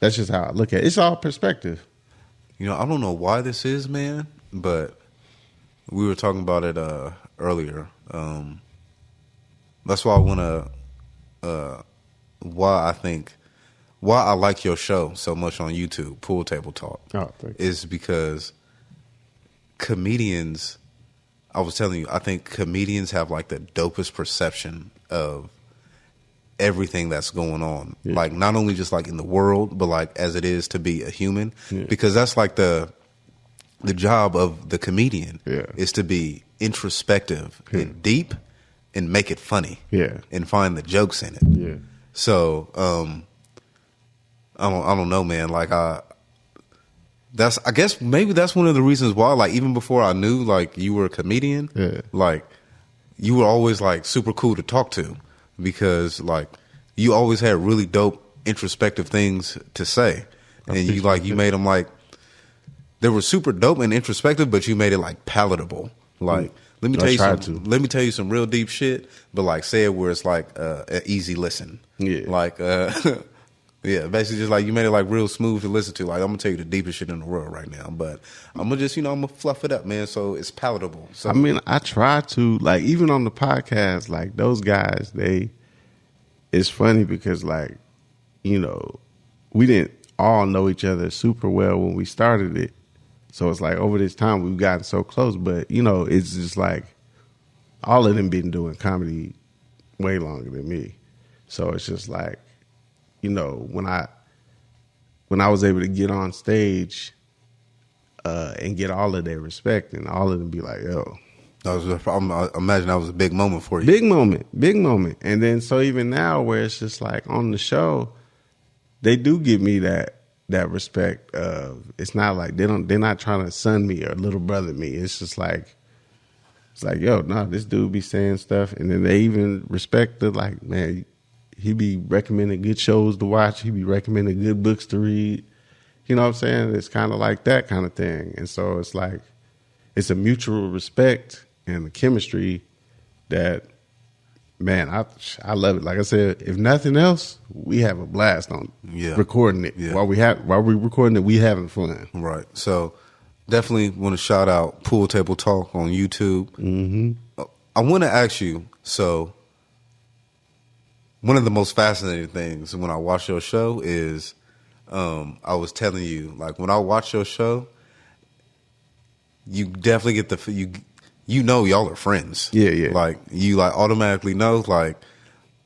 that's just how I look at it. It's all perspective. I don't know why this is, man, but we were talking about it earlier. That's why I want to, why I like your show so much on YouTube, Pool Table Talk, is because comedians, I was telling you, I think comedians have like the dopest perception of everything that's going on. Yeah. Like not only just like in the world, but like as it is to be a human. Yeah. Because that's like the job of the comedian is to be introspective and deep and make it funny. Yeah. And find the jokes in it. Yeah. So I don't know, man. Like I guess maybe that's one of the reasons why, like, even before I knew, like, you were a comedian, like, you were always, like, super cool to talk to because, like, you always had really dope, introspective things to say. And you made them, like, they were super dope and introspective, but you made it, like, palatable. Like, let me tell you some real deep shit, but, like, say it where it's, like, an easy listen. Yeah. Like, yeah, basically just like you made it like real smooth to listen to. Like I'm gonna tell you the deepest shit in the world right now, but I'm gonna just I'm gonna fluff it up, man, so it's palatable. So I mean, I try to, like, even on the podcast, like those guys, it's funny because like we didn't all know each other super well when we started it, so it's like over this time we've gotten so close. But it's just like all of them been doing comedy way longer than me, so it's just like. When I was able to get on stage and get all of their respect and all of them be like, yo, I imagine that was a big moment for you. Big moment. And then so even now, where it's just like on the show, they do give me that respect of, it's not like they're not trying to son me or little brother me. It's just like, it's like, yo, no, this dude be saying stuff, and then they even respect the, like, man, he be recommending good shows to watch. He be recommending good books to read. You know what I'm saying? It's kind of like that kind of thing. And so it's like, it's a mutual respect and the chemistry that, man, I love it. Like I said, if nothing else, we have a blast on recording it. Yeah. While we're recording it, we having fun. Right. So definitely want to shout out Pool Table Talk on YouTube. Mm-hmm. I want to ask you, so one of the most fascinating things when I watch your show is, I was telling you, like, when I watch your show, you definitely get you know y'all are friends. Yeah. Like, you, like, automatically know, like,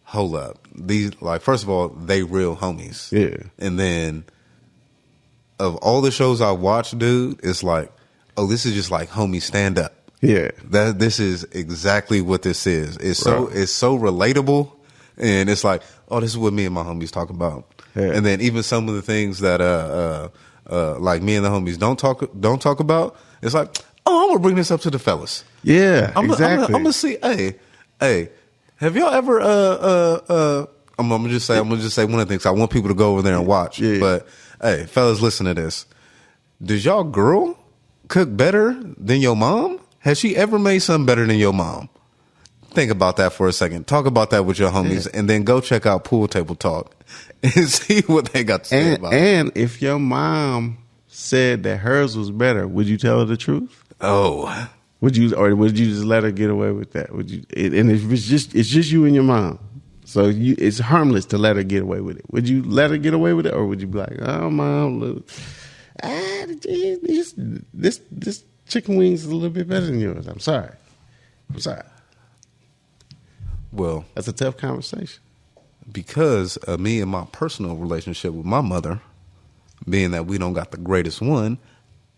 hold up. These, like, first of all, they real homies. Yeah. And then, of all the shows I watch, dude, it's like, oh, this is just like homie stand up. Yeah. This is exactly what this is. It's so relatable, and it's like, oh, this is what me and my homies talk about. Yeah. And then even some of the things that like me and the homies don't talk about, it's like, oh, I'm gonna bring this up to the fellas. Yeah, I'm exactly. gonna see. Hey, have y'all ever? I'm gonna just say one of the things. I want people to go over there and watch. Yeah. But hey, fellas, listen to this. Does y'all girl cook better than your mom? Has she ever made something better than your mom? Think about that for a second. Talk about that with your homies, and then go check out Pool Table Talk and see what they got to say about it. And if your mom said that hers was better, would you tell her the truth? Oh, would you just let her get away with that? Would you? And if it's just you and your mom, so it's harmless to let her get away with it. Would you let her get away with it, or would you be like, oh, mom, look, this chicken wings is a little bit better than yours. I'm sorry. Well, that's a tough conversation. Because of me and my personal relationship with my mother, being that we don't got the greatest one,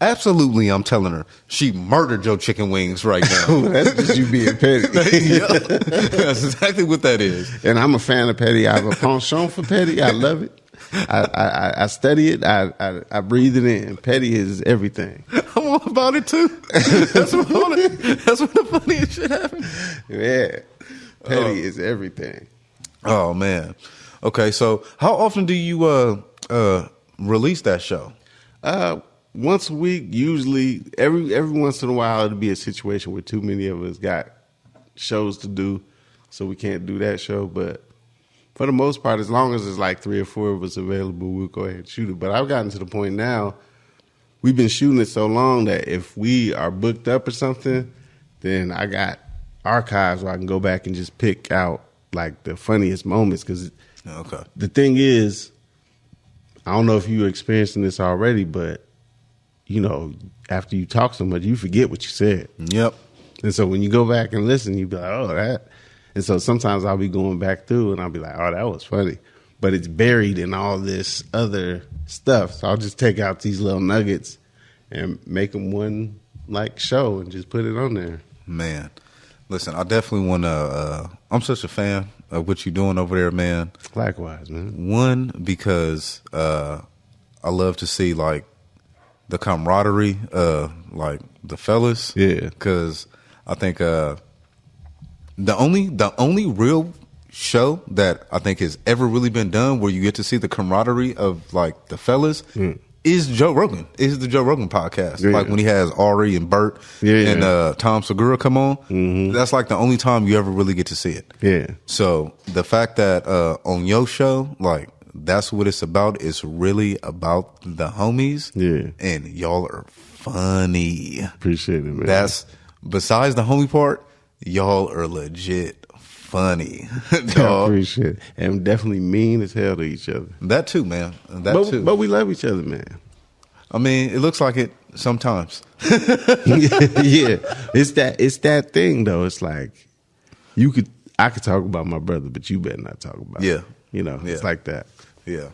absolutely, I'm telling her she murdered your chicken wings right now. That's just you being petty. That's exactly what that is. And I'm a fan of petty. I have a penchant for petty. I love it. I study it. I breathe it in. Petty is everything. I'm all about it too. That's when the funniest shit happens. Yeah, petty is everything. Oh man. Okay, so how often do you release that show? Once a week, usually. Every once in a while, it'll be a situation where too many of us got shows to do, so we can't do that show. But for the most part, as long as there's like 3 or 4 of us available, we'll go ahead and shoot it. But I've gotten to the point now, we've been shooting it so long that if we are booked up or something, then I got archives where I can go back and just pick out like the funniest moments. Because the thing is, I don't know if you're experiencing this already, but you know, after you talk so much, you forget what you said. Yep. And so when you go back and listen, you be like, oh, that. And so sometimes I'll be going back through and I'll be like, oh, that was funny. But it's buried in all this other stuff. So I'll just take out these little nuggets and make them one like show and just put it on there. Man, listen, I definitely want to, I'm such a fan of what you're doing over there, man. Likewise, man. One, because I love to see like the camaraderie, like the fellas. Yeah. Because I think the only real show that I think has ever really been done where you get to see the camaraderie of like the fellas is Joe Rogan. Is the Joe Rogan podcast. Yeah. Like when he has Ari and Bert and Tom Segura come on. That's like the only time you ever really get to see it. Yeah. So the fact that on your show, like that's what it's about. It's really about the homies. Yeah. And y'all are funny. Appreciate it, man. That's besides the homie part, y'all are legit funny. I appreciate it. And definitely mean as hell to each other. That too, man. But we love each other, man. I mean, it looks like it sometimes. Yeah. It's that thing though. It's like I could talk about my brother, but you better not talk about it. You know, it's like that. Yeah.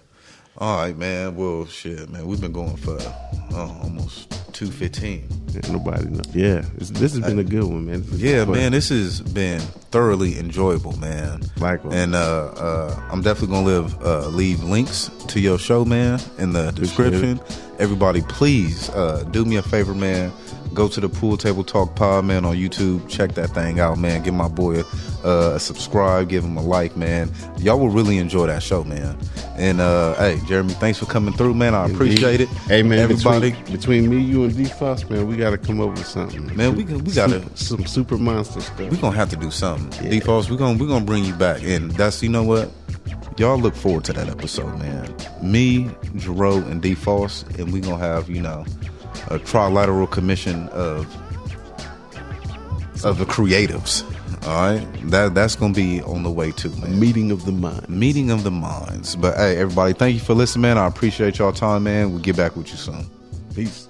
All right, man. Well, shit, man. We've been going for almost 2:15. Ain't nobody know. Yeah, this has been a good one, man. Yeah, man, this has been thoroughly enjoyable, man. Likewise. And I'm definitely gonna leave links to your show, man, in the description. Everybody, please do me a favor, man. Go to the Pool Table Talk Pod, man, on YouTube. Check that thing out, man. Give my boy a subscribe. Give him a like, man. Y'all will really enjoy that show, man. And hey, Jeremy, thanks for coming through, man. I appreciate it. Hey, man, everybody. Between me, you, and D Foss, man, we got to come up with something. Man, we gotta some super monster stuff. We gonna have to do something. Yeah. D Foss, we gonna bring you back, and that's, you know what. Y'all look forward to that episode, man. Me, Jarreau, and D Foss, and we gonna have, you know, a trilateral commission of the creatives. All right, that's gonna be on the way too, man. Meeting of the minds. But hey, everybody, thank you for listening, man. I appreciate y'all time, man. We'll get back with you soon. Peace.